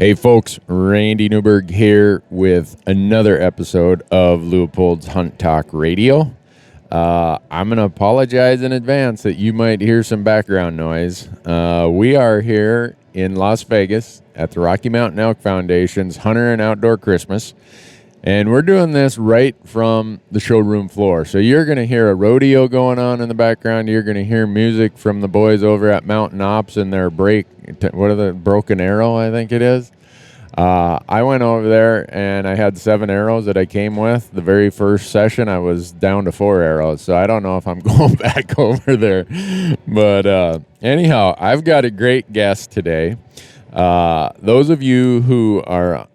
Hey folks, Randy Newberg here with another episode of Leupold's Hunt Talk Radio. I'm going to apologize in advance that you might hear some background noise. We are here in Las Vegas at the Rocky Mountain Elk Foundation's Hunter and Outdoor Christmas, and we're doing this right from the showroom floor. So you're going to hear a rodeo going on in the background. You're going to hear music from the boys over at Mountain Ops and their Broken Arrow, I think it is. I went over there and I had 7 arrows that I came with. The very first session, I was down to 4 arrows. So I don't know if I'm going back over there. But anyhow, I've got a great guest today. Those of you who are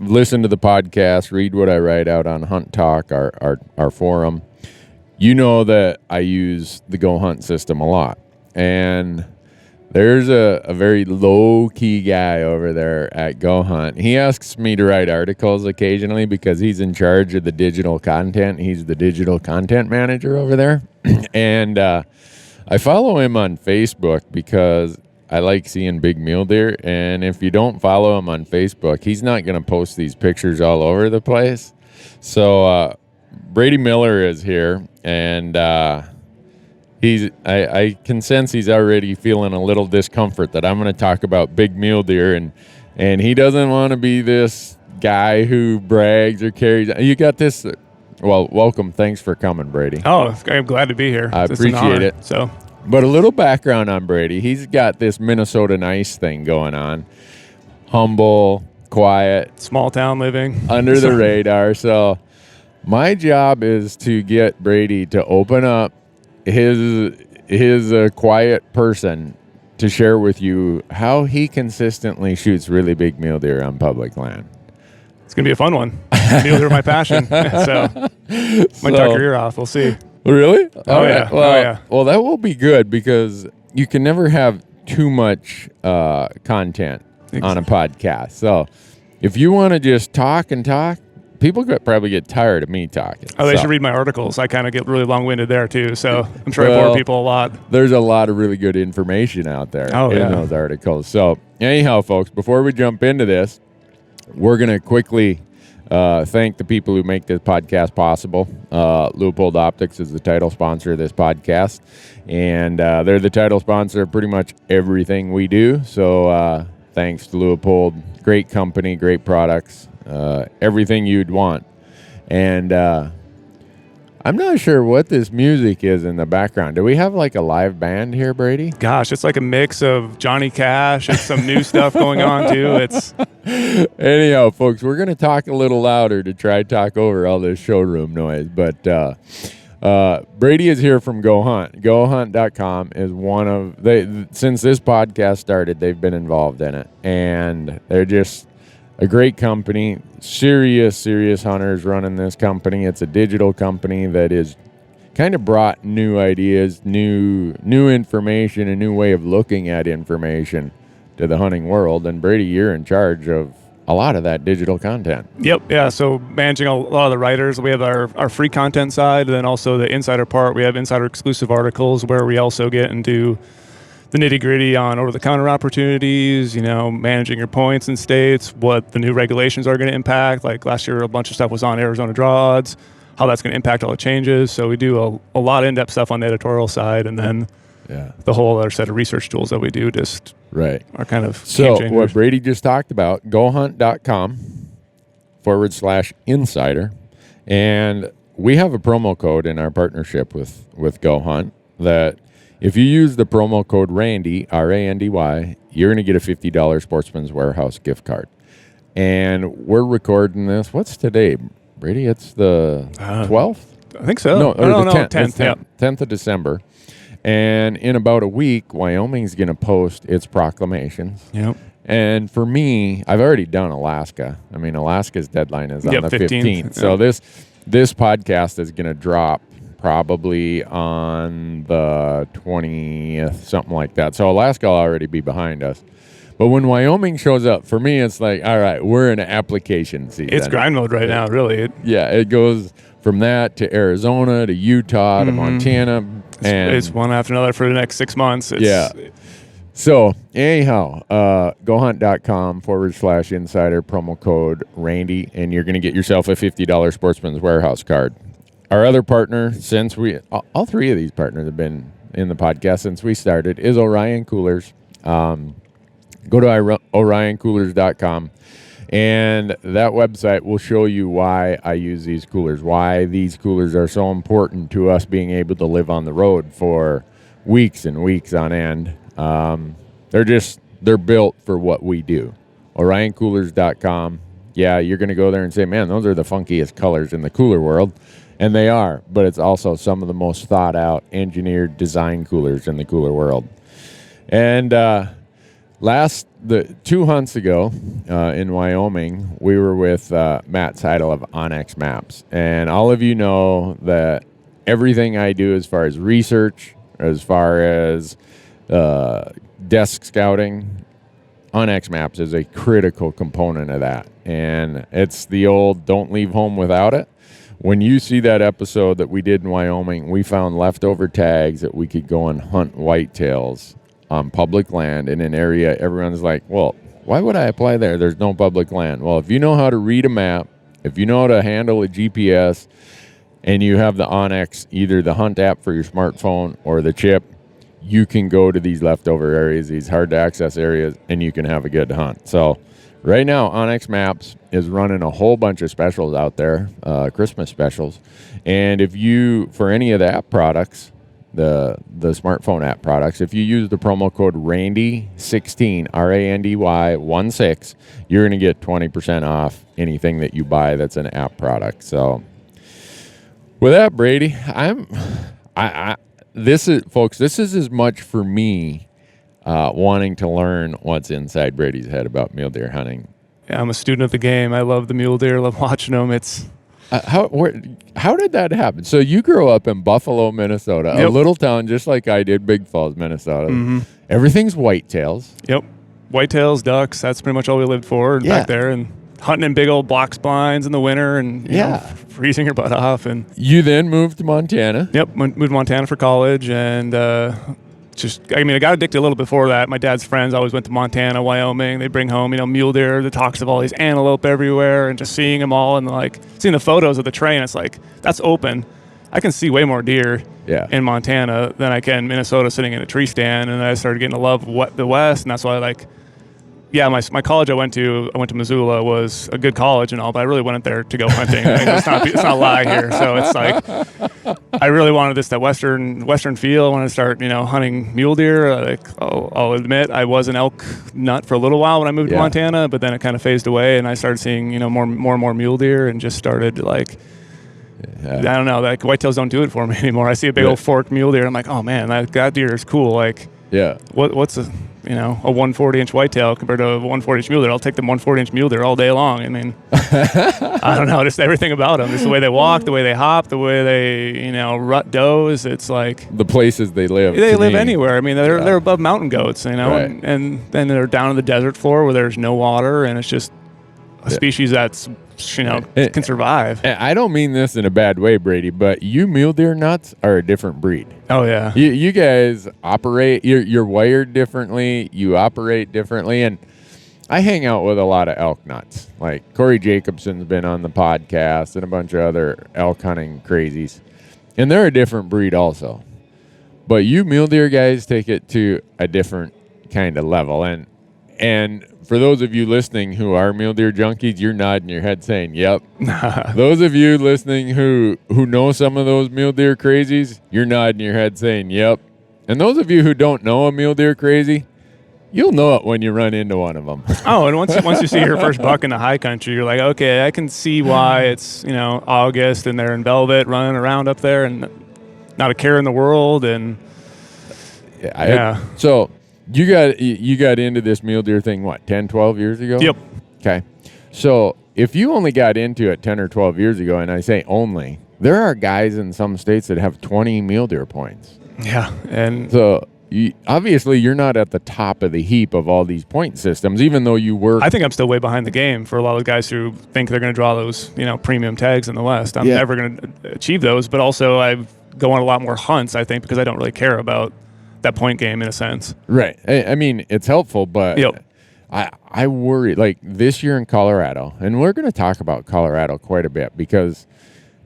listen to the podcast, read what I write out on Hunt Talk, our forum, you know that I use the Go Hunt system a lot. And there's a very low-key guy over there at Go Hunt. He asks me to write articles occasionally because he's in charge of the digital content. He's the digital content manager over there. And I follow him on Facebook because I like seeing big mule deer. And if you don't follow him on Facebook, he's not going to post these pictures all over the place. So Brady Miller is here, and I can sense he's already feeling a little discomfort that I'm going to talk about big mule deer, and he doesn't want to be this guy who brags or carries. You got this. Well, welcome. Thanks for coming, Brady. Oh, I'm glad to be here. I appreciate it. But a little background on Brady. He's got this Minnesota nice thing going on. Humble, quiet. Small town living. Under the radar. So my job is to get Brady to open up his quiet person to share with you how he consistently shoots really big mule deer on public land. It's going to be a fun one. Mule deer are my passion. So might talk your ear off. We'll see. Really? Oh, yeah. Well, that will be good because you can never have too much content on a podcast. So if you want to just talk and talk, people probably get tired of me talking. Oh, they should read my articles. I kind of get really long-winded there, too. So I'm sure I bore people a lot. There's a lot of really good information out there in those articles. So anyhow, folks, before we jump into this, we're going to quickly thank the people who make this podcast possible. Leupold Optics is the title sponsor of this podcast, and they're the title sponsor of pretty much everything we do. So thanks to Leupold. Great company, great products. Everything you'd want. And I'm not sure what this music is in the background. Do we have like a live band here, Brady? Gosh, it's like a mix of Johnny Cash and some new stuff going on too. Anyhow, folks, we're going to talk a little louder to try to talk over all this showroom noise. But Brady is here from Go Hunt. GoHunt.com is one of since this podcast started, they've been involved in it, and they're just a great company, serious hunters running this company. It's a digital company that is kind of brought new ideas, new information, a new way of looking at information to the hunting world. And Brady, you're in charge of a lot of that digital content. Yep. Yeah. So managing a lot of the writers, we have our free content side, and then also the insider part. We have insider exclusive articles where we also get into the nitty-gritty on over-the-counter opportunities, managing your points in states, what the new regulations are going to impact. Like last year, a bunch of stuff was on Arizona draw odds, how that's going to impact all the changes. So we do a lot of in-depth stuff on the editorial side, and then the whole other set of research tools that we do just are kind of So what Brady just talked about, GoHunt.com /insider. And we have a promo code in our partnership with Go Hunt that if you use the promo code RANDY, RANDY, you're going to get a $50 Sportsman's Warehouse gift card. And we're recording this. What's today, Brady? It's the 12th? I think so. No, the 10th. 10th of December. And in about a week, Wyoming's going to post its proclamations. Yep. And for me, I've already done Alaska. I mean, Alaska's deadline is on the 15th. Yep. So this podcast is going to drop probably on the 20th, something like that. So Alaska will already be behind us. But when Wyoming shows up, for me, it's like, all right, we're in application season. It's grind mode right now, really. It goes from that to Arizona to Utah to Montana. It's one after another for the next 6 months. So, anyhow, gohunt.com/insider, promo code Randy, and you're going to get yourself a $50 Sportsman's Warehouse card. Our other partner, since all three of these partners have been in the podcast since we started, is Orion Coolers. Go to orioncoolers.com, and that website will show you why I use these coolers, why these coolers are so important to us being able to live on the road for weeks and weeks on end. They're built for what we do. orioncoolers.com. Yeah, you're going to go there and say, man, those are the funkiest colors in the cooler world. And they are, but it's also some of the most thought out, engineered design coolers in the cooler world. And 2 hunts ago in Wyoming, we were with Matt Seidel of Onyx Maps. And all of you know that everything I do as far as research, as far as desk scouting, Onyx Maps is a critical component of that. And it's the old don't leave home without it. When you see that episode that we did in Wyoming, we found leftover tags that we could go and hunt whitetails on public land in an area everyone's like, well, why would I apply there? There's no public land. Well, if you know how to read a map, if you know how to handle a GPS, and you have the Onyx, either the Hunt app for your smartphone or the chip, you can go to these leftover areas, these hard-to-access areas, and you can have a good hunt. So right now, Onyx Maps is running a whole bunch of specials out there, Christmas specials. And if you, for any of the app products, the smartphone app products, if you use the promo code RANDY16, RANDY16, you're going to get 20% off anything that you buy that's an app product. So with that, Brady, this is as much for me wanting to learn what's inside Brady's head about mule deer hunting. Yeah, I'm a student of the game. I love the mule deer. Love watching them. It's how did that happen? So you grew up in Buffalo, Minnesota, Yep. a little town just like I did, Big Falls, Minnesota. Mm-hmm. Everything's whitetails. Yep, whitetails, ducks. That's pretty much all we lived for back there, and hunting in big old box blinds in the winter, and you know, freezing your butt off. And you then moved to Montana. Yep, moved to Montana for college, and I got addicted a little before that. My dad's friends always went to Montana, Wyoming. They bring home, mule deer. The talks of all these antelope everywhere, and just seeing them all, and like seeing the photos of the train. It's like that's open. I can see way more deer in Montana than I can Minnesota sitting in a tree stand. And I started getting to love the West, and that's why my college I went to Missoula was a good college and all, but I really went there to go hunting. It's not a lie here. So it's like I really wanted that western feel. I wanted to start hunting mule deer. I'll admit I was an elk nut for a little while when I moved to Montana, but then it kind of phased away, and I started seeing more and more mule deer, and just started I don't know, like whitetails don't do it for me anymore. I see a big old forked mule deer, and I'm like, oh man, that deer is cool. Like what's a 140-inch whitetail compared to a 140-inch mule deer? I'll take the 140-inch mule deer all day long. I mean, I don't know, just everything about them, just the way they walk, the way they hop, the way they rut does. It's like the places they live. They live anywhere. I mean, they're above mountain goats, and then they're down on the desert floor where there's no water, and it's just a species that's can survive. I don't mean this in a bad way, Brady, but you mule deer nuts are a different breed. Oh yeah, you guys operate. You're wired differently. You operate differently, and I hang out with a lot of elk nuts. Like Corey Jacobson's been on the podcast, and a bunch of other elk hunting crazies, and they're a different breed also. But you mule deer guys take it to a different kind of level, and for those of you listening who are mule deer junkies, you're nodding your head saying, yep. Those of you listening who know some of those mule deer crazies, you're nodding your head saying, yep. And those of you who don't know a mule deer crazy, you'll know it when you run into one of them. Oh, and once you see your first buck in the high country, you're like, okay, I can see why it's, August and they're in velvet running around up there and not a care in the world. And So you got into this mule deer thing, what, 10, 12 years ago? Yep. Okay. So if you only got into it 10 or 12 years ago, and I say only, there are guys in some states that have 20 mule deer points. Yeah. And so obviously you're not at the top of the heap of all these point systems, even though you were. I think I'm still way behind the game for a lot of guys who think they're going to draw those, premium tags in the West. I'm never going to achieve those, but also I go on a lot more hunts, I think, because I don't really care about that point game in a sense. Right. I mean, it's helpful, but Yep. I worry, like this year in Colorado, and we're going to talk about Colorado quite a bit because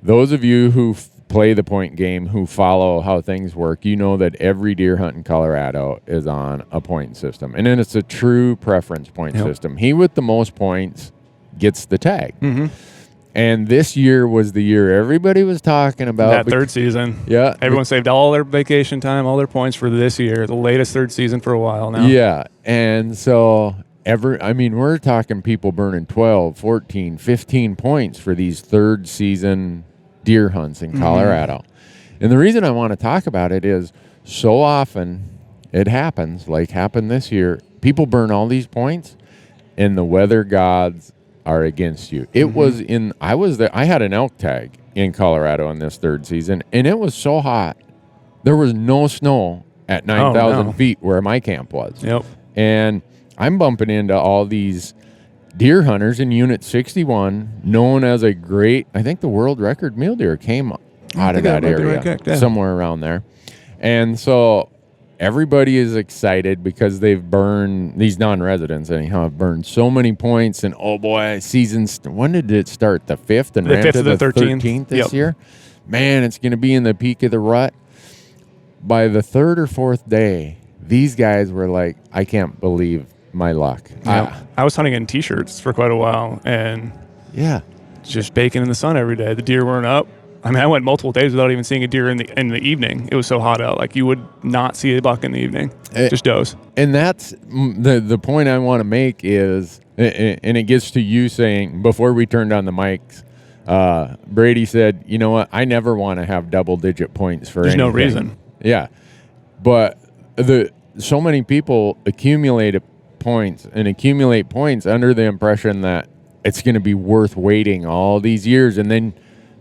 those of you who play the point game, who follow how things work, you know that every deer hunt in Colorado is on a point system. And then it's a true preference point system. He with the most points gets the tag. Mm-hmm. And this year was the year everybody was talking about. That third season. Yeah. Everyone saved all their vacation time, all their points for this year, the latest third season for a while now. Yeah. And so we're talking people burning 12, 14, 15 points for these third season deer hunts in Colorado. And the reason I want to talk about it is so often it happens, like happened this year, people burn all these points and the weather gods are against you. It was I was there, I had an elk tag in Colorado in this third season, and it was so hot. There was no snow at 9,000 feet where my camp was. Yep. And I'm bumping into all these deer hunters in Unit 61, known as a great, I think the world record mule deer came out of that area, somewhere around there. And so everybody is excited because they've burned, these non-residents anyhow, have burned so many points. And oh boy, when did it start? The 5th and ran to the 13th this year? Man, it's going to be in the peak of the rut. By the third or fourth day, these guys were like, I can't believe my luck. I was hunting in T-shirts for quite a while and just baking in the sun every day. The deer weren't up. I mean, I went multiple days without even seeing a deer in the evening. It was so hot out. Like, you would not see a buck in the evening. Just does. And that's the point I want to make is, and it gets to you saying, before we turned on the mics, Brady said, you know what, I never want to have double-digit points for anything. There's no reason. Yeah. But so many people accumulate points under the impression that it's going to be worth waiting all these years, and then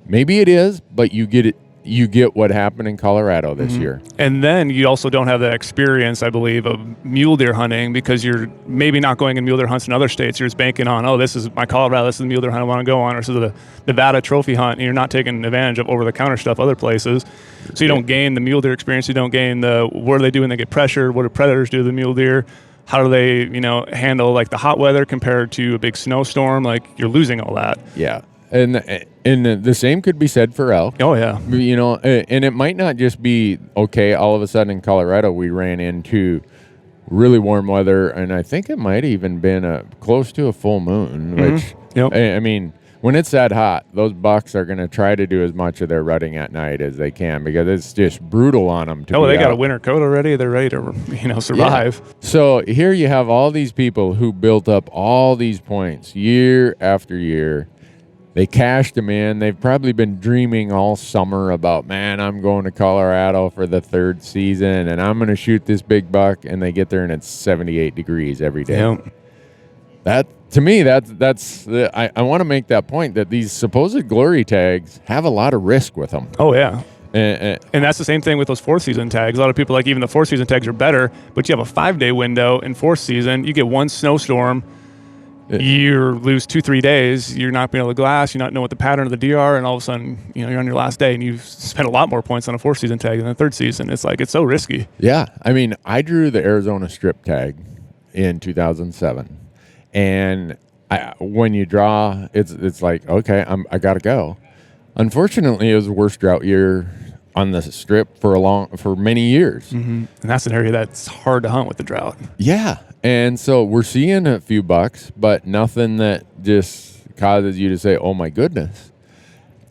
maybe it is, but you get what happened in Colorado this year. And then you also don't have that experience, I believe, of mule deer hunting because you're maybe not going in mule deer hunts in other states. You're just banking on, oh, this is my Colorado, this is the mule deer hunt I want to go on, or this is the Nevada trophy hunt, and you're not taking advantage of over-the-counter stuff other places. So you don't gain the mule deer experience. You don't gain what do they do when they get pressured? What do predators do to the mule deer? How do they, handle like the hot weather compared to a big snowstorm? Like, you're losing all that. Yeah. And the same could be said for elk. Oh, yeah. And it might not just be, okay, all of a sudden in Colorado we ran into really warm weather, and I think it might even been close to a full moon, which, I mean, when it's that hot, those bucks are going to try to do as much of their rutting at night as they can because it's just brutal on them to they got a winter coat already. They're ready to, survive. Yeah. So here you have all these people who built up all these points year after year. They cashed them in. They've probably been dreaming all summer about, man, I'm going to Colorado for the third season, and I'm going to shoot this big buck, and they get there, and it's 78 degrees every day. Yep. To me, I want to make that point that these supposed glory tags have a lot of risk with them. Oh, yeah. And that's the same thing with those fourth season tags. A lot of people like even the fourth season tags are better, but you have a 5-day window in fourth season. You get one snowstorm. You lose 2-3 days. You're not being able to glass. You're not knowing what the pattern of the deer are, and all of a sudden, you're on your last day, and you've spent a lot more points on a fourth season tag than the third season. It's like, it's so risky. Yeah, I mean, I drew the Arizona strip tag in 2007, and when you draw, it's like, okay, I gotta go. Unfortunately, it was the worst drought year on the strip for many years, and that's an area that's hard to hunt with the drought. Yeah. And so we're seeing a few bucks, but nothing that just causes you to say, oh, my goodness.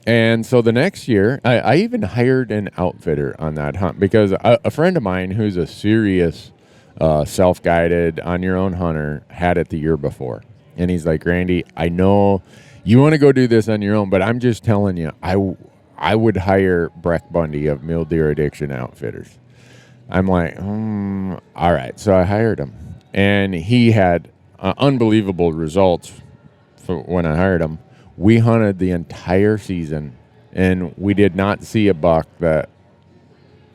And so the next year, I even hired an outfitter on that hunt because a friend of mine who's a serious self-guided, on-your-own hunter had it the year before. And he's like, Randy, I know you want to go do this on your own, but I'm just telling you, I would hire Breck Bundy of Mule Deer Addiction Outfitters. I'm like, all right. So I hired him. And he had unbelievable results when I hired him. We hunted the entire season, and we did not see a buck that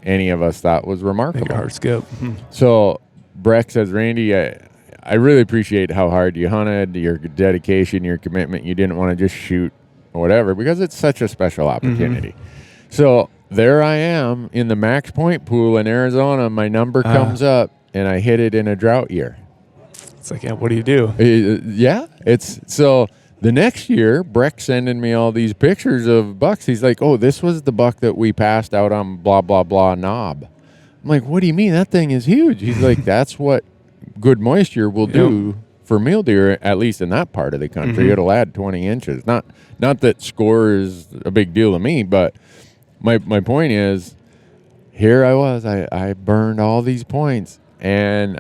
any of us thought was remarkable. Hard skip. So Breck says, Randy, I really appreciate how hard you hunted, your dedication, your commitment. You didn't want to just shoot or whatever because it's such a special opportunity. So there I am in the max point pool in Arizona. My number comes up, and I hit it in a drought year. It's like, yeah, what do you do? Yeah, it's so. The next year, Breck's sending me all these pictures of bucks. He's like, "Oh, this was the buck that we passed out on blah blah blah knob." I'm like, "What do you mean? That thing is huge." He's like, "That's what good moisture will do for mule deer, at least in that part of the country. It'll add 20 inches. Not that score is a big deal to me, but my point is, here I was. I burned all these points, and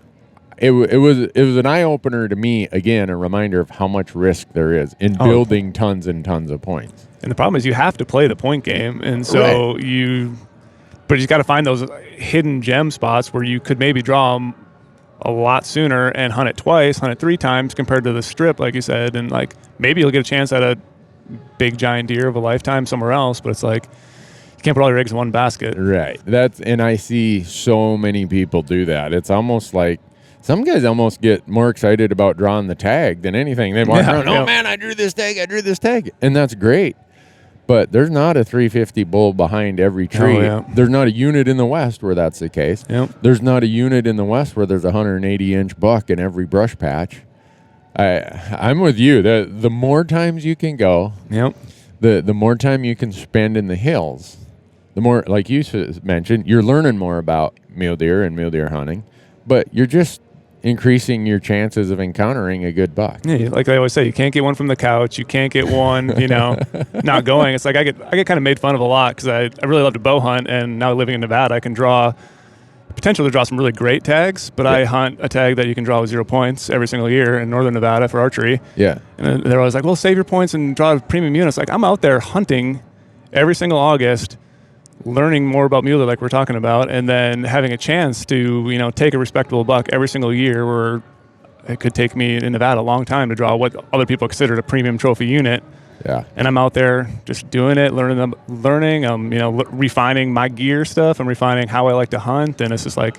it was an eye opener to me. Again, a reminder of how much risk there is in building tons and tons of points. And the problem is you have to play the point game, and so but you got to find those hidden gem spots where you could maybe draw them a lot sooner and hunt it twice, hunt it 3 times compared to the strip, like you said, and like maybe you'll get a chance at a big giant deer of a lifetime somewhere else, but it's like you can't put all your eggs in one basket. Right. And I see so many people do that. It's almost like some guys almost get more excited about drawing the tag than anything. They walk around, oh man, I drew this tag, and that's great. But there's not a 350 bull behind every tree. There's not a unit in the West where that's the case. There's not a unit in the West where there's a 180-inch buck in every brush patch. I'm with you. The more times you can go, the more time you can spend in the hills, the more, like you mentioned, you're learning more about mule deer and mule deer hunting, but you're just increasing your chances of encountering a good buck. Yeah, like I always say, you can't get one from the couch. You can't get one, not going. It's like I get kind of made fun of a lot because I really love to bow hunt, and now living in Nevada, I can potentially draw some really great tags, but I hunt a tag that you can draw with 0 points every single year in northern Nevada for archery. Yeah. And they're always like, well, save your points and draw a premium unit. It's like, I'm out there hunting every single August, learning more about mule deer like we're talking about, and then having a chance to, take a respectable buck every single year, where it could take me in Nevada a long time to draw what other people consider a premium trophy unit. Yeah. And I'm out there just doing it, learning, refining my gear stuff and refining how I like to hunt. And it's just like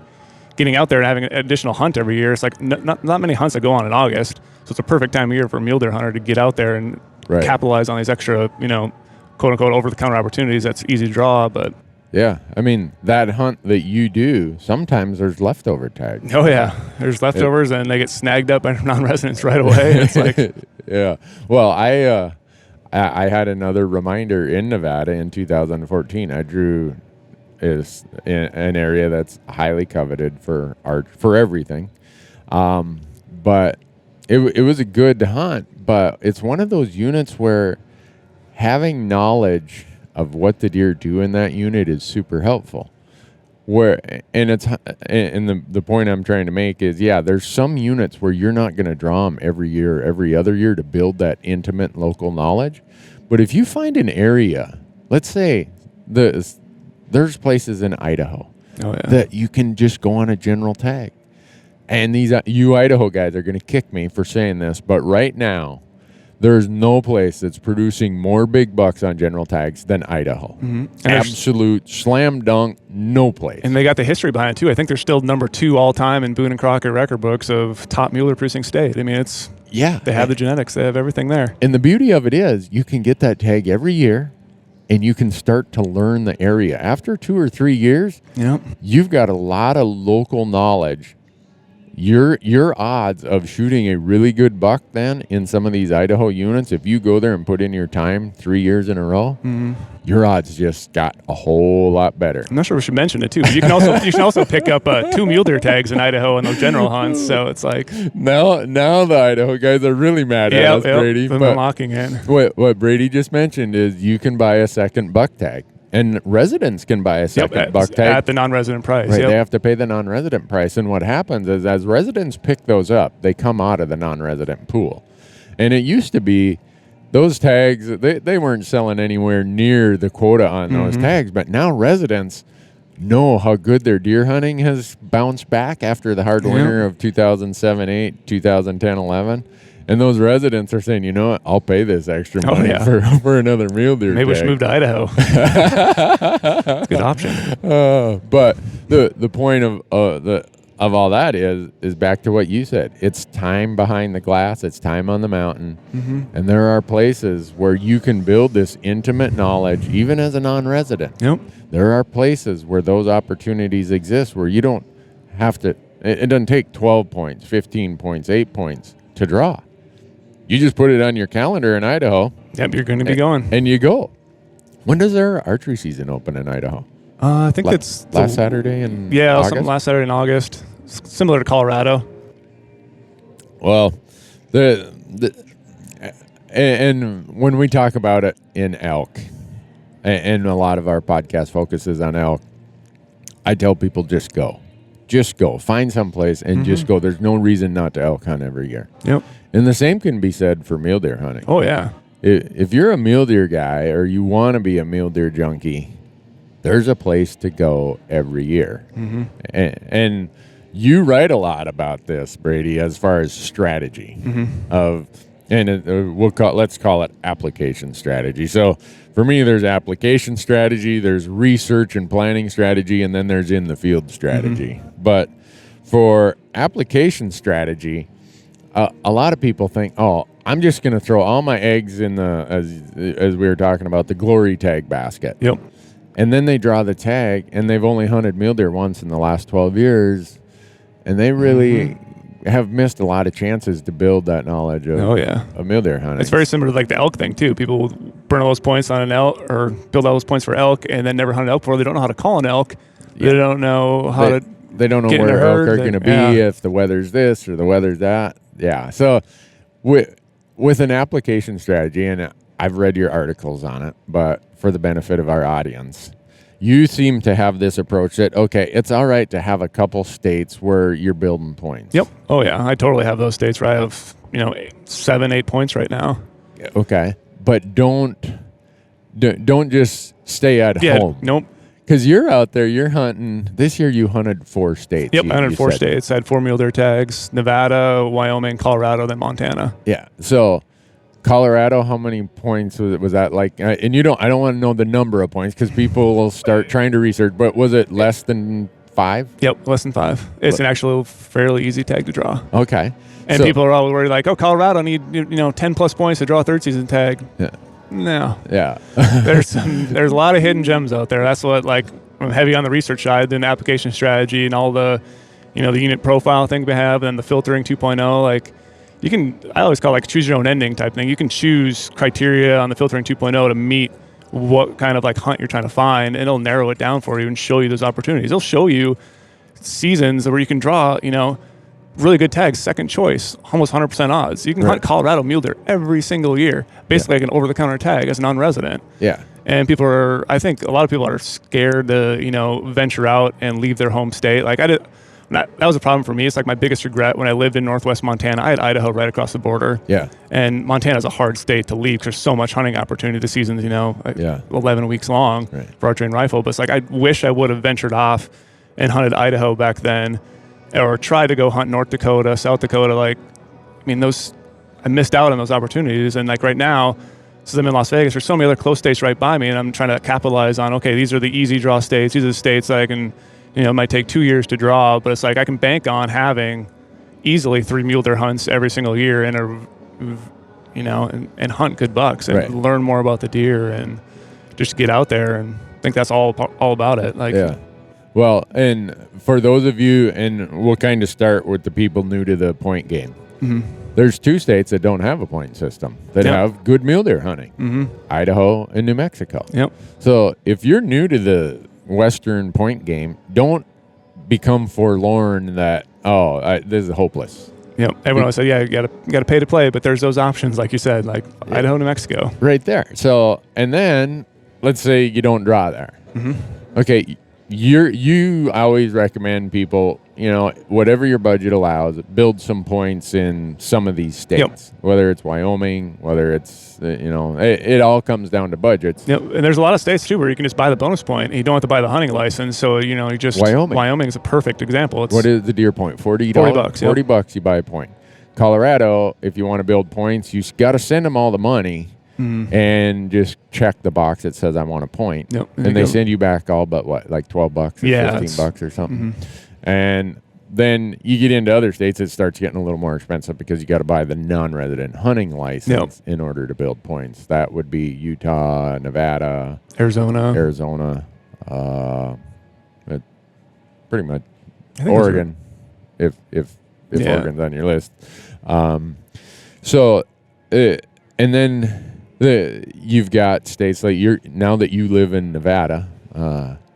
getting out there and having an additional hunt every year. It's like not many hunts that go on in August. So it's a perfect time of year for a mule deer hunter to get out there and capitalize on these extra, quote unquote over-the-counter opportunities. That's easy to draw, but yeah, I mean, that hunt that you do, sometimes there's leftover tags. Oh yeah, there's leftovers, and they get snagged up by non-residents right away. It's like, yeah. Well, I had another reminder in Nevada in 2014. I drew is in an area that's highly coveted for everything, but it was a good hunt. But it's one of those units where having knowledge of what the deer do in that unit is super helpful. The point I'm trying to make is, there's some units where you're not going to draw them every year, every other year to build that intimate local knowledge. But if you find an area, let's say there's places in Idaho that you can just go on a general tag. And you Idaho guys are going to kick me for saying this, but right now, there's no place that's producing more big bucks on general tags than Idaho. Absolute slam dunk, no place. And they got the history behind it, too. I think they're still number 2 all-time in Boone and Crockett record books of top mule deer producing state. I mean, they have the genetics. They have everything there. And the beauty of it is you can get that tag every year, and you can start to learn the area. After 2 or 3 years, you've got a lot of local knowledge. Your odds of shooting a really good buck then in some of these Idaho units, if you go there and put in your time 3 years in a row, your odds just got a whole lot better. I'm not sure we should mention it too. You can also pick up 2 mule deer tags in Idaho in those general hunts. So it's like now the Idaho guys are really mad at us, Brady. But unlocking it. What Brady just mentioned is you can buy a second buck tag. And residents can buy a second buck tag at the non-resident price. Right, they have to pay the non-resident price. And what happens is, as residents pick those up, they come out of the non-resident pool. And it used to be those tags, they weren't selling anywhere near the quota on those tags. But now residents know how good their deer hunting has bounced back after the hard winter of 2007, 8, 2010, 11. And those residents are saying, you know what, I'll pay this extra money for another mule deer Maybe tag. We should move to Idaho. Good option. But the point of of all that is back to what you said. It's time behind the glass. It's time on the mountain. And there are places where you can build this intimate knowledge, even as a non-resident. Yep. There are places where those opportunities exist where you don't have to, it doesn't take 12 points, 15 points, 8 points to draw. You just put it on your calendar in Idaho. Yep, you're going to be going. And you go. When does their archery season open in Idaho? I think it's last Saturday in August? August? Last Saturday in August. Similar to Colorado. Well, and when we talk about it in elk, and a lot of our podcast focuses on elk, I tell people just go. Just go. Find someplace and just go. There's no reason not to elk hunt every year. Yep. And the same can be said for mule deer hunting. Oh, yeah. If you're a mule deer guy or you want to be a mule deer junkie, there's a place to go every year. And you write a lot about this, Brady, as far as strategy let's call it application strategy. So for me, there's application strategy, there's research and planning strategy, and then there's in the field strategy. But for application strategy, a lot of people think, oh, I'm just going to throw all my eggs in the, as we were talking about, the glory tag basket. Yep. And then they draw the tag, and they've only hunted mule deer once in the last 12 years, and they really have missed a lot of chances to build that knowledge of, of mule deer hunting. It's very similar to like the elk thing, too. People will burn all those points on an elk or build all those points for elk and then never hunt an elk before. They don't know how to call an elk. They don't know how to They don't know get in where a herd. elk are going to be, if the weather's this or the weather's that. Yeah. So with an application strategy, and I've read your articles on it, but for the benefit of our audience, you seem to have this approach that, okay, it's all right to have a couple states where you're building points. Yep. Oh, yeah. I totally have those states where I have, 7, 8 points right now. Okay. But don't just stay at home. Nope. Because you're out there, you're hunting. This year you hunted 4 states. Yep, I hunted 4 states. I had 4 mule deer tags: Nevada, Wyoming, Colorado, then Montana. Yeah. So Colorado, how many points was that like? And I don't want to know the number of points because people will start trying to research. But was it less than 5? Yep, less than 5. It's an actual fairly easy tag to draw. Okay. And people are always worried like, oh, Colorado need 10 plus points to draw a third season tag. Yeah. No. Yeah. there's a lot of hidden gems out there. That's what I'm heavy on the research side, then application strategy and all the the unit profile thing we have, and the filtering 2.0. I always call it choose your own ending type thing. You can choose criteria on the filtering 2.0 to meet what kind of hunt you're trying to find, and it'll narrow it down for you and show you those opportunities. It'll show you seasons where you can draw, really good tags, second choice, almost 100% odds. You can hunt Colorado mule deer every single year, basically like an over-the-counter tag as a non-resident. Yeah. And I think a lot of people are scared to, venture out and leave their home state. That was a problem for me. It's my biggest regret when I lived in Northwest Montana. I had Idaho right across the border. Yeah. And Montana's a hard state to leave because there's so much hunting opportunity. The season's, 11 weeks long for archery and rifle. But I wish I would have ventured off and hunted Idaho back then, or tried to go hunt North Dakota, South Dakota. I missed out on those opportunities. And right now, since I'm in Las Vegas, there's so many other close states right by me, and I'm trying to capitalize on, okay, these are the easy draw states. These are the states that I can, it might take 2 years to draw, but it's I can bank on having easily 3 mule deer hunts every single year and hunt good bucks and learn more about the deer and just get out there. And I think that's all about it. Yeah. Well, and for those of you, and we'll kind of start with the people new to the point game. Mm-hmm. There's 2 states that don't have a point system that have good mule deer hunting, Idaho and New Mexico. Yep. So if you're new to the Western point game, don't become forlorn that, this is hopeless. Yep. Everyone always say, you gotta pay to play, but there's those options, like you said, Idaho, New Mexico. Right there. So, and then let's say you don't draw there. Mm-hmm. Okay. You always recommend people, whatever your budget allows, build some points in some of these states, whether it's Wyoming, whether it's, it all comes down to budgets. Yep. And there's a lot of states too where you can just buy the bonus point and you don't have to buy the hunting license. So, Wyoming is a perfect example. What is the deer point? $40? $40. $40 you buy a point. Colorado, if you want to build points, you got to send them all the money. Mm-hmm. And just check the box that says I want a point. Yep. And they send you back all but what, $12 or $15 or something. Mm-hmm. And then you get into other states, it starts getting a little more expensive because you got to buy the non-resident hunting license in order to build points. That would be Utah, Nevada, Arizona. Pretty much Oregon, if Oregon's on your list. And then you've got states like now that you live in Nevada.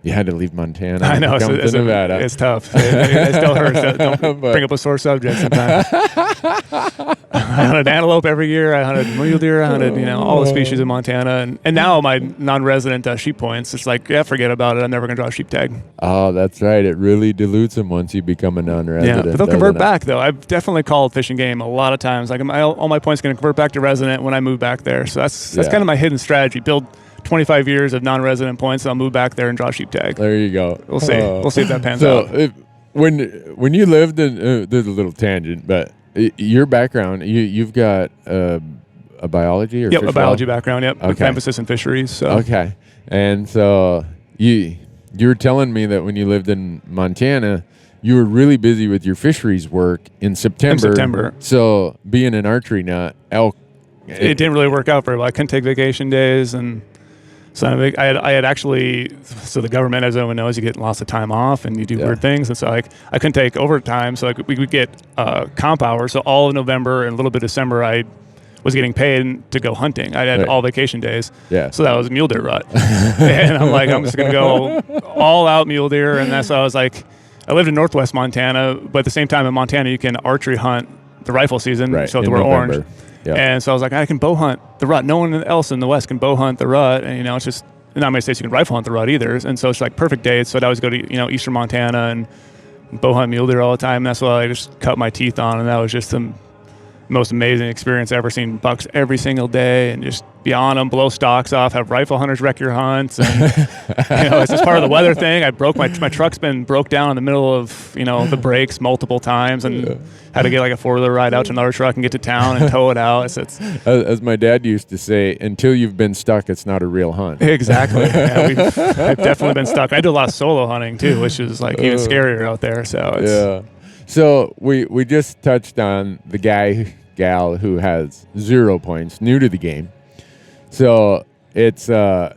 You had to leave Montana. I know. Nevada. It's tough. It still hurts. Don't bring up a sore subject sometimes. I hunted antelope every year. I hunted mule deer. I hunted, all the species in Montana. And now my non-resident sheep points, it's like, forget about it. I'm never going to draw a sheep tag. Oh, that's right. It really dilutes them once you become a non-resident. Yeah, but they'll convert back, though. I've definitely called Fish and Game a lot of times. Like, all my points going to convert back to resident when I move back there. So that's kind of my hidden strategy. Build 25 years of non-resident points, and I'll move back there and draw sheep tag. There you go. We'll see. We'll see if that pans out. When you lived in, there's a little tangent, but your background, you've got a biology or a biology background. Yep, with okay. emphasis in fisheries. So. Okay, and so you were telling me that when you lived in Montana, you were really busy with your fisheries work in September. So being an archery nut, elk. It didn't really work out very well. I couldn't take vacation days, and so I had actually. So the government, as everyone knows, you get lots of time off, and you do weird things, and so I couldn't take overtime. So we would get comp hours. So all of November and a little bit of December, I was getting paid to go hunting. I had all vacation days. Yeah. So that was mule deer rut, and I'm like, I'm just gonna go all out mule deer, and that's why I was like, I lived in Northwest Montana, but at the same time in Montana you can archery hunt the rifle season, so we're orange. Yep. And so I was like, I can bow hunt the rut. No one else in the West can bow hunt the rut. And, it's just not many states you can rifle hunt the rut either. And so it's like perfect dates. So I'd always go to, eastern Montana and bow hunt mule deer all the time. And that's what I just cut my teeth on. And that was just the most amazing experience I've ever seen. Bucks every single day and just be on them, blow stalks off, have rifle hunters wreck your hunts. And, it's just part of the weather thing. I broke my truck's been broke down in the middle of, the brakes multiple times and had to get like a 4-wheeler ride out to another truck and get to town and tow it out. It's as my dad used to say, until you've been stuck, it's not a real hunt. Exactly. I've definitely been stuck. I do a lot of solo hunting too, which is like even scarier out there. So it's, So we just touched on the gal who has 0 points, new to the game. So it's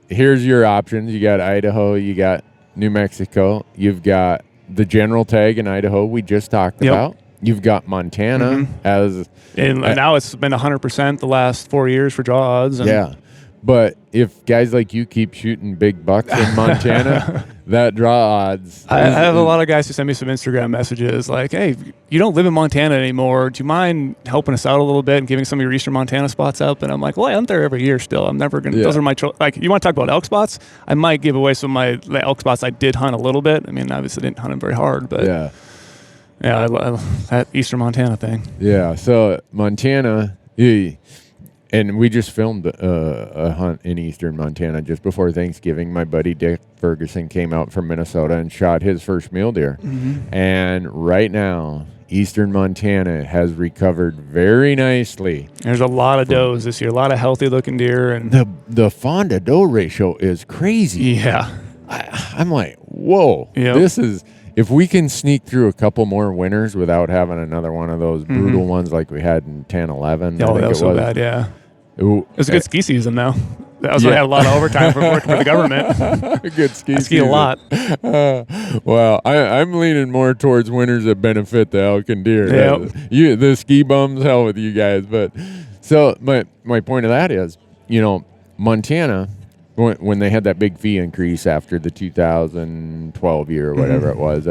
here's your options. You got Idaho, you got New Mexico, you've got the general tag in Idaho we just talked about. You've got Montana and now it's been 100% the last 4 years for draw odds. But if guys like you keep shooting big bucks in Montana, that draw odds. I have a lot of guys who send me some Instagram messages like, hey, you don't live in Montana anymore. Do you mind helping us out a little bit and giving some of your eastern Montana spots up? And I'm like, well, I hunt there every year still. I'm never going to. Those are my, like, you want to talk about elk spots? I might give away some of the elk spots I did hunt a little bit. I mean, obviously didn't hunt them very hard, but I love that eastern Montana thing. Yeah, so Montana, and we just filmed a hunt in eastern Montana just before Thanksgiving. My buddy Dick Ferguson came out from Minnesota and shot his first mule deer. And right now, eastern Montana has recovered very nicely. There's a lot of does this year, a lot of healthy-looking deer. And the fawn to doe ratio is crazy. Yeah. I'm like, whoa, this is... If we can sneak through a couple more winters without having another one of those brutal ones like we had in 10, 11. Oh, that was so bad, It was a good ski season, though. That was when I had a lot of overtime from working for the government. Good ski season. I ski a lot. Well, I'm leaning more towards winters that benefit the elk and deer. The ski bums, hell with you guys. But so my point of that is, Montana, when they had that big fee increase after the 2012 year or whatever it was,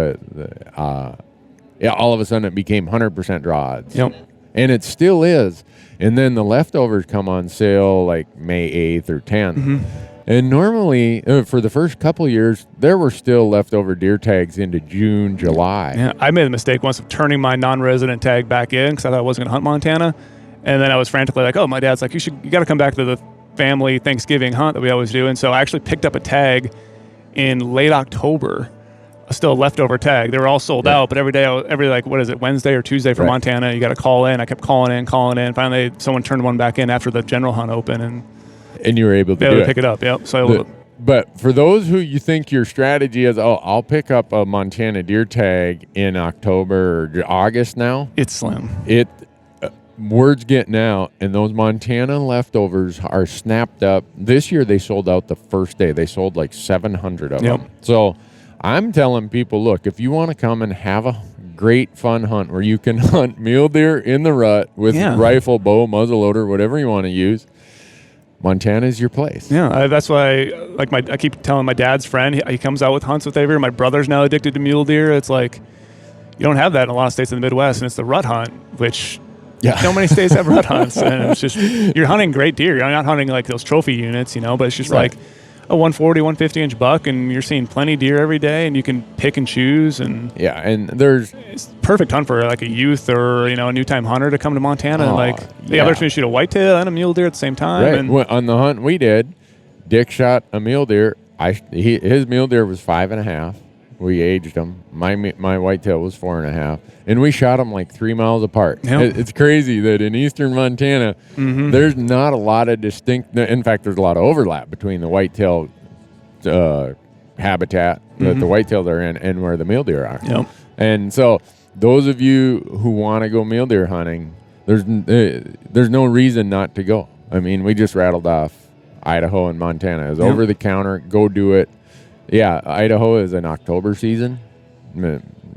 all of a sudden it became 100% draw odds. And it still is. And then the leftovers come on sale like May 8th or 10th. And normally, for the first couple years, there were still leftover deer tags into June, July. Yeah, I made a mistake once of turning my non-resident tag back in because I thought I wasn't going to hunt Montana. And then I was frantically like, oh, my dad's like, you got to come back to the family Thanksgiving hunt that we always do. And so I actually picked up a tag in late October, still a leftover tag. They were all sold out, but every Wednesday or Tuesday for Montana, you got to call in. I kept calling in. Finally, someone turned one back in after the general hunt open, and you were able to pick it up. Yep. So But for those who you think your strategy is, oh, I'll pick up a Montana deer tag in October or August now. It's slim. Word's getting out, and those Montana leftovers are snapped up. This year they sold out the first day. They sold like 700 of them. So I'm telling people, look, if you want to come and have a great fun hunt where you can hunt mule deer in the rut with rifle, bow, muzzleloader, whatever you want to use, Montana is your place. Yeah, that's why I keep telling my dad's friend, he comes out with hunts with every year. My brother's now addicted to mule deer. It's like you don't have that in a lot of states in the Midwest, and it's the rut hunt, which so many states have rut hunts, and it's just you're hunting great deer. You're not hunting like those trophy units, but it's just like a 140, 150 inch buck, and you're seeing plenty deer every day, and you can pick and choose. And it's perfect hunt for like a youth or a new time hunter to come to Montana. The other opportunity to shoot a whitetail and a mule deer at the same time. Right. And on the hunt we did, Dick shot a mule deer. His mule deer was 5.5. We aged them. My whitetail was 4.5, and we shot them like 3 miles apart. Yep. It's crazy that in eastern Montana, there's not a lot of distinct. In fact, there's a lot of overlap between the whitetail habitat that the whitetails are in and where the mule deer are. Yep. And so, those of you who want to go mule deer hunting, there's no reason not to go. I mean, we just rattled off Idaho and Montana. It's over the counter. Go do it. Yeah, Idaho is an October season.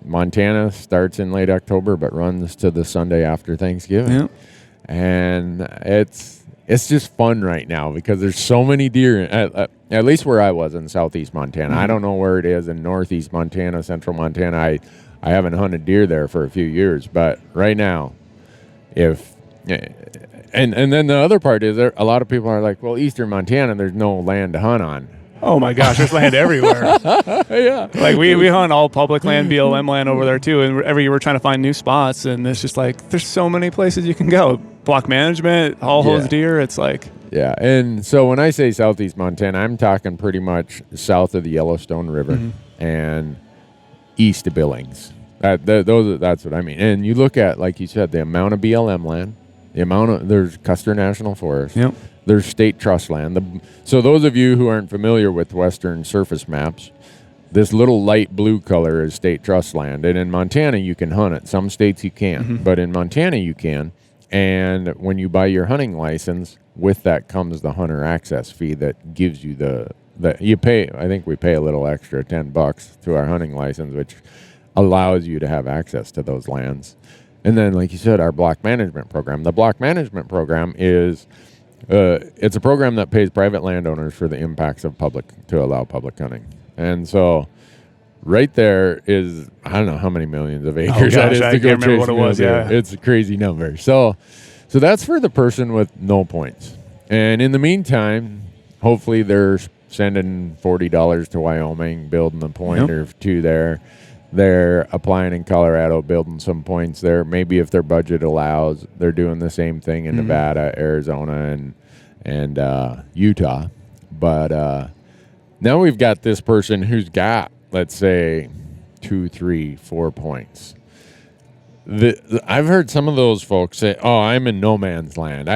Montana starts in late October but runs to the Sunday after Thanksgiving. Yep. And it's just fun right now because there's so many deer, at least where I was in southeast Montana. I don't know where it is in northeast Montana, central Montana. I haven't hunted deer there for a few years, but right now, and then the other part is a lot of people are like, well, eastern Montana, there's no land to hunt on. Oh my gosh, there's land everywhere. Yeah. Like we hunt all public land, BLM land over there too, and every year we're trying to find new spots, and it's just like there's so many places you can go. Block management, all those deer, it's like. Yeah, and so when I say southeast Montana, I'm talking pretty much south of the Yellowstone River and east of Billings. That's what I mean. And you look at, like you said, the amount of BLM land, there's Custer National Forest. Yep. There's state trust land. So those of you who aren't familiar with Western surface maps, this little light blue color is state trust land. And in Montana, you can hunt it. Some states you can't. But in Montana, you can. And when you buy your hunting license, with that comes the hunter access fee that gives you you pay, I think we pay a little extra, $10 to our hunting license, which allows you to have access to those lands. And then, like you said, our block management program. The block management program is... it's a program that pays private landowners for the impacts of to allow public hunting. And so right there is, I don't know how many millions of acres that is to go chase what it was. Yeah. It's a crazy number. So that's for the person with no points. And in the meantime, hopefully they're sending $40 to Wyoming, building a point or two there. They're applying in Colorado, building some points there. Maybe if their budget allows, they're doing the same thing in Nevada, Arizona, and Utah. But now we've got this person who's got, let's say, 2, 3, 4 points. I've heard some of those folks say, "Oh, I'm in no man's land.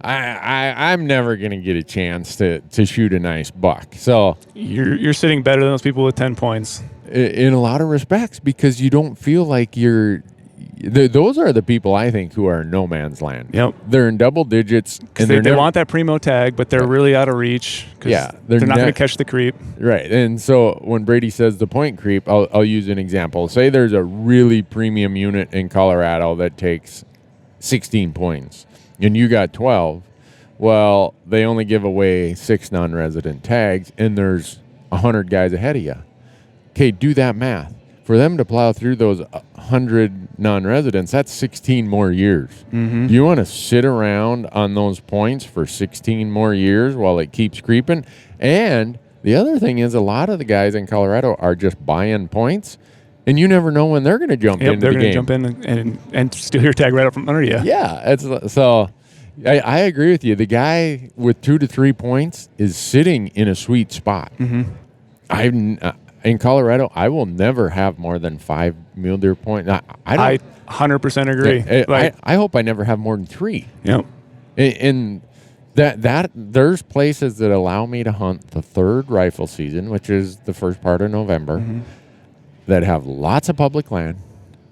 I'm never going to get a chance to shoot a nice buck." So you're sitting better than those people with 10 points. In a lot of respects, because you don't feel like those are the people I think who are in no man's land. Yep. They're in double digits. And they want that primo tag, but they're really out of reach. Yeah. They're not going to catch the creep. Right. And so when Brady says the point creep, I'll use an example. Say there's a really premium unit in Colorado that takes 16 points and you got 12. Well, they only give away 6 non-resident tags and there's 100 guys ahead of you. Okay, do that math. For them to plow through those 100 non-residents, that's 16 more years. Do you want to sit around on those points for 16 more years while it keeps creeping? And the other thing is a lot of the guys in Colorado are just buying points, and you never know when they're going to jump into the game. They're going to jump in and steal your tag right up from under you. Yeah, so I agree with you. The guy with 2 to 3 points is sitting in a sweet spot. In Colorado, I will never have more than 5 mule deer points. I 100% agree. I hope I never have more than 3. Yep. And That there's places that allow me to hunt the third rifle season, which is the first part of November, that have lots of public land,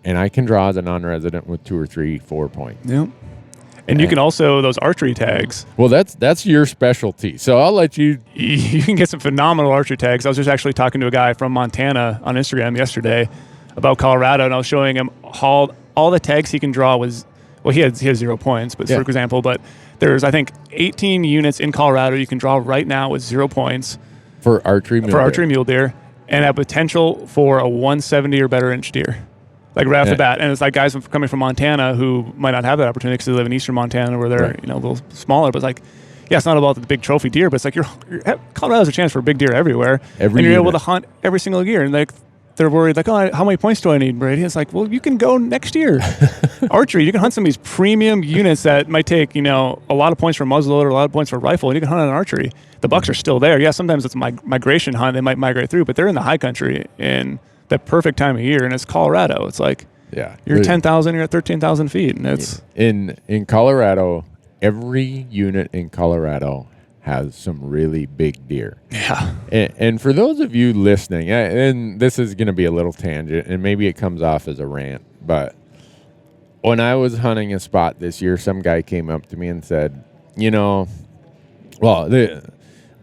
and I can draw as a non-resident with 2 or 3, 4 points. Yep. And you can also, those archery tags. Well, that's your specialty. So I'll let you. You can get some phenomenal archery tags. I was just actually talking to a guy from Montana on Instagram yesterday about Colorado, and I was showing him all the tags he can draw was, well, he has 0 points, but for example, but there's, I think, 18 units in Colorado you can draw right now with 0 points. For archery mule deer, and have potential for a 170 or better inch deer. Like right off the bat. And it's like guys coming from Montana who might not have that opportunity because they live in eastern Montana where they're a little smaller. But it's like, yeah, it's not about the big trophy deer, but it's like Colorado has a chance for big deer everywhere. And you're able to hunt every single year. And like they're worried, like, oh, how many points do I need, Brady? It's like, well, you can go next year. Archery, you can hunt some of these premium units that might take, a lot of points for muzzleloader, a lot of points for rifle, and you can hunt on archery. The bucks are still there. Yeah, sometimes it's a migration hunt. They might migrate through, but they're in the high country in the perfect time of year, and it's Colorado. It's like, you're 10,000, you're at 13,000 feet, and it's in Colorado. Every unit in Colorado has some really big deer. Yeah. And for those of you listening, and this is going to be a little tangent, and maybe it comes off as a rant, but when I was hunting a spot this year, some guy came up to me and said,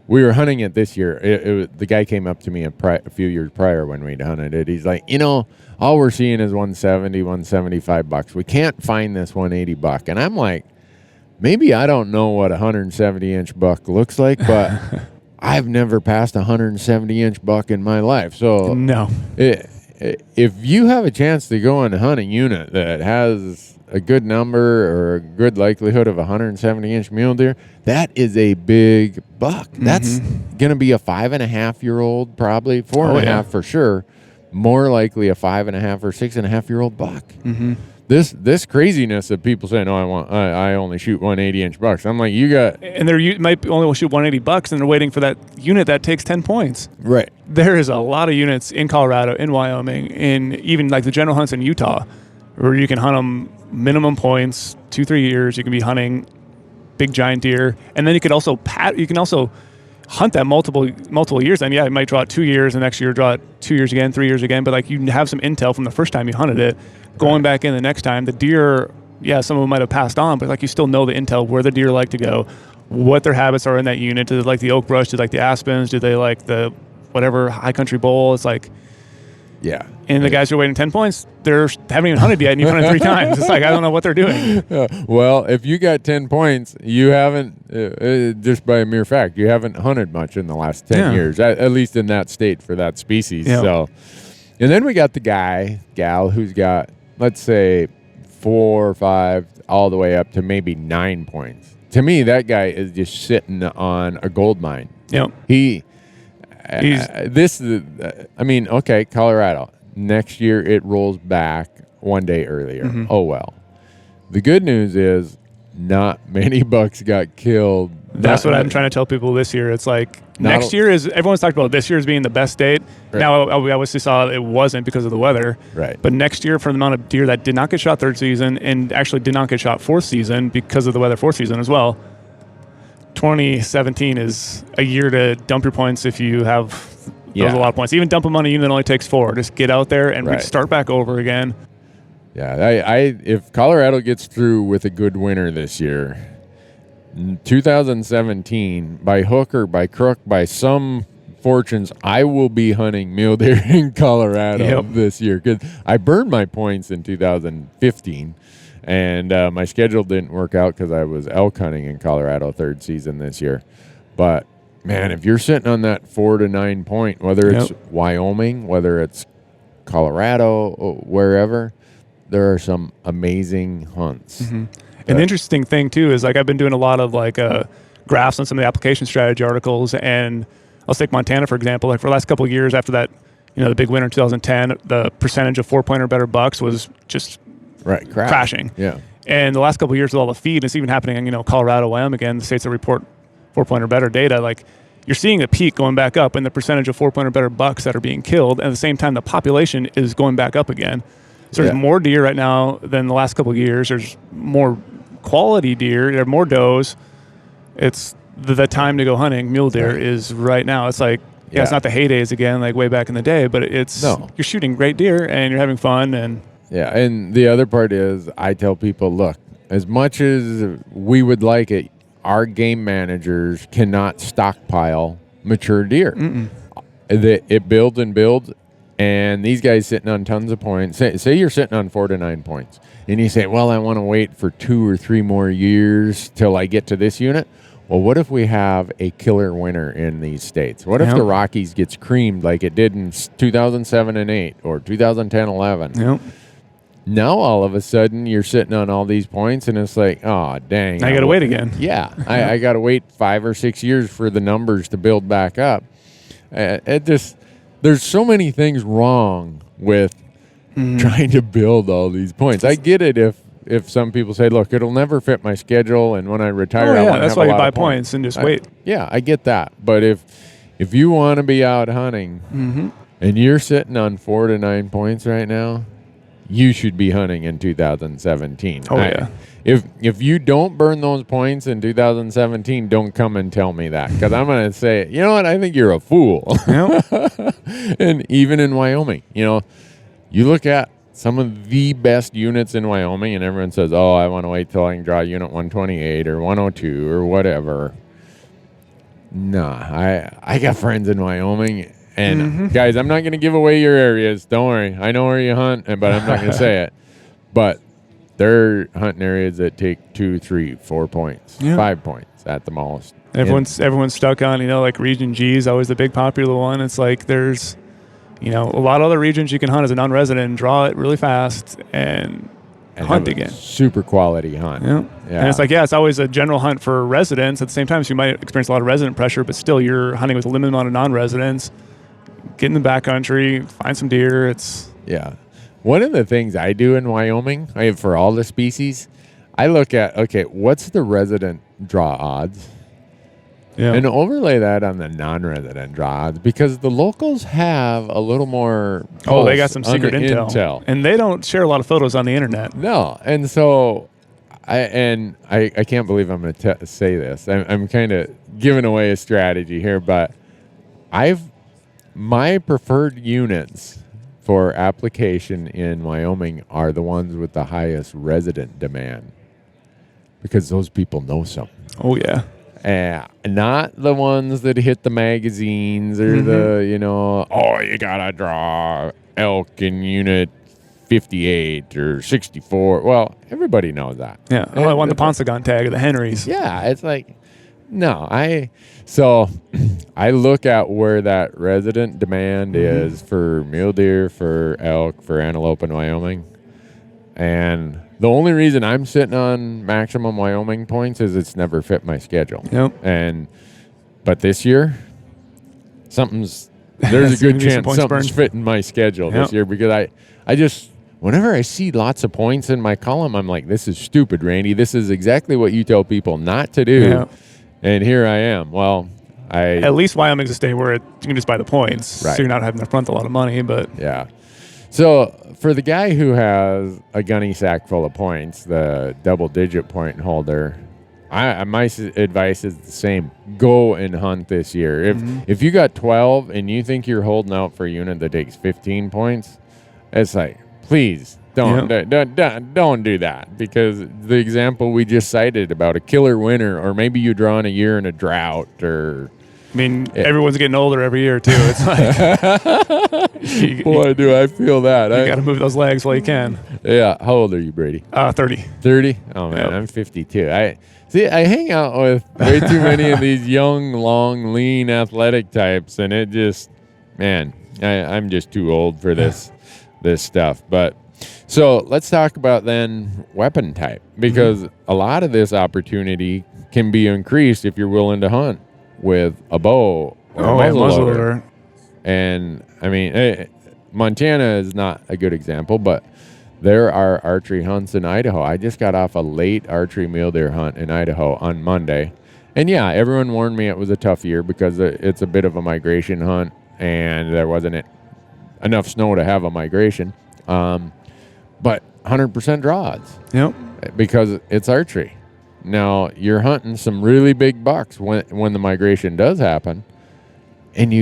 we were hunting it this year. The guy came up to me a few years prior when we'd hunted it. He's like, all we're seeing is 170, 175 bucks. We can't find this 180 buck. And I'm like, maybe I don't know what a 170-inch buck looks like, but I've never passed a 170-inch buck in my life. So no. If you have a chance to go and hunt a unit that has a good number or a good likelihood of a 170-inch mule deer, that is a big buck. That's going to be a 5.5-year-old, probably 4.5 for sure. More likely a 5.5 or 6.5-year-old buck. This craziness of people saying, "Oh, I only shoot 180-inch bucks." I'm like, and they might only shoot 180 bucks, and they're waiting for that unit that takes 10 points. Right. There is a lot of units in Colorado, in Wyoming, in even like the general hunts in Utah, where you can hunt them minimum points, 2-3 years. You can be hunting big giant deer, and then you can also hunt that multiple years. And it might draw it 2 years, and next year draw it 2 years again, 3 years again. But like you have some intel from the first time you hunted it, going back in the next time. The deer, some of them might have passed on, but like you still know the intel where the deer like to go, what their habits are in that unit. Do they like the oak brush? Do they like the aspens? Do they like the whatever high country bowl? It's like, and the guys who are waiting 10 points, they haven't even hunted yet, and you've hunted 3 times. It's like, I don't know what they're doing. Well, if you got 10 points, you haven't, just by a mere fact, you haven't hunted much in the last 10 years, at least in that state for that species. Yeah. So, and then we got the gal who's got, let's say, 4 or 5, all the way up to maybe 9 points. To me, that guy is just sitting on a gold mine. Yep. Colorado. Next year it rolls back one day earlier. Oh well. The good news is not many bucks got killed. That's what I'm trying to tell people this year. It's like next year is, everyone's talked about this year as being the best date. Right. Now we obviously saw it wasn't because of the weather. Right. But next year, for the amount of deer that did not get shot third season and actually did not get shot fourth season because of the weather fourth season as well, 2017 is a year to dump your points if you have those a lot of points. Even dump them on a unit that only takes 4. Just get out there and start back over again. Yeah, if Colorado gets through with a good winter this year, 2017, by hook or by crook, by some fortunes, I will be hunting mule deer in Colorado this year. Because I burned my points in 2015. And my schedule didn't work out because I was elk hunting in Colorado third season this year. But, man, if you're sitting on that 4 to 9 point, whether it's Wyoming, whether it's Colorado, or wherever, there are some amazing hunts. And the interesting thing, too, is like I've been doing a lot of like graphs on some of the application strategy articles. And I'll take Montana, for example. Like for the last couple of years after that, the big winter in 2010, the percentage of 4-point or better bucks was just crashing. Yeah. And the last couple of years with all the feed, it's even happening in Colorado, Wyoming, again, the states that report 4-point or better data, like you're seeing a peak going back up in the percentage of 4-point or better bucks that are being killed. And at the same time, the population is going back up again. So there's more deer right now than the last couple of years. There's more quality deer. There are more does. it's the time to go hunting mule deer is right now. It's like, it's not the heydays again, like way back in the day, but you're shooting great deer and you're having fun. And and the other part is I tell people, look, as much as we would like it, our game managers cannot stockpile mature deer. It builds and builds, and these guys sitting on tons of points. Say you're sitting on 4 to 9 points, and you say, well, I want to wait for 2 or 3 more years till I get to this unit. Well, what if we have a killer winter in these states? What if the Rockies gets creamed like it did in 2007 and 8 or 2010, 11? Yep. Now, all of a sudden, you're sitting on all these points, and it's like, oh, dang. I got to wait again. Yeah. I got to wait 5 or 6 years for the numbers to build back up. There's so many things wrong with trying to build all these points. I get it if some people say, look, it'll never fit my schedule, and when I retire, I want to that's have why a you lot buy of points and just wait. Yeah, I get that. But if you want to be out hunting and you're sitting on 4 to 9 points right now, you should be hunting in 2017. If you don't burn those points in 2017, don't come and tell me that, because I'm going to say, you know what, I think you're a fool. And even in Wyoming, you look at some of the best units in Wyoming, and everyone says, oh, I want to wait till I can draw unit 128 or 102 or whatever. Nah, I got friends in Wyoming. And guys, I'm not going to give away your areas. Don't worry. I know where you hunt, but I'm not going to say it. But they're hunting areas that take 2, 3, 4 points, 5 points at the most. Everyone's stuck on, like Region G is always the big popular one. It's like there's, a lot of other regions you can hunt as a non-resident and draw it really fast and hunt again. Super quality hunt. Yeah. And it's like, it's always a general hunt for residents. At the same time, so you might experience a lot of resident pressure, but still you're hunting with a limited amount of non-residents. Get in the backcountry, find some deer. One of the things I do in Wyoming, for all the species, I look at, what's the resident draw odds? And overlay that on the non-resident draw odds, because the locals have a little more. They got some secret intel. And they don't share a lot of photos on the internet. No. And so I can't believe I'm going to say this. I'm kind of giving away a strategy here, but my preferred units for application in Wyoming are the ones with the highest resident demand, because those people know something. Oh, yeah. Not the ones that hit the magazines or you got to draw elk in unit 58 or 64. Well, everybody knows that. Yeah. I want the Ponsagon tag of the Henrys. Yeah. It's like, no, So I look at where that resident demand is for mule deer, for elk, for antelope in Wyoming. And the only reason I'm sitting on maximum Wyoming points is it's never fit my schedule. Yep. But this year, there's a good chance something's fitting my schedule this year, because I just, whenever I see lots of points in my column, I'm like, this is stupid, Randy. This is exactly what you tell people not to do. Yeah. And here I am. Well, at least Wyoming's a state where you can just buy the points, right. So you're not having to front a lot of money. But yeah. So for the guy who has a gunny sack full of points, the double-digit point holder, my advice is the same. Go and hunt this year. If you got 12 and you think you're holding out for a unit that takes 15 points, it's like, please don't do that, because the example we just cited about a killer winter, or maybe you draw in a year in a drought, or everyone's getting older every year too. It's like, boy, do I feel that. You got to move those legs while you can. Yeah. How old are you, Brady? 30. 30? Oh man, I'm 52. I hang out with way too many of these young, long, lean, athletic types, and it just, man, I'm just too old for this stuff. But so let's talk about then weapon type, because a lot of this opportunity can be increased if you're willing to hunt with a bow or a muzzleloader. And Montana is not a good example, but there are archery hunts in Idaho. I just got off a late archery mule deer hunt in Idaho on Monday. And yeah, everyone warned me it was a tough year because it's a bit of a migration hunt and there wasn't enough snow to have a migration. But 100% draw odds. Yep. Because it's archery. Now you're hunting some really big bucks when the migration does happen, and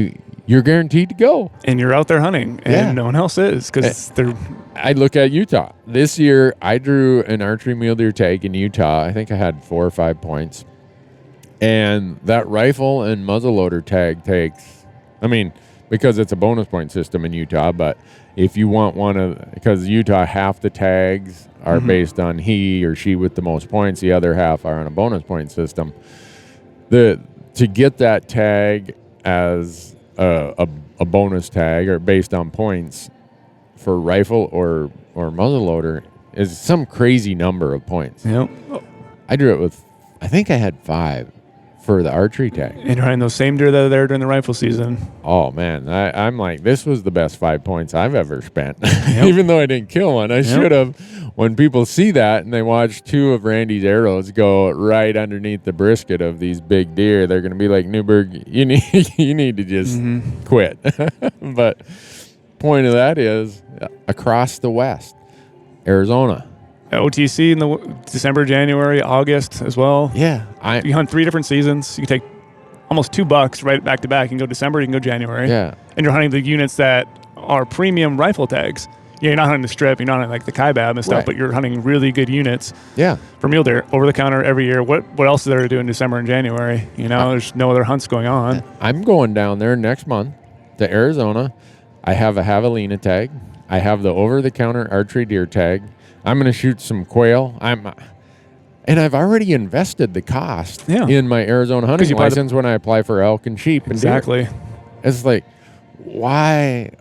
you're guaranteed to go. And you're out there hunting, and no one else is because they're. I look at Utah. This year, I drew an archery mule deer tag in Utah. I think I had 4 or 5 points. And that rifle and muzzleloader tag takes, because it's a bonus point system in Utah, but if you want because Utah, half the tags are based on he or she with the most points, the other half are on a bonus point system. To get that tag as a bonus tag or based on points for rifle or muzzleloader is some crazy number of points. Yep. I drew it with, I think I had 5 for the archery tag. And you're hunting those same deer that are there during the rifle season. Oh, man. I'm like, this was the best 5 points I've ever spent. Even though I didn't kill one. I should have. When people see that and they watch 2 of Randy's arrows go right underneath the brisket of these big deer, they're going to be like, Newberg, you need to just quit. But point of that is across the West, Arizona. OTC in the December, January, August as well. Yeah. You hunt 3 different seasons. You can take almost 2 bucks right back to back. You can go December, you can go January. Yeah. And you're hunting the units that are premium rifle tags. You're not hunting the strip, you're not hunting like the kaibab and stuff, but you're hunting really good units. Yeah. For mule deer, over the counter every year. What else is there to do in December and January? There's no other hunts going on. I'm going down there next month to Arizona. I have a javelina tag. I have the over-the-counter archery deer tag. I'm going to shoot some quail. And I've already invested the cost in my Arizona hunting license when I apply for elk and sheep. Exactly. And it's like, why?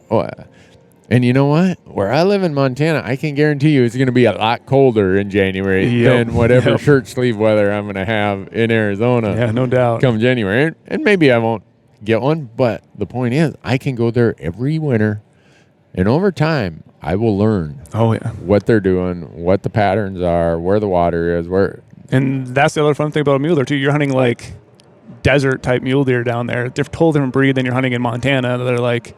And you know what? Where I live in Montana, I can guarantee you it's going to be a lot colder in January than whatever shirt sleeve weather I'm going to have in Arizona. Yeah, no doubt. Come January. And maybe I won't get one, but the point is I can go there every winter, and over time I will learn what they're doing, what the patterns are, where the water is, and that's the other fun thing about a mule deer too. You're hunting like desert type mule deer down there. They're a totally different breed than you're hunting in Montana. They're like,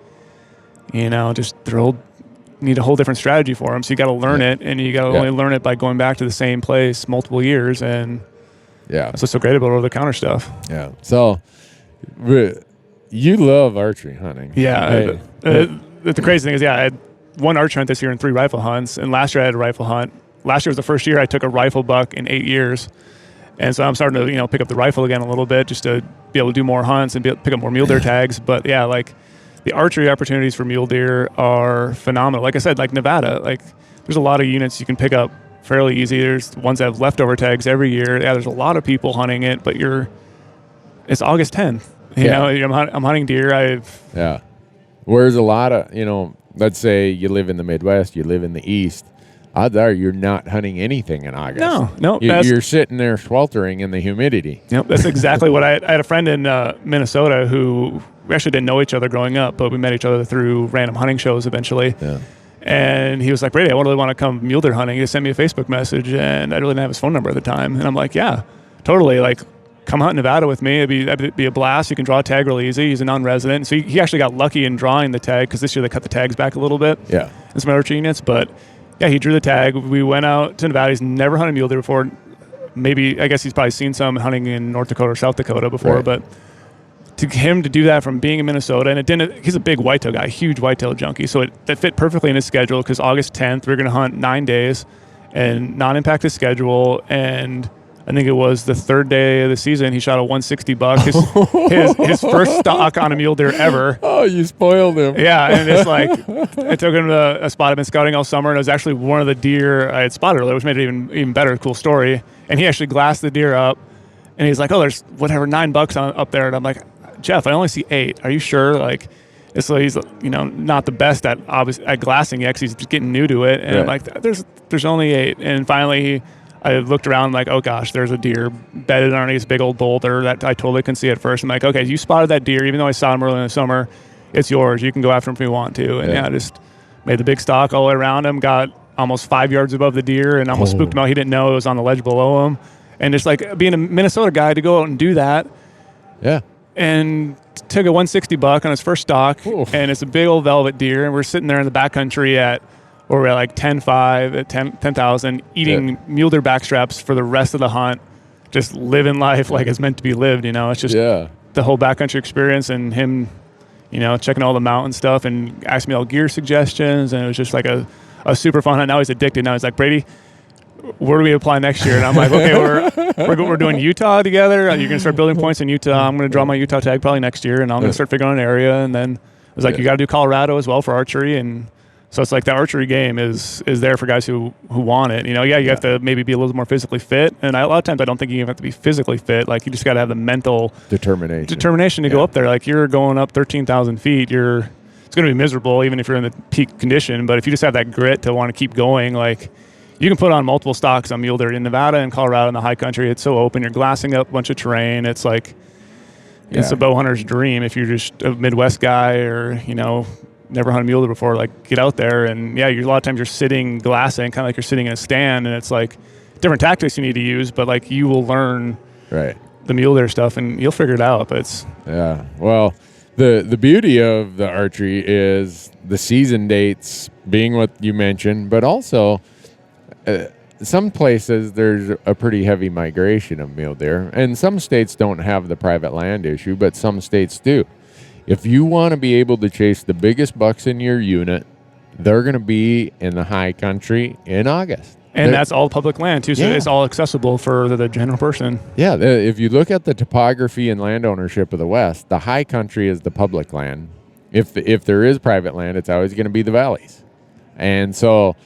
need a whole different strategy for them. So you got to learn it, and you got to only learn it by going back to the same place multiple years. And that's what's so great about over the counter stuff. Yeah. So you love archery hunting. Yeah. The crazy thing is, I had 1 archery hunt this year and 3 rifle hunts. And last year I had a rifle hunt. Last year was the first year I took a rifle buck in 8 years. And so I'm starting to, pick up the rifle again a little bit just to be able to do more hunts and pick up more mule deer tags. But the archery opportunities for mule deer are phenomenal. Like I said, like Nevada, there's a lot of units you can pick up fairly easy. There's ones that have leftover tags every year. Yeah, there's a lot of people hunting it, but it's August 10th. I'm hunting deer. Whereas a lot of, let's say you live in the Midwest, you live in the East, odds are you're not hunting anything in August. No. You're sitting there sweltering in the humidity. Yep, that's exactly what I had a friend in Minnesota who we actually didn't know each other growing up, but we met each other through random hunting shows eventually. Yeah. And he was like, Brady, I really want to come mule deer hunting. He sent me a Facebook message, and I really didn't have his phone number at the time. And I'm like, yeah, totally. Come hunt Nevada with me. It'd be a blast. You can draw a tag really easy. He's a non-resident. So he actually got lucky in drawing the tag because this year they cut the tags back a little bit. Yeah. And some archery units. But, he drew the tag. We went out to Nevada. He's never hunted mule deer before. Maybe, I guess he's probably seen some hunting in North Dakota or South Dakota before. Right. But to him to do that from being in Minnesota, and he's a big whitetail guy, huge whitetail junkie. So that fit perfectly in his schedule because August 10th, we're going to hunt 9 days and not impact his schedule. And I think it was the 3rd day of the season. He shot a 160 buck, his first stock on a mule deer ever. Oh, you spoiled him. Yeah, and it's I took him to a spot I've been scouting all summer, and it was actually one of the deer I had spotted earlier, which made it even better. Cool story. And he actually glassed the deer up, and he's like, "Oh, there's whatever 9 bucks up there," and I'm like, "Jeff, I only see 8. Are you sure?" He's not the best at glassing yet because he's getting new to it, and I'm like, "There's only 8." And finally I looked around like, oh gosh, there's a deer bedded underneath this big old boulder that I totally couldn't see at first. I'm like, okay, you spotted that deer, even though I saw him early in the summer, it's yours. You can go after him if you want to. And I just made the big stock all the way around him, got almost 5 yards above the deer and almost spooked him out. He didn't know it was on the ledge below him. And just being a Minnesota guy to go out and do that. Yeah. And took a 160 buck on his first stock. Oof. And it's a big old velvet deer. And we're sitting there in the backcountry where we're at 10,500 at 10,000 eating mule deer backstraps for the rest of the hunt. just living life like it's meant to be lived. It's just the whole backcountry experience, and him, checking all the mountain stuff and asking me all gear suggestions, and it was just like a super fun hunt. Now he's addicted. Now he's like, Brady, where do we apply next year? And I'm like, okay, we're doing Utah together. You're gonna start building points in Utah. I'm gonna draw my Utah tag probably next year, and I'm gonna start figuring out an area. And then it was like, you got to do Colorado as well for archery, and so it's like the archery game is there for guys who want it. You have to maybe be a little more physically fit, and a lot of times I don't think you even have to be physically fit. Like, you just got to have the mental determination to go up there. Like, you're going up 13,000 feet. It's going to be miserable even if you're in the peak condition. But if you just have that grit to want to keep going, like, you can put on multiple stocks on mule deer in Nevada and Colorado in the high country. It's so open. You're glassing up a bunch of terrain. It's like it's a bow hunter's dream if you're just a Midwest guy or never hunted mule deer before. Like, get out there, and a lot of times you're sitting glassing, kind of like you're sitting in a stand, and it's like different tactics you need to use, but like you will learn the mule deer stuff and you'll figure it out. But it's well, the beauty of the archery is the season dates being what you mentioned, but also some places there's a pretty heavy migration of mule deer, and some states don't have the private land issue, but some states do. If you want to be able to chase the biggest bucks in your unit, they're going to be in the high country in August. And that's all public land, too, so it's all accessible for the general person. Yeah, if you look at the topography and land ownership of the West, the high country is the public land. If there is private land, it's always going to be the valleys. And so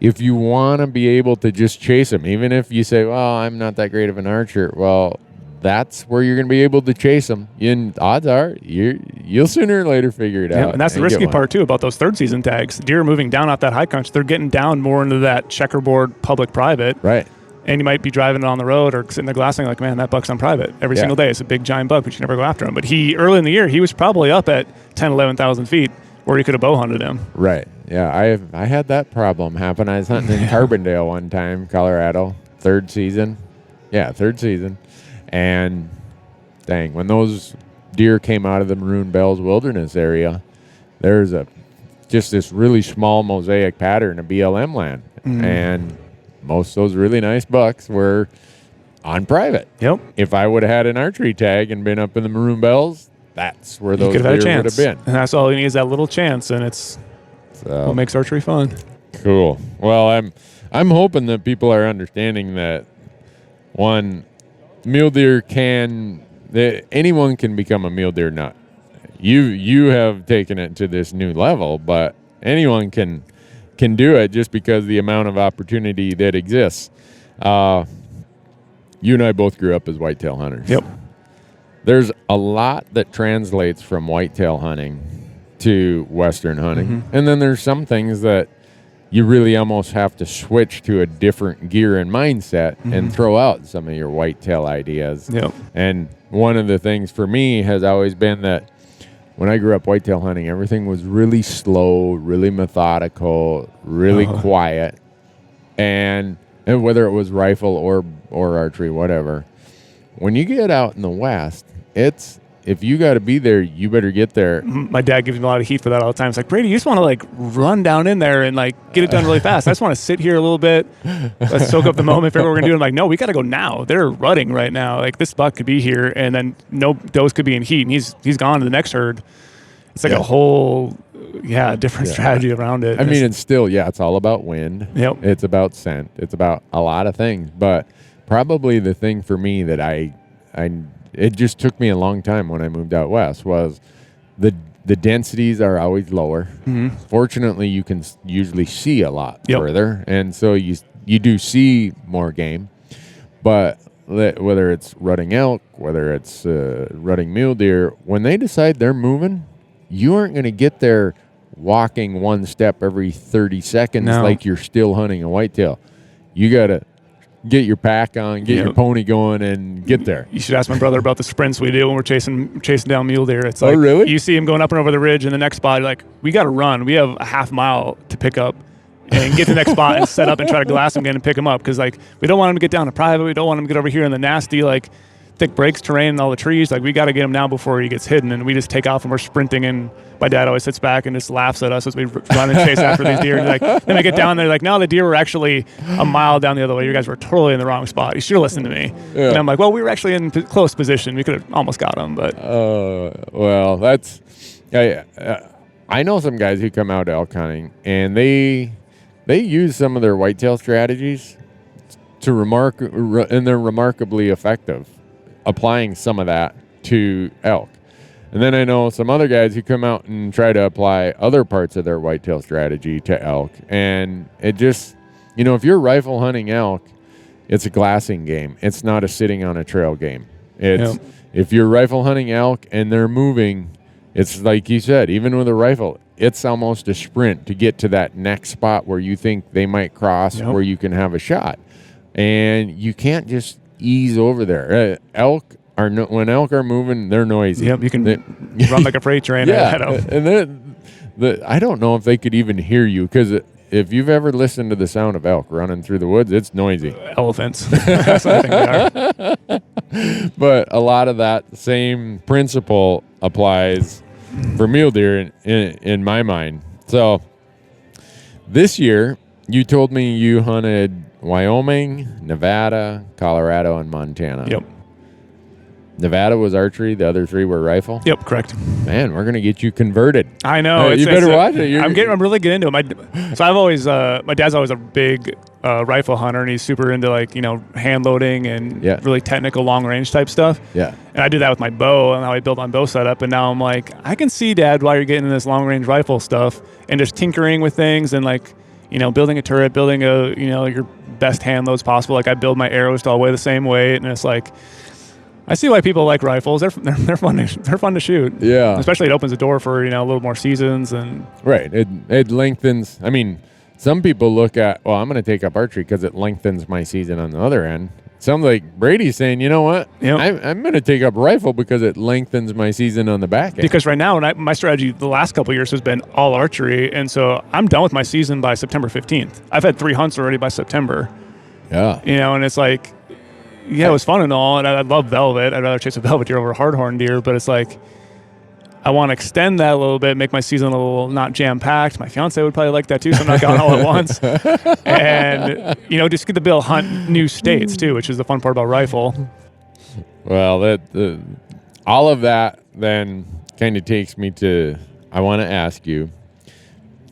if you want to be able to just chase them, even if you say, well, I'm not that great of an archer, well, that's where you're going to be able to chase them. And odds are you'll sooner or later figure it out. And that's the risky part, too, about those third season tags. Deer are moving down off that high country. They're getting down more into that checkerboard public-private. Right. And you might be driving it on the road or sitting there glassing like, man, that buck's on private every single day. It's a big, giant buck, but you never go after him. But early in the year, he was probably up at 10, 11,000 feet where you could have bow hunted him. Right. Yeah, I had that problem happen. I was hunting in Carbondale one time, Colorado, third season. And dang, when those deer came out of the Maroon Bells Wilderness area, there's just this really small mosaic pattern of BLM land. And most of those really nice bucks were on private. Yep. If I would have had an archery tag and been up in the Maroon Bells, that's where those deer would have been. And that's all you need is that little chance, and it's what makes archery fun. Cool. Well, I'm hoping that people are understanding that, one, mule deer anyone can become a mule deer nut. You have taken it to this new level, but anyone can do it just because the amount of opportunity that exists. You and I both grew up as whitetail hunters. Yep. There's a lot that translates from whitetail hunting to Western hunting, and then there's some things that you really almost have to switch to a different gear and mindset and throw out some of your whitetail ideas. Yep. And one of the things for me has always been that when I grew up whitetail hunting, everything was really slow, really methodical, really quiet. And whether it was rifle or archery, whatever, when you get out in the West, if you got to be there, you better get there. My dad gives me a lot of heat for that all the time. It's like, Brady, you just want to like run down in there and like get it done really fast. I just want to sit here a little bit. Let's soak up the moment. Figure what we're gonna do. I'm like, no, we got to go now. They're rutting right now. Like, this buck could be here, and then no does could be in heat, and he's gone to the next herd. It's like a whole different strategy around it. I mean, it's still it's all about wind. Yep. It's about scent. It's about a lot of things. But probably the thing for me that it just took me a long time when I moved out west was the densities are always lower. Fortunately, you can usually see a lot further, and so you do see more game. But whether it's rutting elk, whether it's rutting mule deer, when they decide they're moving, you aren't going to get there walking one step every 30 seconds like you're still hunting a whitetail. You got to get your pack on, get your pony going, and get there. You should ask my brother about the sprints we do when we're chasing down mule deer. It's like, really? You see him going up and over the ridge, and the next spot, you're like, we got to run. We have a half mile to pick up and get to the next spot and set up and try to glass him again and pick him up, because like we don't want him to get down to private. We don't want him to get over here in the nasty. Like, thick breaks terrain and all the trees. Like, we got to get him now before he gets hidden. And we just take off and we're sprinting. And my dad always sits back and just laughs at us as we run and chase after these deer. Like, then we get down there, like, no, the deer were actually a mile down the other way. You guys were totally in the wrong spot. You should have listened to me. Yeah. And I'm like, well, we were actually in close position. We could have almost got him, but. Well, that's. I know some guys who come out elk hunting and they use some of their whitetail strategies and they're remarkably effective applying some of that to elk. And then I know some other guys who come out and try to apply other parts of their whitetail strategy to elk. And it just, if you're rifle hunting elk, it's a glassing game. It's not a sitting on a trail game. If you're rifle hunting elk and they're moving, it's like you said, even with a rifle, it's almost a sprint to get to that next spot where you think they might cross, where you can have a shot. And you can't just ease over there. When elk are moving, they're noisy. Yep, you can run like a freight train. Yeah, and I don't know if they could even hear you, because if you've ever listened to the sound of elk running through the woods, it's noisy. Elephants. That's what I think they are. But a lot of that same principle applies for mule deer in my mind. So this year, you told me you hunted Wyoming, Nevada, Colorado, and Montana. Yep. Nevada was archery. The other 3 were rifle. Yep, correct. Man, we're gonna get you converted. I know. You better watch it. I'm really getting into it. So I've always, my dad's always a big rifle hunter, and he's super into hand loading and really technical long range type stuff. Yeah. And I do that with my bow and how I build on bow setup. And now I'm like, I can see, Dad, why you're getting into this long range rifle stuff and just tinkering with things and building a turret, building your best hand loads possible. Like, I build my arrows to all weigh the same weight, and it's like, I see why people like rifles. They're fun. They're fun to shoot. Yeah. Especially it opens the door for a little more seasons and. Right. It lengthens. I mean, some people look at, well, I'm going to take up archery because it lengthens my season on the other end. Sounds like Brady's saying, you know what? Yep. I'm going to take up rifle because it lengthens my season on the back end. Because right now, my strategy the last couple of years has been all archery, and so I'm done with my season by September 15th. I've had 3 hunts already by September. Yeah. And it's like, it was fun and all, and I love velvet. I'd rather chase a velvet deer over a hardhorn deer, but it's like, I want to extend that a little bit, make my season a little not jam-packed. My fiance would probably like that too, so I'm not going all at once. And, just get to be able to hunt new states too, which is the fun part about rifle. Well, all of that then kind of takes me to, I want to ask you,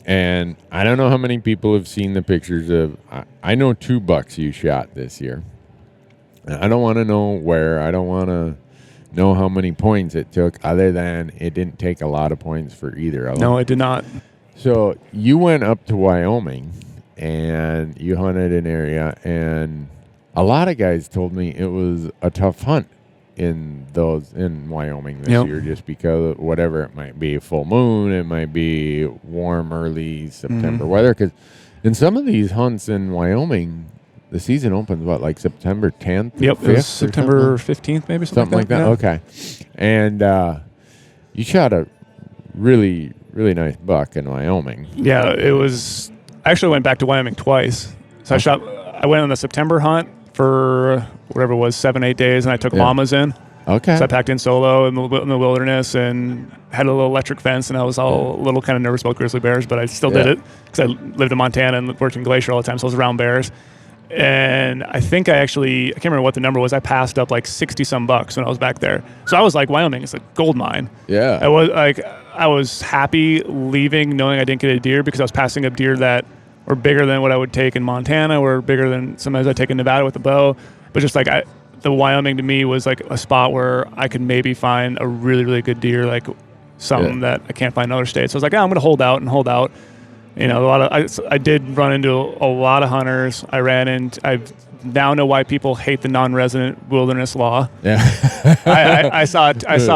and I don't know how many people have seen the pictures of, I know 2 bucks you shot this year. I don't want to know where. I don't want to know how many points it took, other than it didn't take a lot of points for either of them. No, it did not. So you went up to Wyoming and you hunted an area, and a lot of guys told me it was a tough hunt in Wyoming this year, just because of whatever it might be, full moon, it might be warm early September weather. Because in some of these hunts in Wyoming, the season opens, like September 10th? Yep, it was September 15th, maybe, something like that. Yeah. Okay. And you shot a really, really nice buck in Wyoming. Yeah, it was... I actually went back to Wyoming twice. So I went on the September hunt for whatever it was, 7-8 days, and I took llamas in. Okay. So I packed in solo in the wilderness and had a little electric fence, and I was all a little kind of nervous about grizzly bears, but I still did it because I lived in Montana and worked in Glacier all the time, so I was around bears. And I think I can't remember what the number was. I passed up like 60-some bucks when I was back there. So I was like, Wyoming is a gold mine. Yeah. I was happy leaving knowing I didn't get a deer, because I was passing up deer that were bigger than what I would take in Montana, or bigger than sometimes I take in Nevada with a bow. But just like the Wyoming to me was like a spot where I could maybe find a really, really good deer, like something that I can't find in other states. So I was like, I'm going to hold out. I did run into a lot of hunters. I now know why people hate the non-resident wilderness law. Yeah. I saw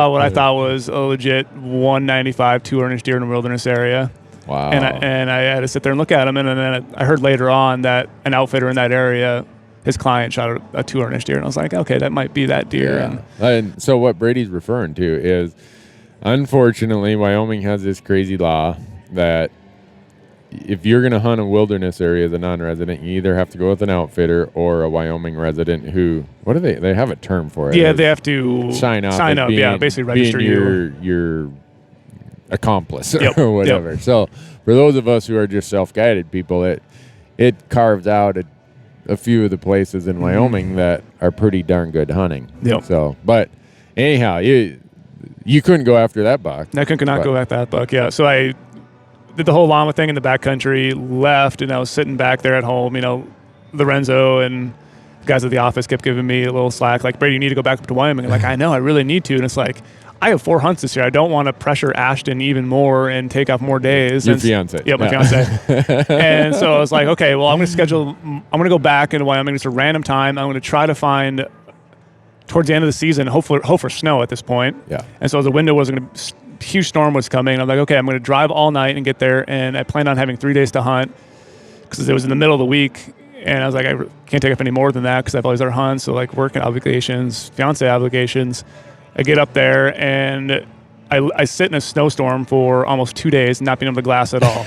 what I thought was a legit 195 200-inch deer in a wilderness area. Wow. And I had to sit there and look at them. And then I heard later on that an outfitter in that area, his client shot a 200-inch deer. And I was like, okay, that might be that deer. Yeah. And so what Brady's referring to is, unfortunately, Wyoming has this crazy law that if you're going to hunt a wilderness area as a non-resident, you either have to go with an outfitter or a Wyoming resident who, what do they have a term for it? Yeah, they have to sign up, being, basically register your accomplice yep, or whatever. Yep. So for those of us who are just self-guided people, it carves out a few of the places in Wyoming that are pretty darn good hunting. Yep. So, but anyhow, you couldn't go after that buck. I could not go after that buck. Yeah. So I did the whole llama thing in the backcountry, left, and I was sitting back there at home. Lorenzo and the guys at the office kept giving me a little slack, like, Brady, you need to go back up to Wyoming. I'm like, I know, I really need to. And it's like, I have 4 hunts this year. I don't want to pressure Ashton even more and take off more days. Your fiance. Yep, my fiance. And so I was like, okay, well, I'm going to go back into Wyoming. It's a random time. I'm going to try to find towards the end of the season, hope for snow at this point. Yeah. And so the window was going to, huge storm was coming. I'm like, okay, I'm going to drive all night and get there. And I planned on having 3 days to hunt because it was in the middle of the week. And I was like, I can't take up any more than that because I have all these other hunts. So like working obligations, fiance obligations. I get up there and I sit in a snowstorm for almost 2 days, not being able to glass at all.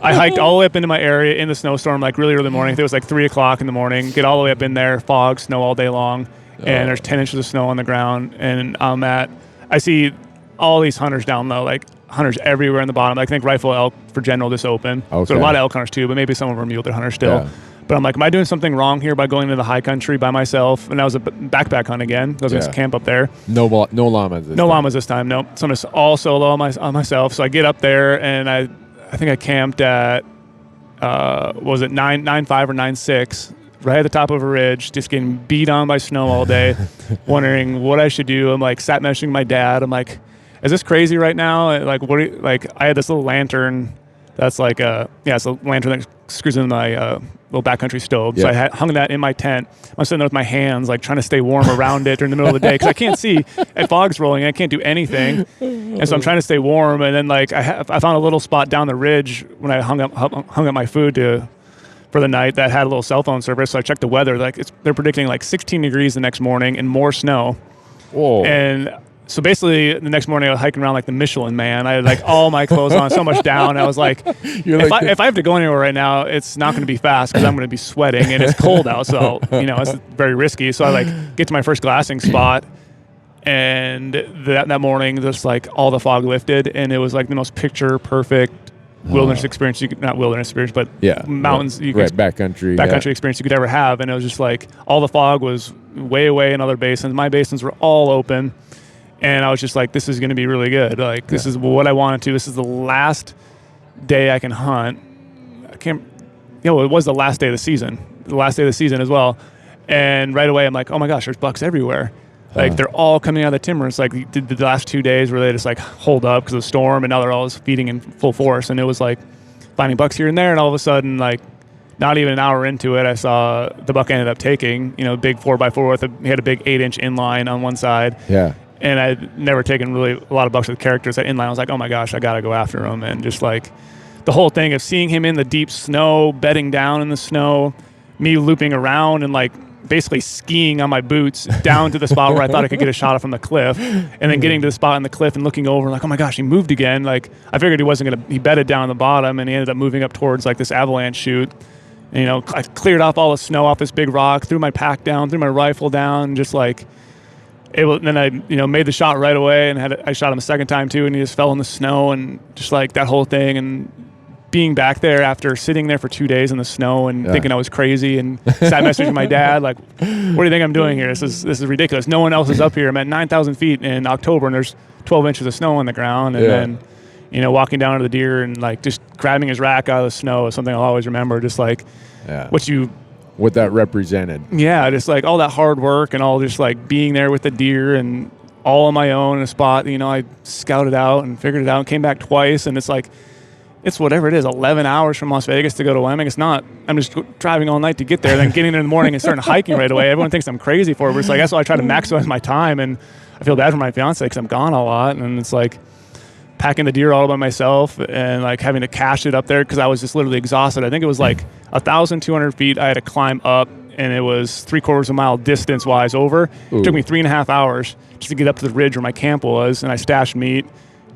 I hiked all the way up into my area in the snowstorm, like really early morning. It was like 3 o'clock in the morning. Get all the way up in there, fog, snow all day long. And there's 10 inches of snow on the ground. And I see all these hunters down low, like hunters everywhere in the bottom. I think rifle elk for general just open. Okay. So a lot of elk hunters too, but maybe some of them are mule deer hunters still. Yeah. But I'm like, am I doing something wrong here by going into the high country by myself? And that was a backpack hunt again. I was going to camp up there. No llamas this time. Llamas this time, no. So I'm just all solo on myself. So I get up there and I think I camped at, was it 9.5 or 9.6? Right at the top of a ridge, just getting beat on by snow all day, wondering what I should do. I'm like sat messaging my dad. I'm like, is this crazy right now? Like, I had this little lantern that's like it's a lantern that screws in my little backcountry stove. Yeah. So I hung that in my tent. I'm sitting there with my hands, like trying to stay warm around it during the middle of the day because I can't see. And fog's rolling. I can't do anything. And so I'm trying to stay warm. And then like I found a little spot down the ridge when I hung up my food for the night that had a little cell phone service. So I checked the weather. Like they're predicting like 16 degrees the next morning and more snow. Whoa. And so basically the next morning I was hiking around like the Michelin Man. I had like all my clothes on, so much down. I was like, if I have to go anywhere right now, it's not going to be fast because I'm going to be sweating and it's cold out. So, it's very risky. So I like get to my first glassing spot and that morning just like all the fog lifted and it was like the most picture perfect wilderness experience not wilderness experience, but mountains, backcountry experience you could ever have. And it was just like all the fog was way away in other basins. My basins were all open, and I was just like, this is going to be really good. Like this is what I wanted to. This is the last day I can hunt. It was the last day of the season as well. And right away I'm like, oh my gosh, there's bucks everywhere. Like they're all coming out of the timber. It's like the last 2 days where they just like hold up because of the storm, and now they're all feeding in full force. And it was like finding bucks here and there, and all of a sudden, like not even an hour into it, I saw the buck ended up taking, big 4x4 he had a big 8-inch inline on one side. Yeah. And I'd never taken really a lot of bucks with characters. That inline, I was like, oh my gosh, I got to go after him. And just like the whole thing of seeing him in the deep snow, bedding down in the snow, me looping around and like basically skiing on my boots down to the spot where I thought I could get a shot from the cliff, and then getting to the spot on the cliff and looking over like, oh my gosh, he moved again. Like I figured he bedded down on the bottom, and he ended up moving up towards like this avalanche chute. And, I cleared off all the snow off this big rock, threw my pack down, threw my rifle down, just like then I made the shot right away, and I shot him a second time too, and he just fell in the snow, and just like that whole thing. And being back there after sitting there for 2 days in the snow and thinking I was crazy, and sat messaging my dad like, what do you think I'm doing here? This is ridiculous. No one else is up here. I'm at 9,000 feet in October and there's 12 inches of snow on the ground. And then, walking down to the deer and like just grabbing his rack out of the snow is something I'll always remember. Just like what that represented. Yeah. Just like all that hard work and all just like being there with the deer and all on my own in a spot, I scouted out and figured it out and came back twice. And it's like, it's whatever it is, 11 hours from Las Vegas to go to Wyoming. It's not, I'm just driving all night to get there, then getting there in the morning and starting hiking right away. Everyone thinks I'm crazy for it, but it's like, that's why I try to maximize my time. And I feel bad for my fiance because I'm gone a lot. And it's like packing the deer all by myself and like having to cache it up there because I was just literally exhausted. I think it was like 1,200 feet I had to climb up, and it was 3/4 of a mile distance wise over. It took me 3.5 hours just to get up to the ridge where my camp was, and I stashed meat.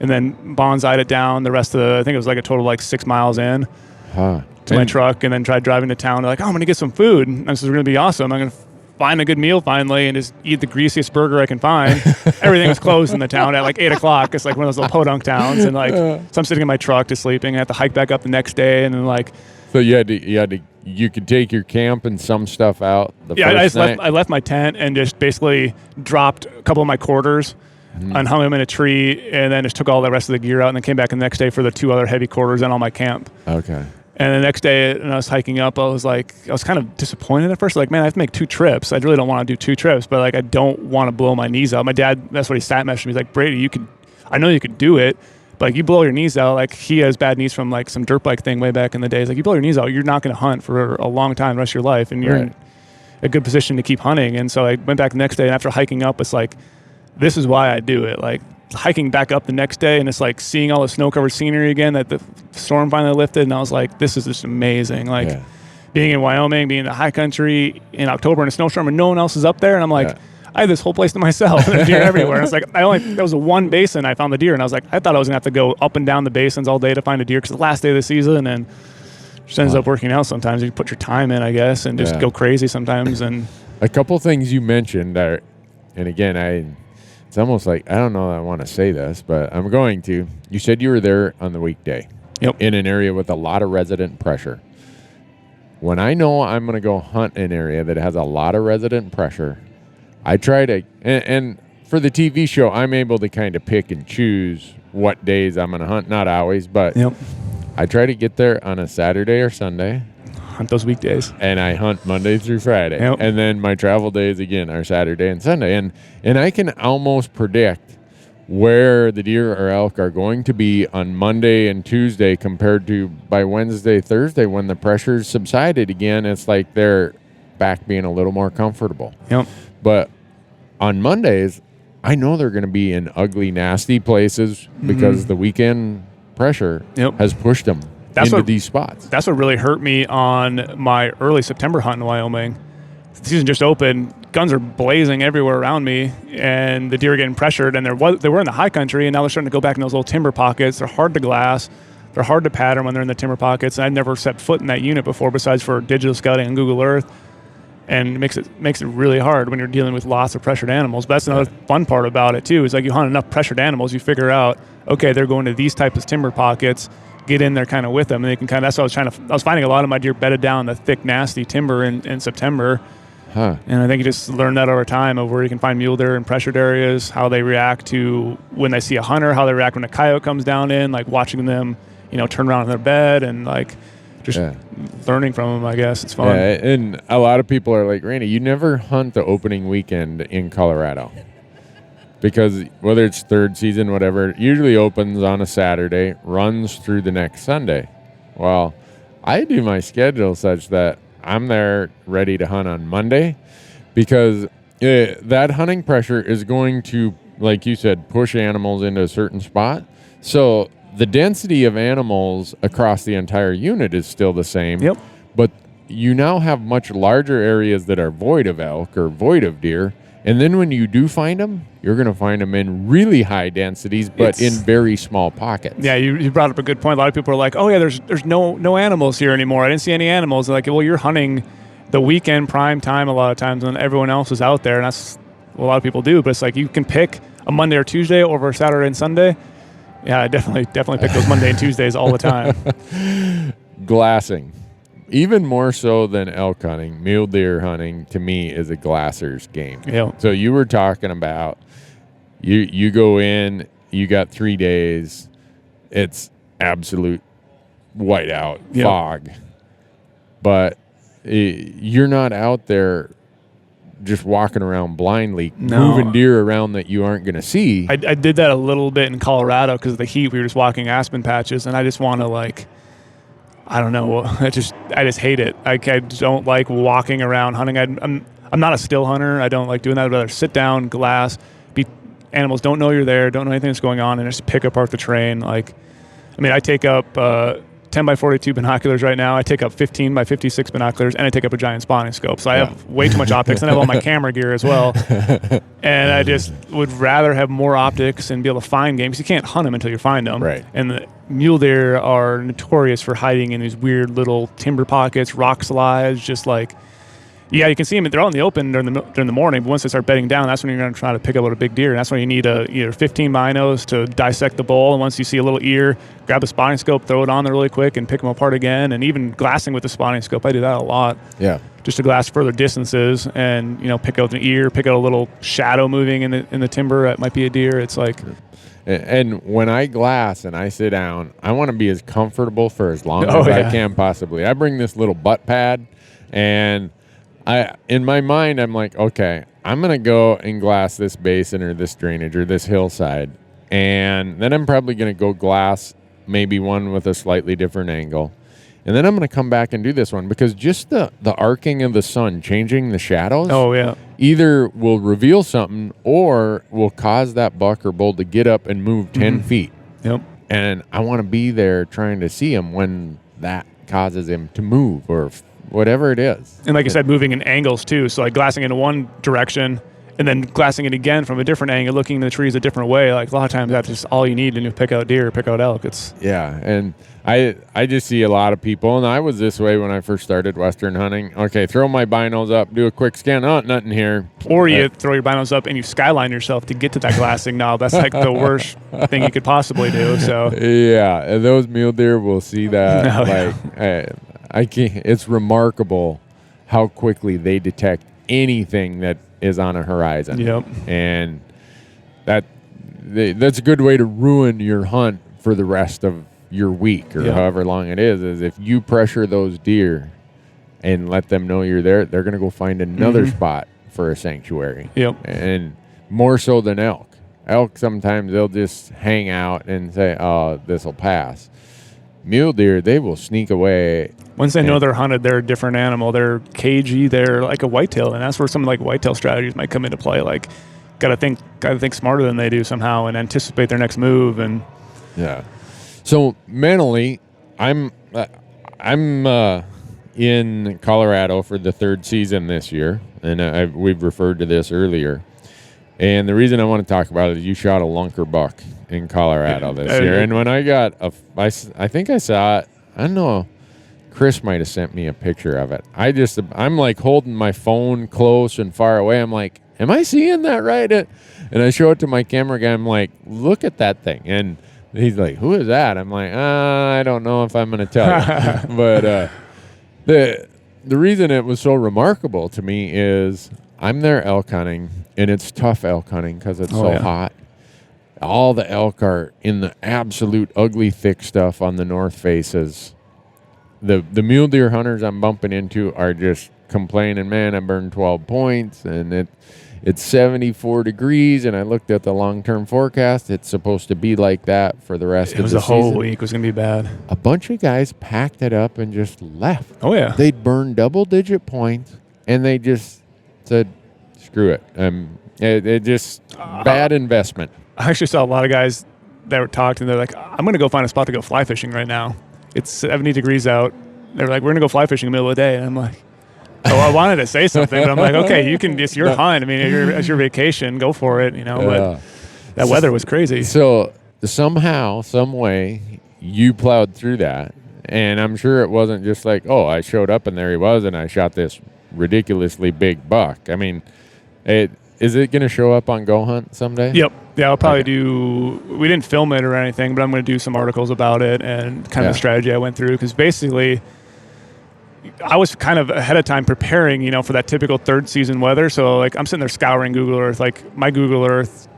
and then bonsai'd it down the rest of I think it was like a total of like 6 miles in to my truck, and then tried driving to town. Like, I'm going to get some food. And this is going to be awesome. I'm going to find a good meal finally and just eat the greasiest burger I can find. Everything was closed in the town at like 8 o'clock. It's like one of those little podunk towns. And like, so I'm sitting in my truck just sleeping. I have to hike back up the next day. And then like, so you could take your camp and some stuff out. I left my tent and just basically dropped a couple of my quarters and hung them in a tree, and then just took all the rest of the gear out, and then came back the next day for the 2 other heavy quarters and all my camp. Okay. And the next day, when I was hiking up, I was kind of disappointed at first. Like, man, I have to make 2 trips. I really don't want to do 2 trips, but like, I don't want to blow my knees out. My dad, that's what he sat messaged me. He's like, Brady, I know you could do it, but like, you blow your knees out. Like, he has bad knees from like some dirt bike thing way back in the days. Like, you blow your knees out, you're not going to hunt for a long time, the rest of your life, and you're in a good position to keep hunting. And so I went back the next day, and after hiking up, it's like, this is why I do it. Like, hiking back up the next day, and it's like seeing all the snow-covered scenery again, that the storm finally lifted, and I was like, this is just amazing. Like, being in Wyoming, being in the high country in October in a snowstorm, and no one else is up there, and I'm like, I have this whole place to myself, and there's deer everywhere. And it's like, there was one basin I found the deer, and I was like, I thought I was gonna have to go up and down the basins all day to find a deer, because the last day of the season, and it just ends up working out sometimes. You put your time in, I guess, and just go crazy sometimes. And a couple things you mentioned are, and again, it's almost like, I don't know that I want to say this, but I'm going to. You said you were there on the weekday. Yep. In an area with a lot of resident pressure. When I know I'm going to go hunt an area that has a lot of resident pressure, I try to, and for the TV show, I'm able to kind of pick and choose what days I'm going to hunt. Not always, but I try to get there on a Saturday or Sunday. Hunt those weekdays. And I hunt Monday through Friday. Yep. And then my travel days, again, are Saturday and Sunday. And I can almost predict where the deer or elk are going to be on Monday and Tuesday compared to by Wednesday, Thursday, when the pressure's subsided again. It's like they're back being a little more comfortable. Yep. But on Mondays, I know they're going to be in ugly, nasty places because the weekend pressure has pushed them into these spots. That's what really hurt me on my early September hunt in Wyoming. The season just opened, guns are blazing everywhere around me, and the deer are getting pressured, and they were in the high country, and now they're starting to go back in those little timber pockets. They're hard to glass. They're hard to pattern when they're in the timber pockets, and I'd never set foot in that unit before besides for digital scouting on Google Earth, and it makes it really hard when you're dealing with lots of pressured animals. But that's another fun part about it, too, is like you hunt enough pressured animals, you figure out, okay, they're going to these types of timber pockets, get in there kind of with them, and they can kind of, that's what I was finding a lot of my deer bedded down in the thick, nasty timber in September. And I think you just learn that over time of where you can find mule deer in pressured areas, how they react to when they see a hunter, how they react when a coyote comes down in, like watching them, turn around in their bed, and like just learning from them, I guess. It's fun. Yeah, and a lot of people are like, Randy, you never hunt the opening weekend in Colorado. Because whether it's third season, whatever, it usually opens on a Saturday, runs through the next Sunday. Well, I do my schedule such that I'm there ready to hunt on Monday, because that hunting pressure is going to, like you said, push animals into a certain spot. So the density of animals across the entire unit is still the same. Yep. But you now have much larger areas that are void of elk or void of deer. And then when you do find them, you're going to find them in really high densities, but in very small pockets. Yeah, you brought up a good point. A lot of people are like, oh, yeah, there's no animals here anymore. I didn't see any animals. They're like, well, you're hunting the weekend prime time a lot of times when everyone else is out there, and that's what a lot of people do. But it's like you can pick a Monday or Tuesday over a Saturday and Sunday. Yeah, I definitely pick those Monday and Tuesdays all the time. Glassing. Even more so than elk hunting, mule deer hunting, to me, is a glasser's game. Yeah. So you were talking about you go in, you got 3 days, it's absolute whiteout, fog. But you're not out there just walking around blindly, moving deer around that you aren't going to see. I did that a little bit in Colorado because of the heat. We were just walking aspen patches, and I just want to, I don't know. I just hate it. I don't like walking around hunting. I'm not a still hunter. I don't like doing that. I'd rather sit down, glass, animals don't know you're there, don't know anything that's going on, and just pick apart the terrain. I take up 10 10 by 42 binoculars right now. I take up 15 by 56 binoculars, and I take up a giant spotting scope. So I have way too much optics, and I have all my camera gear as well. And I just would rather have more optics and be able to find game, because you can't hunt them until you find them. Right. And the mule deer are notorious for hiding in these weird little timber pockets, rock slides, just like, yeah, you can see them. They're all in the open during the morning, but once they start bedding down, that's when you're going to try to pick up a big deer. And that's when you need either 15 binos to dissect the bull. And once you see a little ear, grab a spotting scope, throw it on there really quick, and pick them apart again. And even glassing with the spotting scope, I do that a lot. Yeah. Just to glass further distances and pick out an ear, pick out a little shadow moving in the timber. That might be a deer. It's like. And when I glass and I sit down, I want to be as comfortable for as long as I can possibly. I bring this little butt pad, and in my mind, I'm like, okay, I'm going to go and glass this basin or this drainage or this hillside. And then I'm probably going to go glass maybe one with a slightly different angle. And then I'm going to come back and do this one, because just the arcing of the sun, changing the shadows, either will reveal something or will cause that buck or bull to get up and move 10 feet. Yep. And I want to be there trying to see him when that causes him to move or whatever it is. And like you said, moving in angles too. So like glassing in one direction and then glassing it again from a different angle, looking at the trees a different way. Like a lot of times that's just all you need to pick out deer, pick out elk. And I just see a lot of people, and I was this way when I first started Western hunting. Okay, throw my binos up, do a quick scan. Oh, nothing here. Or you throw your binos up and you skyline yourself to get to that glassing knob. That's like the worst thing you could possibly do. So yeah, and those mule deer will see that. I can't. It's remarkable how quickly they detect anything that is on a horizon. Yep. And that's a good way to ruin your hunt for the rest of your week or however long it is if you pressure those deer and let them know you're there, they're going to go find another spot for a sanctuary. Yep. And more so than elk. Elk, sometimes they'll just hang out and say, oh, this will pass. Mule deer, they will sneak away. Once they know they're hunted, they're a different animal. They're cagey. They're like a whitetail, and that's where some like whitetail strategies might come into play. Like, gotta think smarter than they do somehow, and anticipate their next move. And so mentally, I'm in Colorado for the third season this year, and we've referred to this earlier. And the reason I want to talk about it is you shot a lunker buck in Colorado this year. And when I got I think I saw it. I don't know. Chris might have sent me a picture of it. I'm like holding my phone close and far away. I'm like, am I seeing that right? And I show it to my camera guy. I'm like, look at that thing. And he's like, who is that? I'm like, I don't know if I'm going to tell you. But the reason it was so remarkable to me is I'm there elk hunting, and it's tough elk hunting because it's hot. All the elk are in the absolute ugly thick stuff on the north faces. The mule deer hunters I'm bumping into are just complaining, man, I burned 12 points, and it's 74 degrees, and I looked at the long-term forecast. It's supposed to be like that for the rest of the season. The whole week was going to be bad. A bunch of guys packed it up and just left. Oh, yeah. They'd burned double-digit points, and they just said, screw it. It just bad investment. I actually saw a lot of guys that were talked, and they're like, I'm going to go find a spot to go fly fishing right now. It's 70 degrees out. They're like, we're going to go fly fishing in the middle of the day. And I'm like, oh, I wanted to say something, but I'm like, okay, you can, it's your hunt. I mean, it's your vacation, go for it, but that weather was crazy. So somehow, some way, you plowed through that. And I'm sure it wasn't just like, oh, I showed up and there he was and I shot this ridiculously big buck. I mean, is it going to show up on Go Hunt someday? Yep. Yeah, I'll probably we didn't film it or anything, but I'm going to do some articles about it and kind of the strategy I went through. Because basically, I was kind of ahead of time preparing, for that typical third season weather. So, like, I'm sitting there scouring Google Earth. Like, my Google Earth,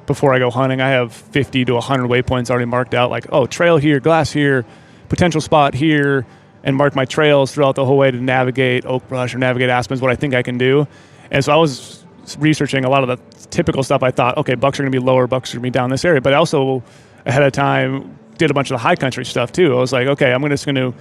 before I go hunting, I have 50 to 100 waypoints already marked out. Like, oh, trail here, glass here, potential spot here, and mark my trails throughout the whole way to navigate oak brush or navigate aspens, what I think I can do. And so I was researching a lot of the typical stuff. I thought, okay, bucks are going to be lower, bucks are going to be down this area. But I also, ahead of time, did a bunch of the high country stuff too. I was like, okay, I'm just going to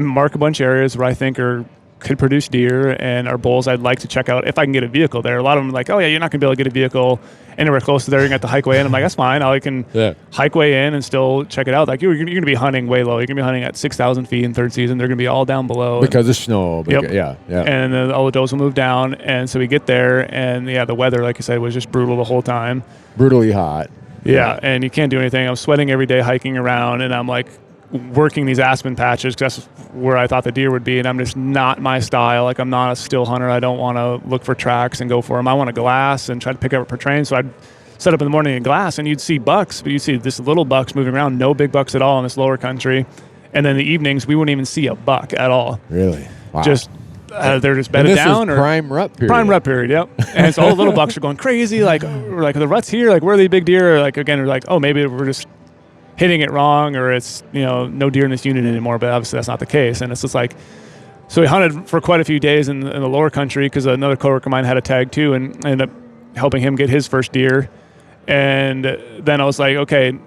mark a bunch of areas where I think are could produce deer and are bulls I'd like to check out if I can get a vehicle there. A lot of them are like, oh yeah, you're not going to be able to get a vehicle anywhere close to there. You're going to have to hike way in. I'm like, that's fine. I can hike way in and still check it out. Like you're going to be hunting way low. You're going to be hunting at 6,000 feet in third season. They're going to be all down below. Because of snow. Yeah. And then all the does will move down. And so we get there and the weather, like you said, was just brutal the whole time. Brutally hot. Yeah, and you can't do anything. I'm sweating every day hiking around, and I'm like working these aspen patches because that's where I thought the deer would be, and I'm just not my style. Like I'm not a still hunter. I don't want to look for tracks and go for them. I want to glass and try to pick up per train. So I'd set up in the morning and glass, and you'd see bucks, but you'd see this little bucks moving around, no big bucks at all in this lower country. And then in the evenings, we wouldn't even see a buck at all. Really? Wow. Just they're just bedded down. Or prime rut period. Prime rut period, yep. And so all the little bucks are going crazy. Like the rut's here. Like where are the big deer? Or like again, we're like, oh, maybe we're just hitting it wrong, or it's no deer in this unit anymore. But obviously that's not the case. And it's just like, so we hunted for quite a few days in the lower country because another coworker of mine had a tag too, and I ended up helping him get his first deer. And then I was like, okay,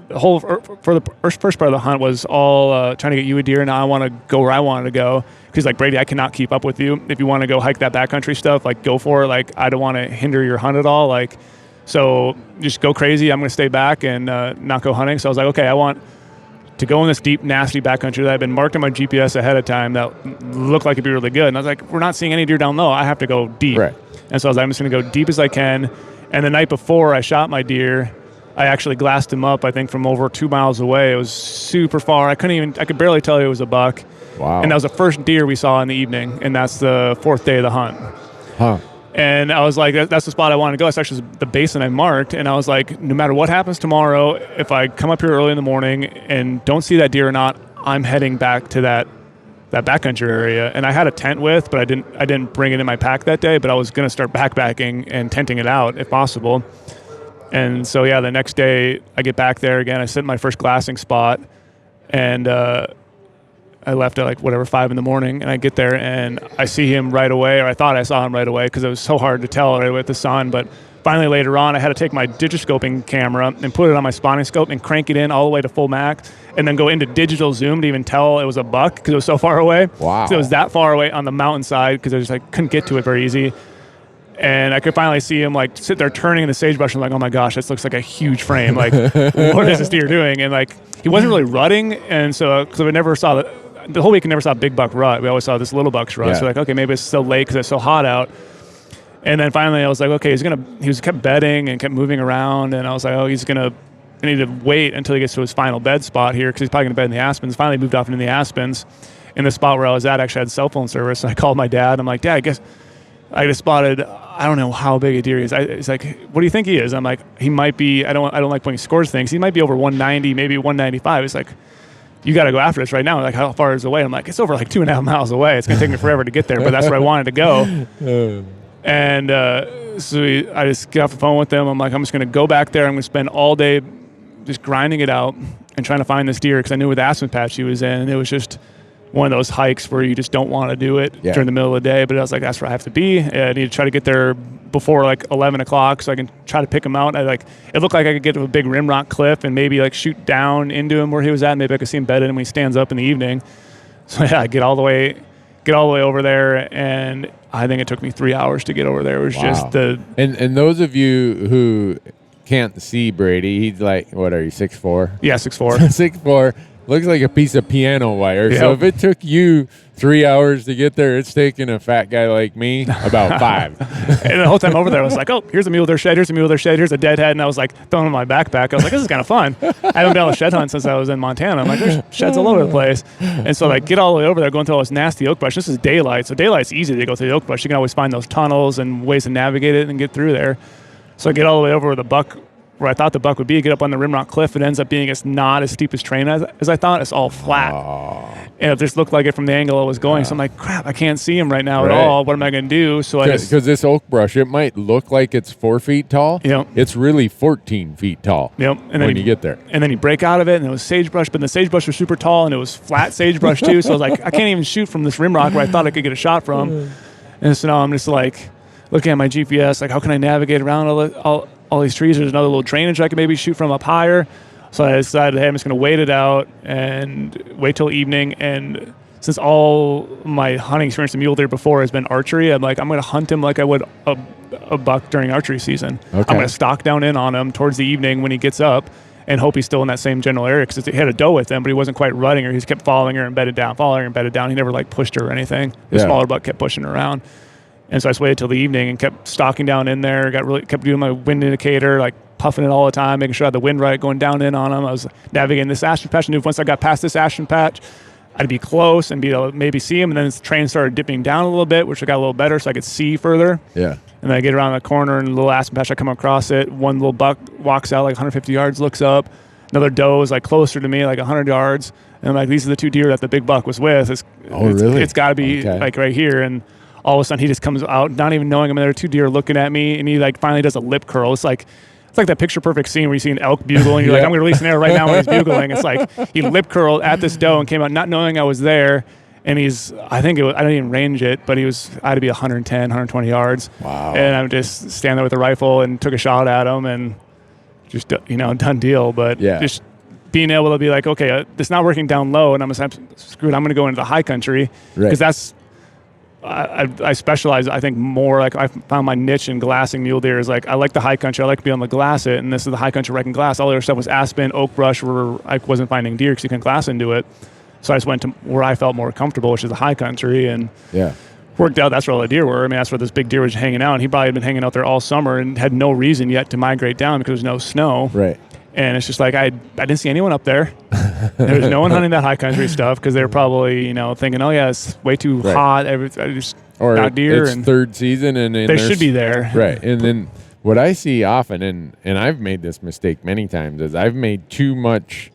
the whole for the first part of the hunt was all trying to get you a deer, and now I want to go where I wanted to go. Because like, Brady, I cannot keep up with you. If you want to go hike that backcountry stuff, like go for it. Like I don't want to hinder your hunt at all. Like, so just go crazy. I'm going to stay back and not go hunting. So I was like, okay, I want to go in this deep, nasty backcountry that had been marked on my GPS ahead of time that looked like it'd be really good. And I was like, we're not seeing any deer down low. I have to go deep. Right. And so I was like, I'm just going to go deep as I can. And the night before I shot my deer, I actually glassed him up, I think, from over 2 miles away. It was super far. I could barely tell it was a buck. Wow. And that was the first deer we saw in the evening, and that's the fourth day of the hunt. Huh. And I was like, that's the spot I wanted to go. That's actually the basin I marked. And I was like, no matter what happens tomorrow, if I come up here early in the morning and don't see that deer or not, I'm heading back to that backcountry area. And I had a tent with, but I didn't bring it in my pack that day. But I was going to start backpacking and tenting it out if possible. And so, the next day I get back there again. I sit in my first glassing spot, and I left at 5 in the morning, and I get there and I see him right away, or I thought I saw him right away because it was so hard to tell right away with the sun. But finally later on, I had to take my digiscoping camera and put it on my spotting scope and crank it in all the way to full max, and then go into digital zoom to even tell it was a buck because it was so far away. Wow. So it was that far away on the mountainside because I couldn't get to it very easy. And I could finally see him sit there turning in the sagebrush. And I'm like, oh my gosh, this looks like a huge frame. Like, what is this deer doing? And he wasn't really rutting. And so, because I never saw the whole week, I never saw a big buck rut. We always saw this little buck's rut. Yeah. So okay, maybe it's still late because it's so hot out. And then finally I was like, okay, he was kept bedding and kept moving around. And I was like, oh, I need to wait until he gets to his final bed spot here because he's probably going to bed in the aspens. Finally moved off into the aspens. In the spot where I was at, I actually had cell phone service. And I called my dad. I'm like, Dad, I guess I just spotted, I don't know how big a deer he is. He's like, what do you think he is? I'm like, he might be, I don't like when he scores things. He might be over 190, maybe 195. He's like, you got to go after this right now. Like, how far is it away? I'm like, it's over 2.5 miles away. It's going to take me forever to get there, but that's where I wanted to go. And I just get off the phone with them. I'm like, I'm just going to go back there. I'm going to spend all day just grinding it out and trying to find this deer because I knew where the aspen patch he was in. And it was just one of those hikes where you just don't want to do it during the middle of the day. But I was like, that's where I have to be. I need to try to get there before 11 o'clock so I can try to pick him out. It looked like I could get to a big rim rock cliff and maybe shoot down into him where he was at. Maybe I could see him bedded when he stands up in the evening. So I get all the way over there, and I think it took me 3 hours to get over there. It was just the... And those of you who can't see Brady, he's what are you, 6'4"? Yeah, 6'4". 6'4". Looks like a piece of piano wire. Yep. So if it took you 3 hours to get there, it's taking a fat guy like me about 5. And the whole time over there, I was like, oh, here's a mule deer shed, here's a mule deer shed, here's a deadhead. And I was throwing in my backpack. I was like, this is kind of fun. I haven't been on a shed hunt since I was in Montana. I'm like, there's sheds all over the place. And so get all the way over there, going through all this nasty oak brush. This is daylight. So daylight's easy to go through the oak brush. You can always find those tunnels and ways to navigate it and get through there. So I get all the way over where the buck, where I thought the buck would be, get up on the rimrock cliff. It ends up being it's not as steep as terrain as I thought. It's all flat. And it just looked like it from the angle it was going. So I'm like, crap, I can't see him right now at all. What am I going to do? So because this oak brush, it might look like it's 4 feet tall. Yep. It's really 14 feet tall. Yep. And when you get there. And then you break out of it, and it was sagebrush, but the sagebrush was super tall, and it was flat sagebrush too. So I was like, I can't even shoot from this rimrock where I thought I could get a shot from. And so now I'm just looking at my GPS, how can I navigate around all these trees? There's another little drainage I could maybe shoot from up higher. So I decided, hey, I'm just going to wait it out and wait till evening and since all my hunting experience in mule deer before has been archery, I'm like, I'm going to hunt him like I would a buck during archery season. Okay. I'm going to stalk down in on him towards the evening when he gets up and hope he's still in that same general area, because he had a doe with him, but he wasn't quite rutting her. He just kept following her and bedded down, following her and bedded down. He never like pushed her or anything. The smaller buck kept pushing her around. And so I just waited till the evening and kept stalking down in there, kept doing my wind indicator, like puffing it all the time, making sure I had the wind right, going down in on him. I was navigating this ashen patch. And once I got past this ashen patch, I'd be close and be able to maybe see him. And then his train started dipping down a little bit, which I got a little better so I could see further. Yeah. And then I get around the corner and a little aspen patch, I come across it. One little buck walks out like 150 yards, looks up. Another doe is like closer to me, like 100 yards. And I'm like, these are the two deer that the big buck was with. Really? It's got to be like right here. And all of a sudden he just comes out, not even knowing him. And there are two deer looking at me, and he like finally does a lip curl. It's like that picture perfect scene where you see an elk bugle and you're like, I'm going to release an arrow right now when he's bugling. It's like he lip curled at this doe and came out not knowing I was there. And I didn't even range it, but I had to be 110, 120 yards. Wow. And I'm just standing there with a rifle and took a shot at him and just, done deal. But just being able to be like, okay, it's not working down low, and I'm going to go into the high country. Because that's, I specialize, I think, more. Like I found my niche in glassing mule deer is like, I like the high country. I like to be able to glass it. And this is the high country where I can glass. All the other stuff was aspen, oak brush, where I wasn't finding deer because you can glass into it. So I just went to where I felt more comfortable, which is the high country, and worked out. That's where all the deer were. I mean, that's where this big deer was hanging out. And he probably had been hanging out there all summer and had no reason yet to migrate down because there's no snow. Right. And it's just like I didn't see anyone up there. There was no one hunting that high country stuff because they were probably thinking, oh yeah, it's way too hot. Or not deer. It's and third season and they should be there. Right. And then what I see often, and I've made this mistake many times, is I've made too much.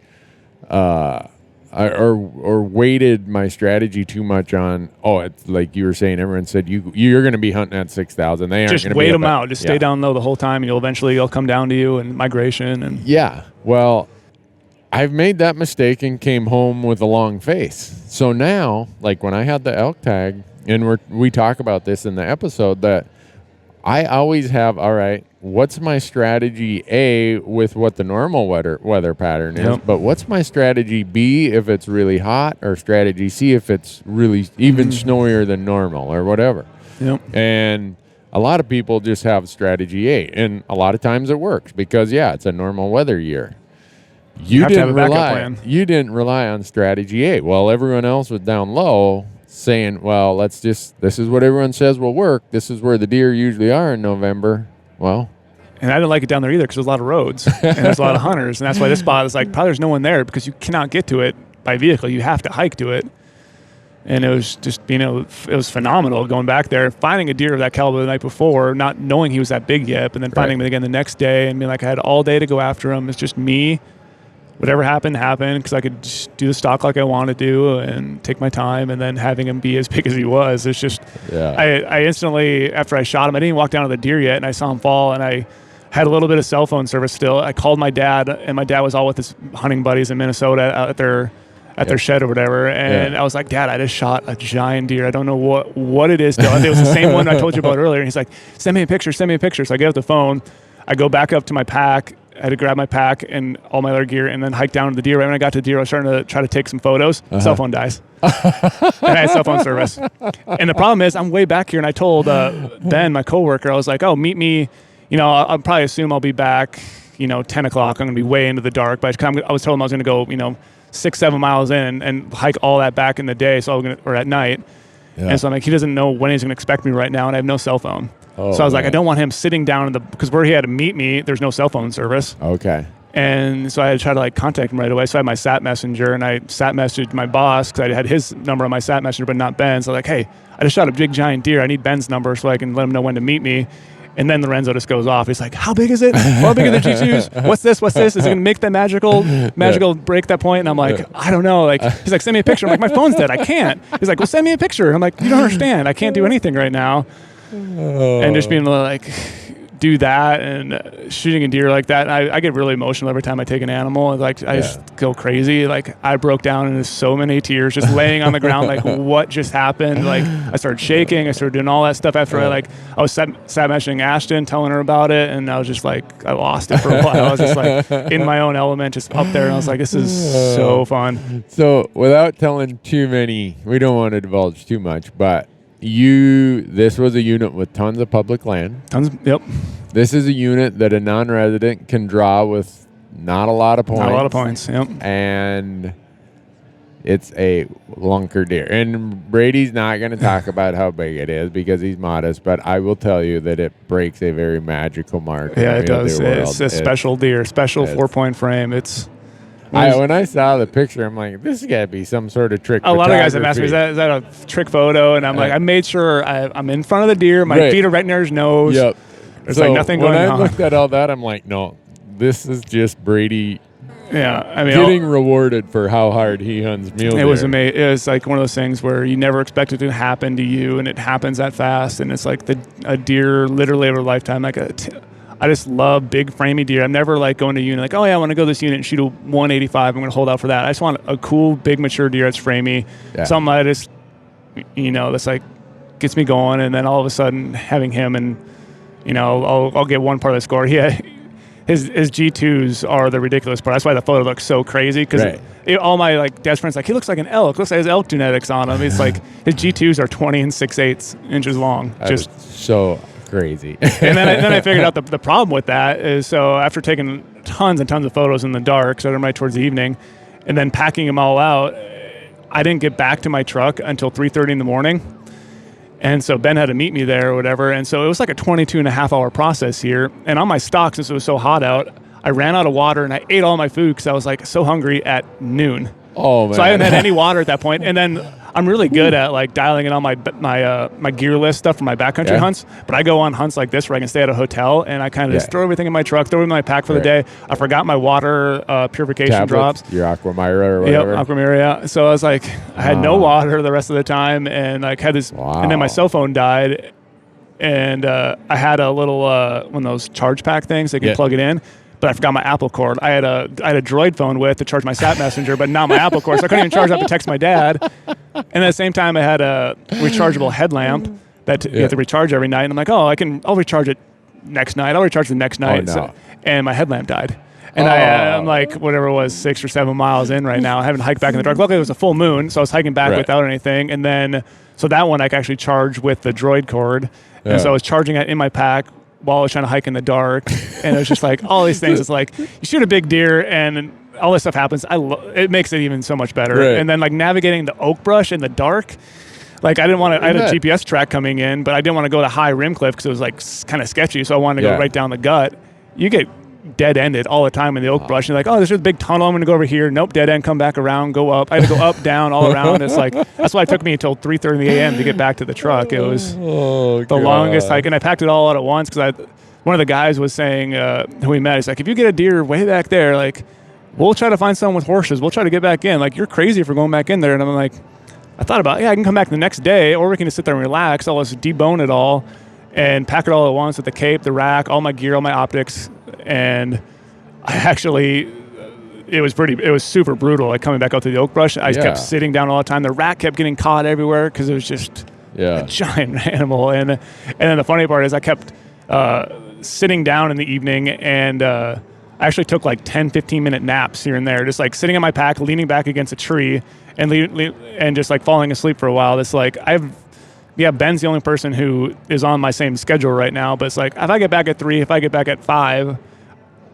Or weighted my strategy too much on. It's like you were saying. Everyone said you're going to be hunting at 6,000. They aren't. Just wait them out. Just stay down low the whole time, and you'll come down to you and migration and. Yeah. Well, I've made that mistake and came home with a long face. So now, like when I had the elk tag, and we talk about this in the episode, that I always have, all right, what's my strategy A with what the normal weather pattern is, but what's my strategy B if it's really hot, or strategy C if it's really even snowier than normal or whatever. Yep. And a lot of people just have strategy A, and a lot of times it works because, it's a normal weather year. You didn't rely on strategy A. Well, everyone else was down low saying, well, this is what everyone says will work. This is where the deer usually are in November. Well, and I didn't like it down there either because there's a lot of roads and there's a lot of hunters. And that's why this spot is like, probably there's no one there because you cannot get to it by vehicle. You have to hike to it. And it was just, it was phenomenal going back there, finding a deer of that caliber the night before, not knowing he was that big yet, but then finding him again the next day and being like, I had all day to go after him. It's just me. Whatever happened, because I could just do the stock like I wanted to do and take my time, and then having him be as big as he was. It's just, I instantly, after I shot him, I didn't even walk down to the deer yet, and I saw him fall, and I had a little bit of cell phone service still. I called my dad, and my dad was all with his hunting buddies in Minnesota out at their shed or whatever, and I was like, Dad, I just shot a giant deer. I don't know what it is still. It was the same one I told you about earlier, and he's like, send me a picture. So I get out the phone, I go back up to my pack, I had to grab my pack and all my other gear and then hike down to the deer. Right when I got to the deer, I was starting to try to take some photos. Cell phone dies. And I had cell phone service. And the problem is I'm way back here, and I told Ben, my coworker, I was like, meet me. I'll probably assume I'll be back, 10 o'clock. I'm going to be way into the dark. But I was told him I was going to go, 6-7 miles in and hike all that back in the day, or at night. Yeah. And so I'm like, he doesn't know when he's going to expect me right now, and I have no cell phone. So I was like, I don't want him sitting down because where he had to meet me, there's no cell phone service. Okay. And so I had to try to contact him right away. So I had my SAT messenger, and I SAT messaged my boss because I had his number on my SAT messenger, but not Ben's. So I was like, hey, I just shot a big giant deer. I need Ben's number so I can let him know when to meet me. And then Lorenzo just goes off. He's like, how big is it? How big are the G2s? What's this? Is it going to make that magical break that point? And I'm like, I don't know. He's like, send me a picture. I'm like, my phone's dead. I can't. He's like, well, send me a picture. I'm like, you don't understand. I can't do anything right now. And just being do that and shooting a deer like that, I get really emotional every time I take an animal. Like I just go crazy. Like I broke down into so many tears just laying on the ground. Like what just happened? Like I started shaking. I started doing all that stuff after I was sat messaging Ashton, telling her about it, and I was just like, I lost it for a while. I was just like in my own element, just up there, and I was like, this is so fun. So without telling too many, we don't want to divulge too much, but this was a unit with tons of public land. Yep. This is a unit that a non-resident can draw with not a lot of points. Not a lot of points, yep. And it's a lunker deer. And Brady's not going to talk about how big it is because he's modest, but I will tell you that it breaks a very magical mark. Yeah, it does. It's a special deer, special 4-point frame. When I saw the picture, I'm like, this has got to be some sort of trick. A lot of guys have asked me, is that a trick photo? And I'm like, I made sure I'm in front of the deer. My feet are right near his nose. Yep. There's like nothing going on. When I looked at all that, I'm like, no, this is just Brady. Yeah, I mean, getting rewarded for how hard he hunts mule deer. It was amazing. It was like one of those things where you never expect it to happen to you, and it happens that fast. And it's like a deer literally over a lifetime. I just love big framey deer. I'm never like going to a unit like, oh yeah, I want to go to this unit and shoot a 185. I'm going to hold out for that. I just want a cool, big, mature deer that's framey. Yeah. Something I just, that's like gets me going. And then all of a sudden having him and, I'll get one part of the score. Yeah. His G2s are the ridiculous part. That's why the photo looks so crazy because all my dad's friends he looks like an elk. Looks like his elk genetics on him. It's like his G2s are 20 and 6/8 inches long. Just so crazy. And then I figured out the problem with that is so after taking tons and tons of photos in the dark, so right towards the evening, and then packing them all out, I didn't get back to my truck until 3:30 in the morning. And so Ben had to meet me there or whatever. And so it was like a 22.5-hour process here. And on my stock, since it was so hot out, I ran out of water and I ate all my food because I was like so hungry at noon. Oh, man. So I hadn't had any water at that point. And then I'm really good at dialing in on my gear list stuff for my backcountry hunts. But I go on hunts like this where I can stay at a hotel and I kind of just throw everything in my truck, throw it in my pack for the day. I forgot my water purification drops. Your Aquamira or whatever. Yep, Aquamira, yeah. So I was like, I had no water the rest of the time and had this, and then my cell phone died. And I had a little one of those charge pack things that you can plug it in. But I forgot my Apple cord. I had a Droid phone to charge my Sat Messenger, but not my Apple cord, so I couldn't even charge up to text my dad. And at the same time, I had a rechargeable headlamp that you have to recharge every night. And I'm like, I'll recharge it next night. I'll recharge the next night. Oh, no. And my headlamp died. And I'm like, whatever it was, 6 or 7 miles in right now. I haven't hiked back in the dark. Luckily, it was a full moon, so I was hiking back without anything. And then, so that one I could actually charge with the Droid cord. And so I was charging it in my pack while I was trying to hike in the dark. And it was just like all these things. It's like you shoot a big deer and all this stuff happens. It makes it even so much better. Right. And then navigating the oak brush in the dark. I didn't want to, I had a GPS track coming in, but I didn't want to go to high rim cliff because it was kind of sketchy. So I wanted to go right down the gut. You get dead-ended all the time in the oak brush. And you're like, there's just a big tunnel. I'm going to go over here. Nope, dead end, come back around, go up. I had to go up, down, all around. It's like, that's why it took me until 3:30 a.m. to get back to the truck. It was the longest hike. And I packed it all out at once because one of the guys was saying, who we met, he's like, if you get a deer way back there, we'll try to find someone with horses. We'll try to get back in. You're crazy for going back in there. And I'm like, I thought about, I can come back the next day, or we can just sit there and relax. I'll just debone it all and pack it all at once with the cape, the rack, all my gear, all my optics. And I actually, it was super brutal, coming back out to the oak brush. I just kept sitting down all the time. The rack kept getting caught everywhere because it was just a giant animal. And then the funny part is I kept sitting down in the evening and I actually took 10, 15-minute naps here and there, just sitting in my pack, leaning back against a tree and just falling asleep for a while. It's Ben's the only person who is on my same schedule right now, but it's if I get back at 3, if I get back at 5,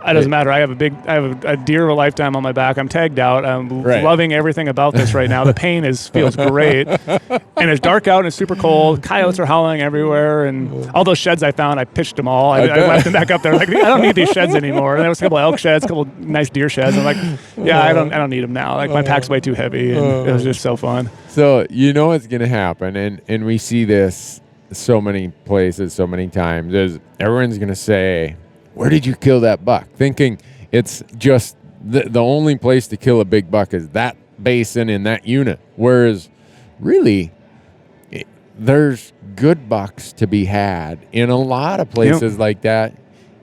it doesn't matter. I have a deer of a lifetime on my back. I'm tagged out. I'm loving everything about this right now. The pain feels great. And it's dark out and it's super cold. Coyotes are howling everywhere. And all those sheds I found, I pitched them all. I left them back up there. I don't need these sheds anymore. And there was a couple of elk sheds, a couple of nice deer sheds. I'm like, I don't need them now. My pack's way too heavy. And it was just so fun. So you know what's going to happen. And we see this so many places, so many times. Everyone's going to say, where did you kill that buck? Thinking it's just the only place to kill a big buck is that basin in that unit. Whereas really, there's good bucks to be had in a lot of places like that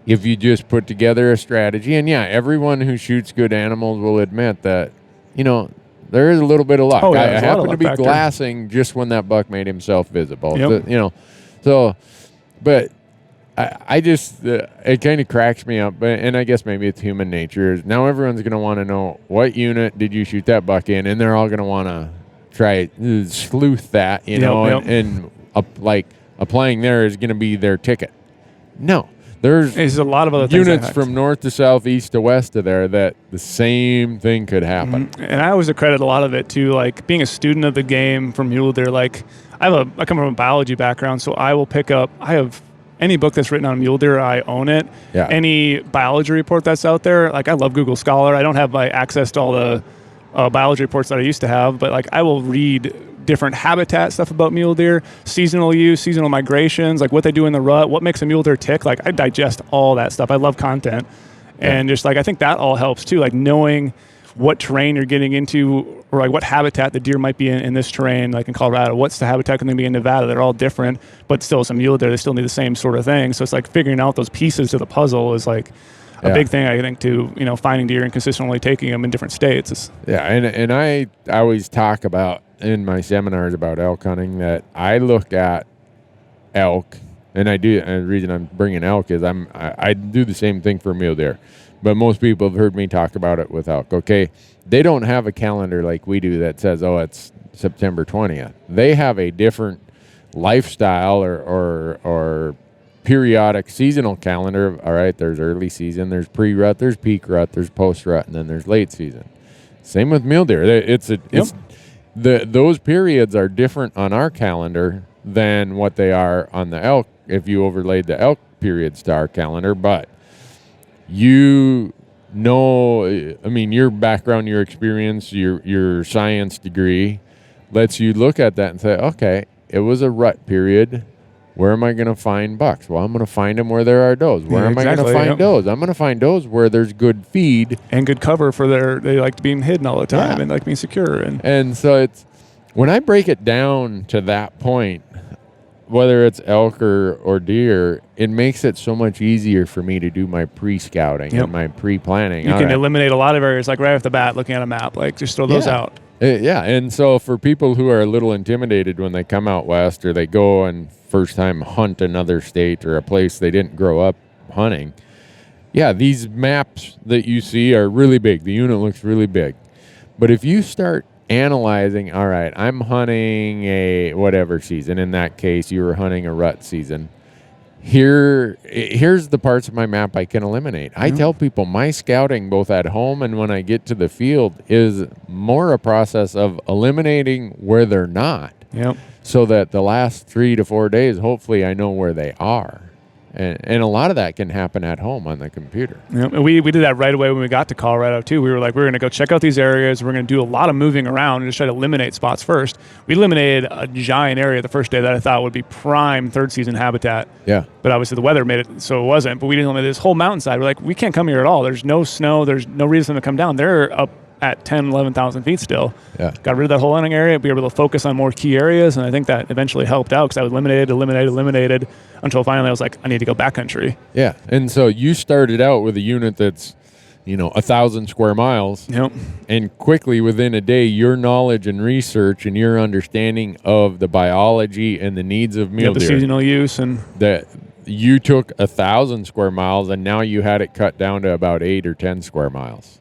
if you just put together a strategy. And yeah, everyone who shoots good animals will admit that, there is a little bit of luck. Oh, yeah, I there's a lot of happened to luck be factor. glassing just when that buck made himself visible. Yep. But I just, it kind of cracks me up, and I guess maybe it's human nature. Now everyone's going to want to know, what unit did you shoot that buck in? And they're all going to want to try sleuth that, and applying there is going to be their ticket. No. There's a lot of other things units from north to south, east to west of there that the same thing could happen. Mm-hmm. And I always accredit a lot of it to like being a student of the game from mule deer. Like I come from a biology background, so I will I have any book that's written on mule deer, I own it. Yeah. Any biology report that's out there, like I love Google Scholar. I don't have access to all the biology reports that I used to have, but like I will read different habitat stuff about mule deer, seasonal use, seasonal migrations, like what they do in the rut, what makes a mule deer tick. Like I digest all that stuff. I love content. And just like I think that all helps too, like knowing what terrain you're getting into, or like what habitat the deer might be in this terrain, like in Colorado. What's the habitat going to be in Nevada? They're all different, but still some mule deer, they still need the same sort of thing. So it's like figuring out those pieces to the puzzle is like a big thing, I think, to finding deer and consistently taking them in different states. And I always talk about in my seminars about elk hunting that I look at elk, and I do. And the reason I'm bringing elk is I do the same thing for mule deer, but most people have heard me talk about it with elk. Okay, they don't have a calendar like we do that says, oh, it's September 20th. They have a different lifestyle or periodic seasonal calendar. All right, there's early season, there's pre-rut, there's peak rut, there's post-rut, and then there's late season. Same with mule deer. Those periods are different on our calendar than what they are on the elk if you overlaid the elk periods to our calendar. But your background, your experience, your science degree lets you look at that and say, okay, it was a rut period. Where am I going to find bucks? Well, I'm going to find them where there are does. Where am I going to find does? I'm going to find does where there's good feed. And good cover they like being hidden all the time and like being secure. And so it's, when I break it down to that point, whether it's elk or deer, it makes it so much easier for me to do my pre-scouting and my pre-planning. You can eliminate a lot of areas, like right off the bat, looking at a map, like just throw those out. And so for people who are a little intimidated when they come out west or they go and first time hunt another state or a place they didn't grow up hunting, these maps that you see are really big. The unit looks really big. But if you start analyzing, all right, I'm hunting a whatever season. In that case, you were hunting a rut season. Here's the parts of my map I can eliminate. I tell people my scouting, both at home and when I get to the field, is more a process of eliminating where they're not. So that the last 3 to 4 days, hopefully I know where they are. And a lot of that can happen at home on the computer. We did that right away when we got to Colorado, too. We were like, we're going to go check out these areas. We're going to do a lot of moving around and just try to eliminate spots first. We eliminated a giant area the first day that I thought would be prime third season habitat. Yeah. But obviously the weather made it so it wasn't. But we didn't eliminate this whole mountainside. We're like, we can't come here at all. There's no snow. There's no reason to come down. They're up at 10, 11,000 feet still. Got rid of that whole hunting area. We were able to focus on more key areas, and I think that eventually helped out because I was eliminated until finally I was like, I need to go backcountry. Yeah, and so you started out with a unit that's 1,000 square miles. And quickly within a day, your knowledge and research and your understanding of the biology and the needs of mule the deer, seasonal use, and that you took 1,000 square miles and now you had it cut down to about 8 or 10 square miles.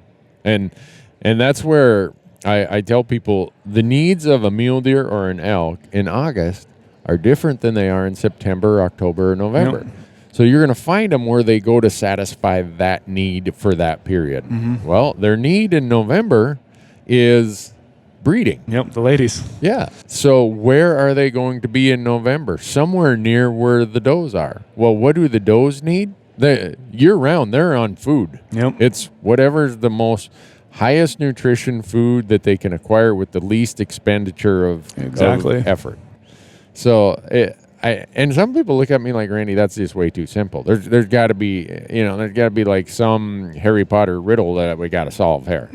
And that's where I tell people the needs of a mule deer or an elk in August are different than they are in September, October, or November. So you're going to find them where they go to satisfy that need for that period. Well, their need in November is breeding. The ladies. So where are they going to be in November? Somewhere near where the does are. Well, what do the does need? Year-round, they're on food. It's whatever's the most highest nutrition food that they can acquire with the least expenditure of effort. So and some people look at me like, Randy, that's just way too simple. There's got to be like some Harry Potter riddle that we got to solve here.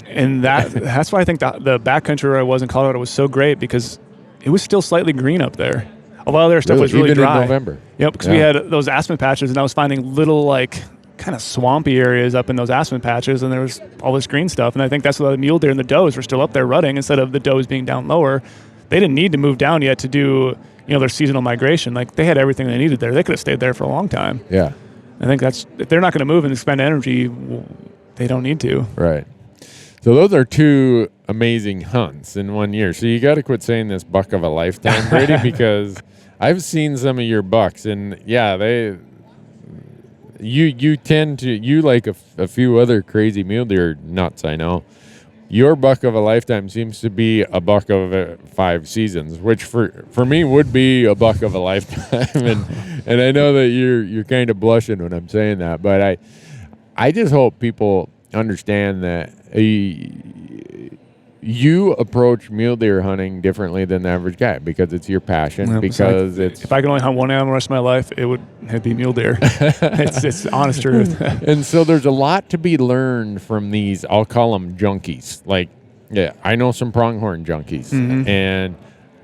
And that's why I think the backcountry where I was in Colorado was so great, because it was still slightly green up there. A lot of their stuff was really even dry. in November. Yep, because we had those aspen patches, and I was finding little like kind of swampy areas up in those aspen patches, and there was all this green stuff. And I think that's why the mule deer and the does were still up there rutting instead of the does being down lower. They didn't need to move down yet to do their seasonal migration. Like they had everything they needed there. They could have stayed there for a long time. Yeah. I think if they're not going to move and expend energy, they don't need to. Right. So those are two amazing hunts in 1 year. So you got to quit saying this buck of a lifetime, Brady, because I've seen some of your bucks, and you tend to, you like a few other crazy mule deer nuts I know. Your buck of a lifetime seems to be a buck of 5 seasons, which for me would be a buck of a lifetime. and I know that you're kind of blushing when I'm saying that, but I just hope people understand that you approach mule deer hunting differently than the average guy because it's your passion. Yeah, because if I could only hunt one animal the rest of my life, it'd be mule deer. it's honest truth. And so there's a lot to be learned from these. I'll call them junkies. Like, yeah, I know some pronghorn junkies, and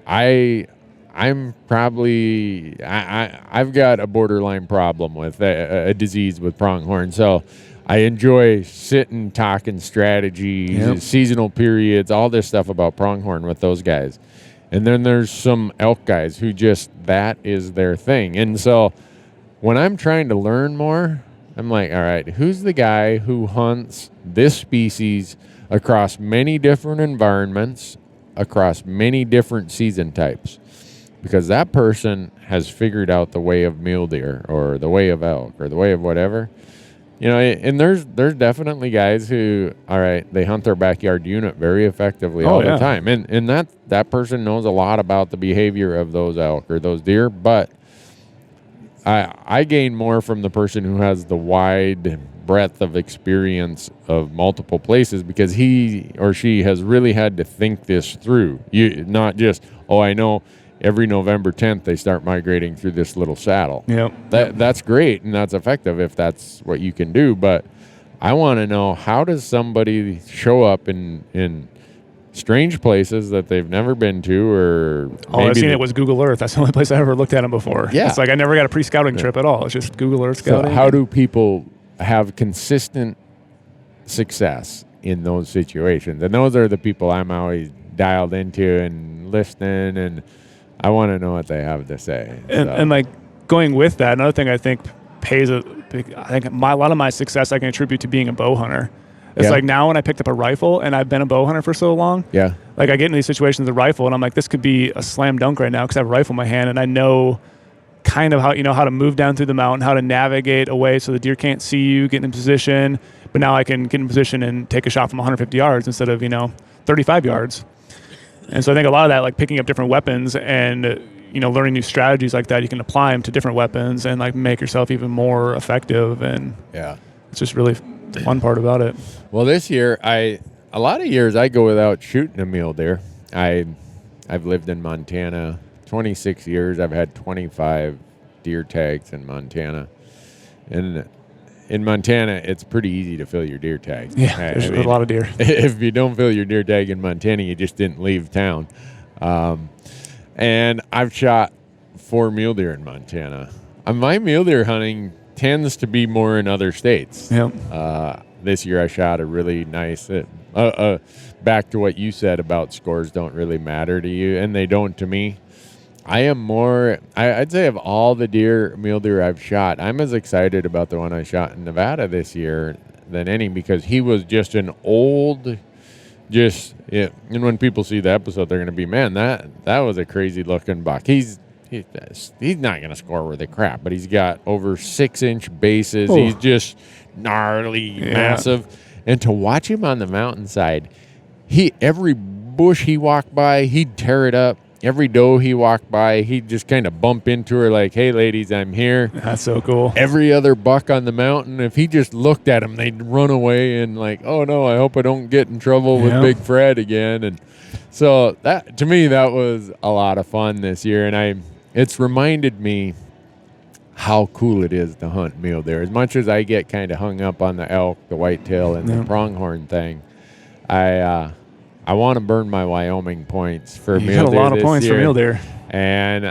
I'm probably I've got a borderline problem with a disease with pronghorn. So I enjoy sitting, talking strategies, seasonal periods, all this stuff about pronghorn with those guys. And then there's some elk guys who that is their thing. And so when I'm trying to learn more, I'm like, all right, who's the guy who hunts this species across many different environments, across many different season types? Because that person has figured out the way of mule deer or the way of elk or the way of whatever. And there's definitely guys who, all right, they hunt their backyard unit very effectively all the time. And that person knows a lot about the behavior of those elk or those deer. But I gain more from the person who has the wide breadth of experience of multiple places because he or she has really had to think this through. Not just, I know every November 10th they start migrating through this little saddle. That's great and that's effective if that's what you can do. But I want to know, how does somebody show up in strange places that they've never been to? Or I've seen it was Google Earth. That's the only place I ever looked at them before. Yeah, it's like I never got a pre-scouting trip at all. It's just Google Earth scouting. So how do people have consistent success in those situations? And those are the people I'm always dialed into and listening, and I want to know what they have to say. And like going with that, another thing I think pays a lot of my success I can attribute to being a bow hunter. It's like now when I picked up a rifle and I've been a bow hunter for so long, like I get into these situations with a rifle and I'm like, this could be a slam dunk right now because I have a rifle in my hand and I know kind of how to move down through the mountain, how to navigate away so the deer can't see you, get in position. But now I can get in position and take a shot from 150 yards instead of 35 yards. And so I think a lot of that, like picking up different weapons and, learning new strategies like that, you can apply them to different weapons and like make yourself even more effective. And it's just really the fun part about it. Well, this year, a lot of years I go without shooting a mule deer. I've lived in Montana 26 years. I've had 25 deer tags in Montana. And in Montana, it's pretty easy to fill your deer tag. Yeah, there's a lot of deer. If you don't fill your deer tag in Montana, you just didn't leave town. And I've shot 4 mule deer in Montana. My mule deer hunting tends to be more in other states. This year I shot a really nice, back to what you said about scores don't really matter to you, and they don't to me. I am more, I'd say of all the mule deer I've shot, I'm as excited about the one I shot in Nevada this year than any, because he was just an old, and when people see the episode, they're going to be, man, that was a crazy looking buck. He's not going to score worth a crap, but he's got over 6-inch bases. Oh. He's just gnarly, massive. And to watch him on the mountainside, every bush he walked by, he'd tear it up. Every doe he walked by, he'd just kind of bump into her like, hey, ladies, I'm here. That's so cool. Every other buck on the mountain, if he just looked at him, they'd run away and like, oh, no, I hope I don't get in trouble with Big Fred again. And so that, to me, that was a lot of fun this year. And it's reminded me how cool it is to hunt mule deer. As much as I get kind of hung up on the elk, the whitetail, and the pronghorn thing, I want to burn my Wyoming points for You mule got a deer lot of this points year. for mule deer. And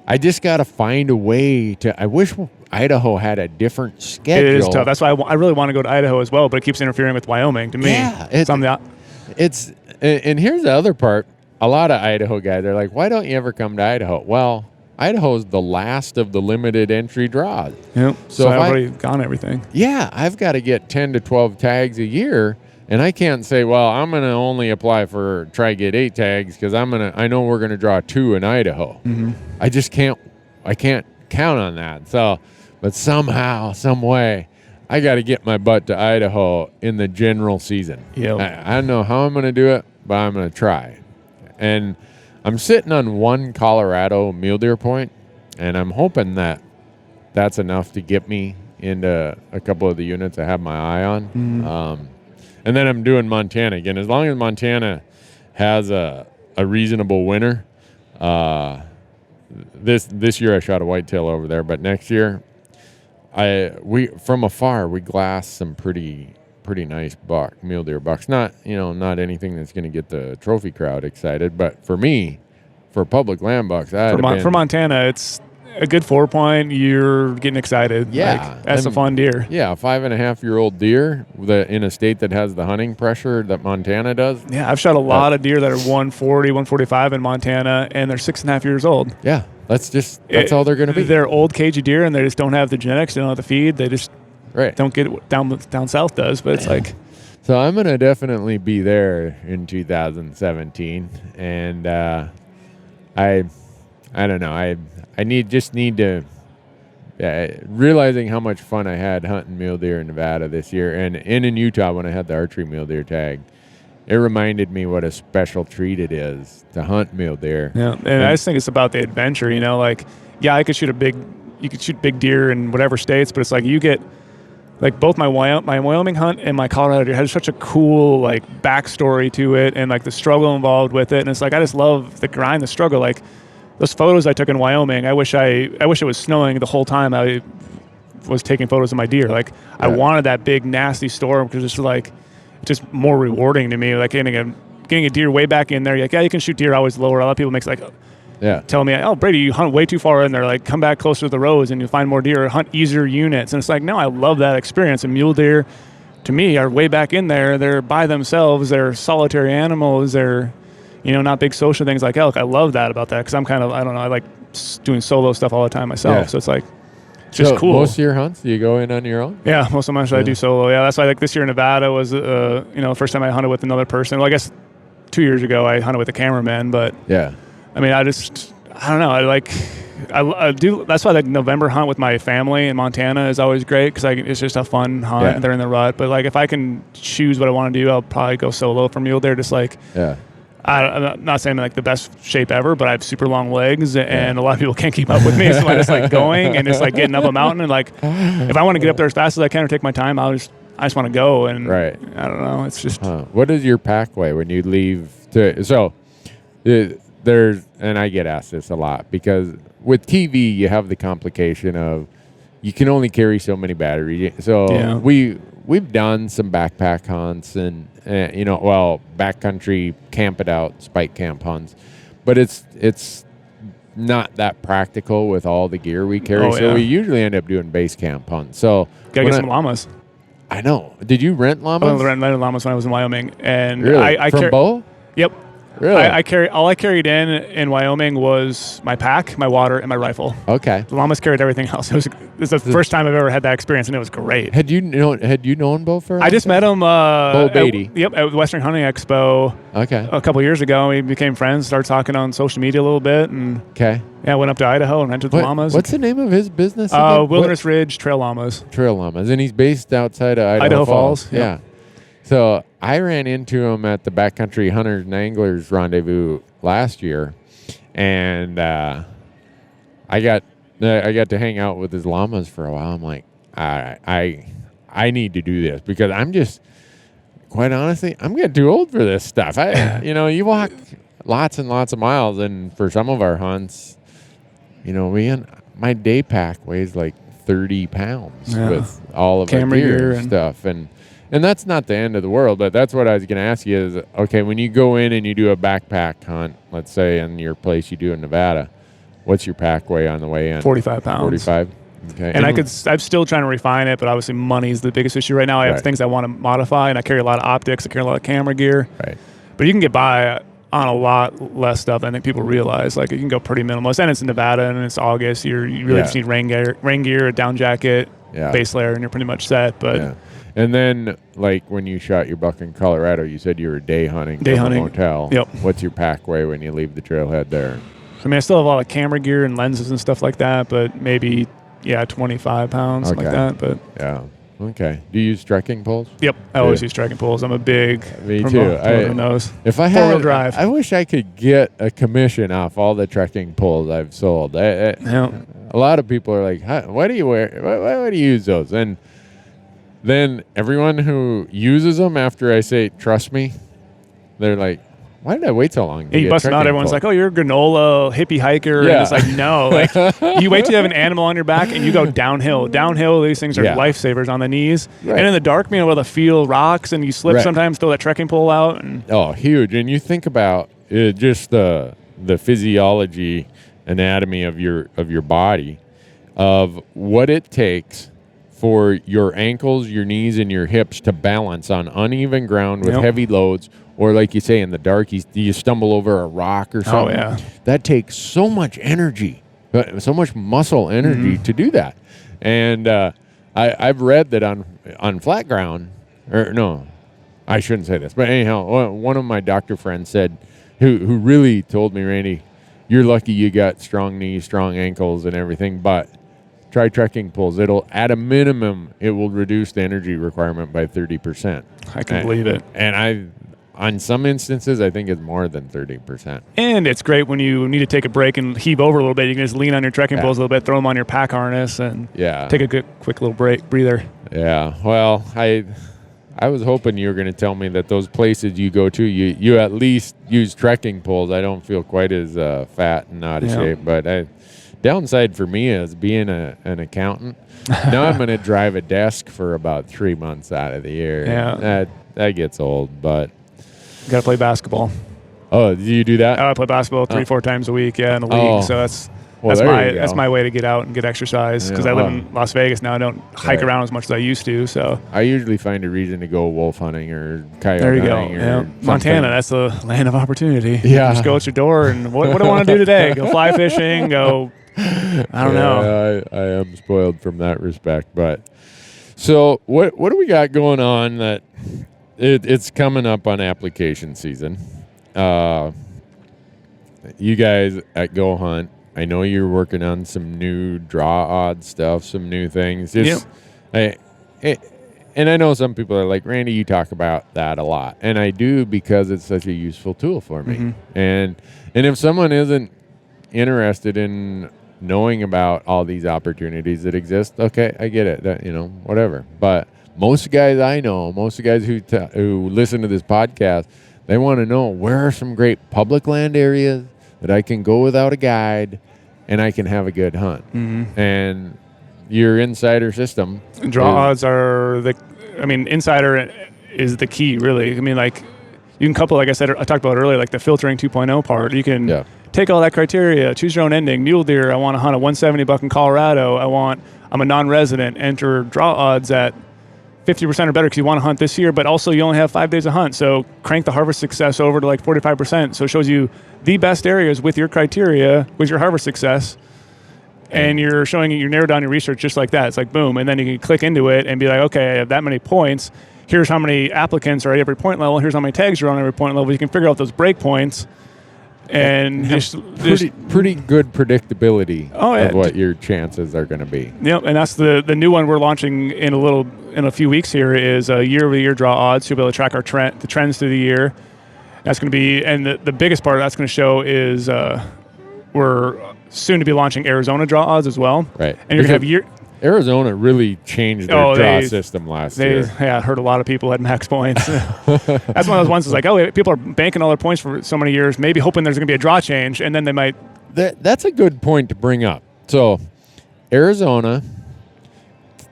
I just got to find a way to. I wish Idaho had a different schedule. It is tough. That's why I really want to go to Idaho as well, but it keeps interfering with Wyoming to me. Yeah, and here's the other part. A lot of Idaho guys are like, "Why don't you ever come to Idaho?" Well, Idaho's the last of the limited entry draws. Yep. So I've already gone everything. Yeah, I've got to get 10 to 12 tags a year, and I can't say, well, I'm going to only apply for try get 8 tags because I know we're going to draw 2 in Idaho. Mm-hmm. I just can't count on that. So, but somehow, some way, I got to get my butt to Idaho in the general season. Yep. I don't know how I'm going to do it, but I'm going to try. And I'm sitting on one Colorado mule deer point, and I'm hoping that that's enough to get me into a couple of the units I have my eye on. Mm-hmm. And then I'm doing Montana again. As long as Montana has a reasonable winter, this year I shot a whitetail over there, but next year we from afar we glass some pretty nice mule deer bucks. Not anything that's going to get the trophy crowd excited, but for me, for public land bucks, for Montana, it's a good 4-point. You're getting excited. Yeah, that's a fun deer. Yeah, a 5.5-year-old deer in a state that has the hunting pressure that Montana does. Yeah, I've shot a lot of deer that are 140, 145 in Montana, and they're 6.5 years old. Yeah, that's all they're going to be. They're old cagey deer, and they just don't have the genetics. They don't have the feed. They just don't get it down south does. But it's like, so I'm going to definitely be there in 2017, and I don't know. I need to realizing how much fun I had hunting mule deer in Nevada this year, and in Utah when I had the archery mule deer tag. It reminded me what a special treat it is to hunt mule deer. Yeah, and I just think it's about the adventure. I could shoot you could shoot big deer in whatever states, but it's like you get. Like both my Wyoming hunt and my Colorado deer had such a cool backstory to it, and the struggle involved with it. And it's like I just love the grind, the struggle. Like those photos I took in Wyoming, I wish it was snowing the whole time I was taking photos of my deer. I wanted that big nasty storm because it's just more rewarding to me. Like getting a deer way back in there. You're like, yeah, you can shoot deer always lower. A lot of people tell me, oh, Brady, you hunt way too far in there. Come back closer to the roads and you'll find more deer or hunt easier units. And it's like, no, I love that experience. And mule deer, to me, are way back in there. They're by themselves. They're solitary animals. They're, not big social things like elk. I love that about that because I'm kind of, I don't know, I like doing solo stuff all the time myself. Yeah. So it's it's just cool. Most of your hunts, do you go in on your own? Yeah, most of my hunts I do solo. Yeah, that's why this year in Nevada was, the first time I hunted with another person. Well, I guess 2 years ago I hunted with a cameraman, but yeah. I mean, I don't know. I do. That's why the November hunt with my family in Montana is always great because it's just a fun hunt. Yeah. They're in the rut. But if I can choose what I want to do, I'll probably go solo for mule deer. Just I'm not saying I'm the best shape ever, but I have super long legs and a lot of people can't keep up with me. So I'm just going and just getting up a mountain and if I want to get up there as fast as I can or take my time, I just want to go and I don't know. It's just what is your pack weigh when you leave and I get asked this a lot because with TV you have the complication of you can only carry so many batteries. So we've done some backpack hunts and backcountry camp it out spike camp hunts, but it's not that practical with all the gear we carry. So we usually end up doing base camp hunts. So gotta get some llamas. I know. Did you rent llamas? I rented llamas when I was in Wyoming, and really? From Bo? Yep. Really? All I carried in Wyoming was my pack, my water, and my rifle. Okay. The llamas carried everything else. It was the first time I've ever had that experience, and it was great. Had you known Bo for? I just met him. Bo Beatty. At the Western Hunting Expo. Okay. A couple years ago, we became friends. Started talking on social media a little bit, and I went up to Idaho and rented the llamas. What's the name of his business? Wilderness Ridge Trail Llamas. Trail Llamas, and he's based outside of Idaho Falls. Yeah. So I ran into him at the Backcountry Hunters and Anglers Rendezvous last year, and I got to hang out with his llamas for a while. I'm like, I need to do this because I'm just, quite honestly, I'm getting too old for this stuff. You walk lots and lots of miles, and for some of our hunts, my day pack weighs 30 pounds with all of our gear and stuff, and And that's not the end of the world, but that's what I was going to ask you is, okay, when you go in and you do a backpack hunt, let's say in your place you do in Nevada, what's your pack weigh on the way in? 45 pounds. 45? Okay. And I'm still trying to refine it, but obviously money is the biggest issue right now. I have things I want to modify, and I carry a lot of optics. I carry a lot of camera gear. Right. But you can get by on a lot less stuff than I think people realize. Like, you can go pretty minimalist. And it's in Nevada, and it's August. You really just need rain gear, a down jacket, base layer, and you're pretty much set. But And then, like, when you shot your buck in Colorado, you said you were day hunting from a motel. Yep. What's your pack weigh when you leave the trailhead there? I mean, I still have a lot of camera gear and lenses and stuff like that, but maybe, 25 pounds, something like that. But yeah. Okay. Do you use trekking poles? Yep. I always use trekking poles. I'm a big Me too. Who knows? If I had four-wheel drive. I wish I could get a commission off all the trekking poles I've sold. A lot of people are like, why do you why do you use those? And then everyone who uses them after I say, trust me, they're like, why did I wait so long? You bust them out. Everyone's like, oh, you're a granola hippie hiker. Yeah. And it's like, no. Like, you wait till you have an animal on your back and you go downhill. Downhill, these things are lifesavers on the knees. Right. And in the dark, being able to feel rocks and you slip sometimes, throw that trekking pole out. And huge. And you think about just the physiology, anatomy of your body, of what it takes for your ankles, your knees, and your hips to balance on uneven ground with heavy loads. Or like you say, in the dark, you stumble over a rock or something. Oh, yeah. That takes so much energy, so much muscle energy to do that. And I've read that on flat ground, or no, I shouldn't say this. But anyhow, one of my doctor friends said, who really told me, Randy, you're lucky you got strong knees, strong ankles, and everything, but try trekking poles. At a minimum, it will reduce the energy requirement by 30%. I can believe it. And on some instances, I think it's more than 30%. And it's great when you need to take a break and heave over a little bit. You can just lean on your trekking poles a little bit, throw them on your pack harness, and take a quick little breather. Yeah. Well, I was hoping you were going to tell me that those places you go to, you at least use trekking poles. I don't feel quite as fat and out of shape. But downside for me is being an accountant. Now I'm going to drive a desk for about 3 months out of the year. Yeah. That gets old, but... Got to play basketball. Oh, do you do that? I play basketball 3-4 times a week, in the league. So that's my way to get out and get exercise, because I live in Las Vegas now. I don't hike around as much as I used to. So I usually find a reason to go wolf hunting or coyote hunting. There you go. Montana, that's the land of opportunity. Yeah. Just go at your door and what do I want to do today? Go fly fishing, go... I don't know. I am spoiled from that respect. But so what do we got going on that... It's coming up on application season. You guys at Go Hunt, I know you're working on some new draw odd stuff, some new things. And I know some people are like, Randy, you talk about that a lot. And I do, because it's such a useful tool for me. Mm-hmm. And if someone isn't interested in knowing about all these opportunities that exist, okay, I get it, whatever. But most guys I know, most guys who listen to this podcast, they want to know, where are some great public land areas that I can go without a guide and I can have a good hunt. Mm-hmm. And your insider system. Draw odds are insider is the key, really. I mean, like, you can couple, like I said, I talked about earlier, like the filtering 2.0 part. You can take all that criteria, choose your own ending. Mule deer, I want to hunt a 170 buck in Colorado. I'm a non-resident. Enter draw odds at 50% or better, because you want to hunt this year, but also you only have 5 days to hunt. So crank the harvest success over to like 45%. So it shows you the best areas with your criteria, with your harvest success. And you're showing you narrow down your research just like that. It's like, boom. And then you can click into it and be like, okay, I have that many points. Here's how many applicants are at every point level. Here's how many tags are on every point level. You can figure out those break points. And pretty good predictability of what your chances are going to be. Yep, and that's the new one we're launching in a few weeks here is a year-over-year draw odds. So you'll be able to track the trends through the year. That's going to be, and the biggest part that's going to show is we're soon to be launching Arizona draw odds as well. Right, and you're going to have Arizona really changed their draw system last year. Yeah, I heard a lot of people had max points. That's one of those ones that's like, oh, people are banking all their points for so many years, maybe hoping there's going to be a draw change, and then they might... That's a good point to bring up. So, Arizona,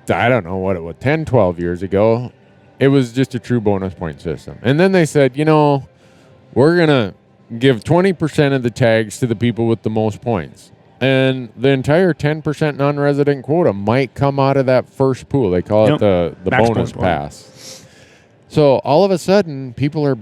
I don't know what it was, 10, 12 years ago, it was just a true bonus point system. And then they said, we're going to give 20% of the tags to the people with the most points. And the entire 10% non-resident quota might come out of that first pool. They call it the bonus pass. So all of a sudden, people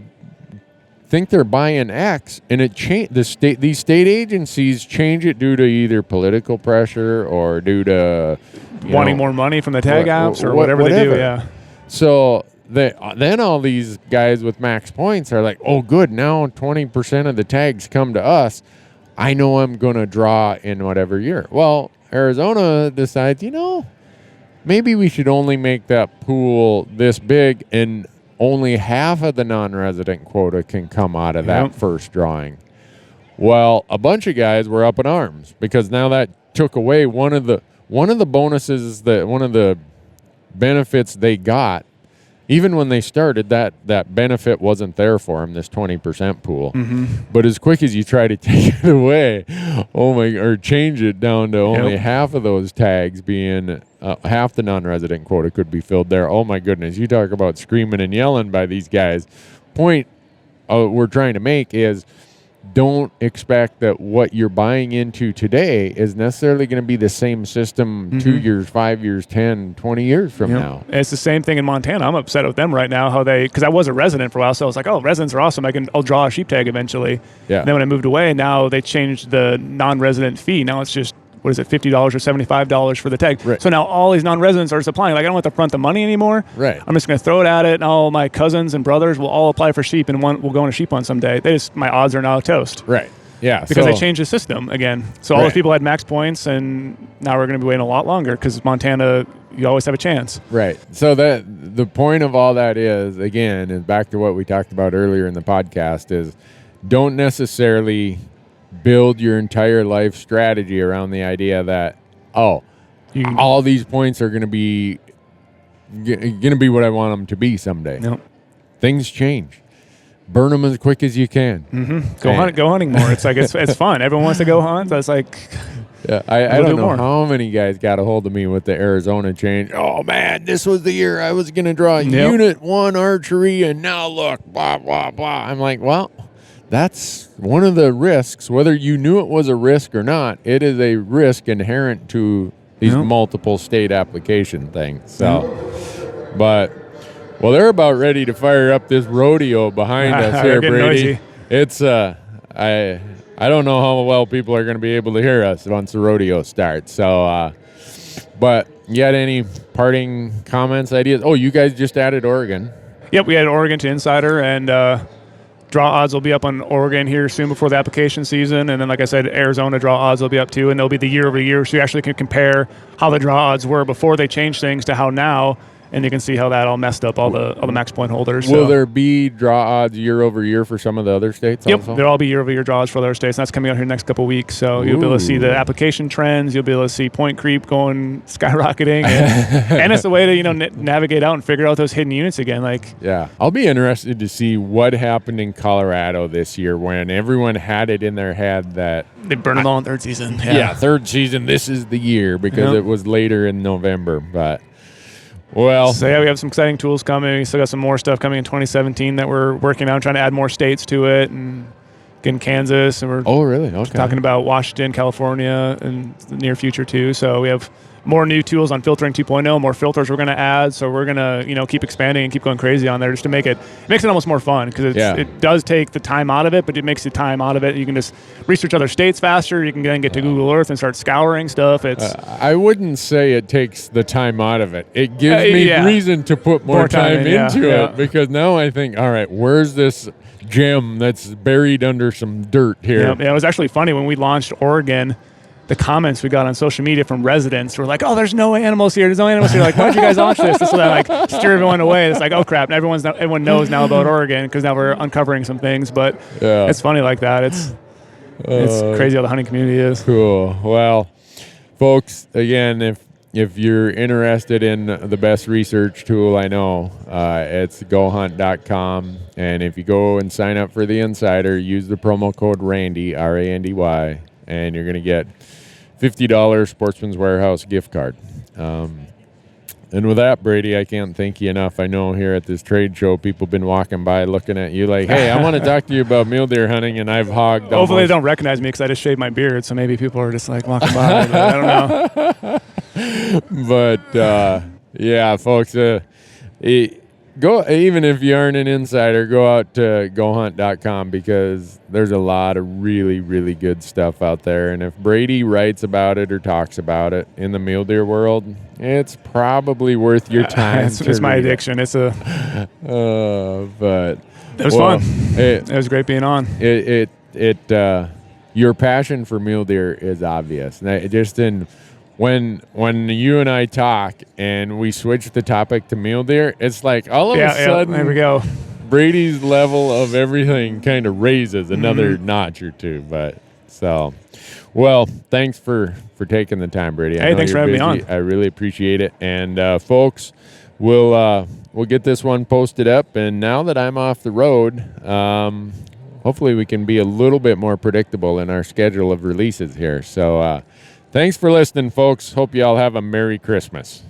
think they're buying X, and these state agencies change it due to either political pressure or due to wanting more money from the tag apps or whatever they do. Yeah. So then all these guys with max points are like, oh, good, now 20% of the tags come to us. I know I'm going to draw in whatever year. Well, Arizona decides, maybe we should only make that pool this big, and only half of the non-resident quota can come out of that first drawing. Well, a bunch of guys were up in arms because now that took away one of the bonuses, one of the benefits they got. Even when they started, that benefit wasn't there for them, this 20% pool. Mm-hmm. But as quick as you try to take it away, or change it down to only half of those tags being, half the non-resident quota could be filled there. Oh, my goodness. You talk about screaming and yelling by these guys. Point we're trying to make is, don't expect that what you're buying into today is necessarily going to be the same system 2 years, 5 years, 10, 20 years from now. And it's the same thing in Montana. I'm upset with them right now, because I was a resident for a while, so I was like, oh, residents are awesome. I'll draw a sheep tag eventually. Yeah. And then when I moved away, now they changed the non-resident fee. Now it's just, what is it, $50 or $75 for the tag. Right. So now all these non-residents are supplying. Like, I don't have to front the money anymore. Right. I'm just going to throw it at it, and all my cousins and brothers will all apply for sheep, and one will go on a sheep hunt someday. My odds are now toast. Right. Yeah. Because they changed the system again. So all those people had max points, and now we're going to be waiting a lot longer because Montana, you always have a chance. Right. So the point of all that is back to what we talked about earlier in the podcast, is don't necessarily build your entire life strategy around the idea that, all these points are going to be what I want them to be someday. Nope. Things change. Burn them as quick as you can. Mm-hmm. Go hunting more. It's like it's fun. Everyone wants to go hunt. So it's like, I don't know how many guys got a hold of me with the Arizona change. Oh man, this was the year I was going to draw Unit 1 archery, and now look, blah blah blah. I'm like, well, that's one of the risks. Whether you knew it was a risk or not, it is a risk inherent to these multiple state application things. So, well, they're about ready to fire up this rodeo behind us here, Brady. Noisy. It's I don't know how well people are going to be able to hear us once the rodeo starts. So, but you had any parting comments, ideas? Oh, you guys just added Oregon. Yep, we added Oregon to Insider, and draw odds will be up on Oregon here soon before the application season. And then, like I said, Arizona draw odds will be up too, and they'll be the year over year. So you actually can compare how the draw odds were before they changed things to how now. And you can see how that all messed up all the max point holders. Will there be draw odds year over year for some of the other states? Yep, also? There'll all be year over year draws for other states. And that's coming out here next couple of weeks. So you'll be able to see the application trends. You'll be able to see point creep going skyrocketing, and it's a way to navigate out and figure out those hidden units again. I'll be interested to see what happened in Colorado this year when everyone had it in their head that they burned them all in third season. Yeah, third season. This is the year because it was later in November, but. Well, so we have some exciting tools coming. We still got some more stuff coming in 2017 that we're working on, trying to add more states to it, and getting Kansas, and we're really? Okay. talking about Washington, California in the near future too. So we have more new tools on filtering 2.0, more filters we're going to add. So we're going to keep expanding and keep going crazy on there just to make it almost more fun, because it does take the time out of it, but it makes the time out of it. You can just research other states faster. You can then get to Google Earth and start scouring stuff. I wouldn't say it takes the time out of it. It gives me reason to put more time into it, because now I think, all right, where's this gem that's buried under some dirt here? Yeah, it was actually funny when we launched Oregon. The comments we got on social media from residents were like, "Oh, there's no animals here. There's no animals here." Like, why don't you guys launch this? So that steer everyone away. It's like, oh crap! Everyone knows now about Oregon because now we're uncovering some things. But it's funny like that. It's crazy how the hunting community is. Cool. Well, folks, again, if you're interested in the best research tool I know, it's gohunt.com. And if you go and sign up for the Insider, use the promo code RANDY, RANDY, and you're going to get $50 Sportsman's Warehouse gift card. And with that, Brady, I can't thank you enough. I know here at this trade show, people have been walking by looking at you like, hey, I want to talk to you about mule deer hunting, and I've hogged Hopefully they don't recognize me because I just shaved my beard, so maybe people are just like walking by. But I don't know. But, yeah, folks, go even if you aren't an insider, go out to gohunt.com because there's a lot of really, really good stuff out there. And if Brady writes about it or talks about it in the mule deer world, it's probably worth your time. It's my addiction. It's a. But it was fun. It was great being on. Your passion for mule deer is obvious. Just in. When you and I talk and we switch the topic to mule deer, it's like all of a sudden there we go. Brady's level of everything kind of raises another notch or two. But well, thanks for taking the time, Brady. Hey, thanks for having me on. I really appreciate it. And folks, we'll get this one posted up. And now that I'm off the road, hopefully we can be a little bit more predictable in our schedule of releases here. So. Thanks for listening, folks. Hope you all have a Merry Christmas.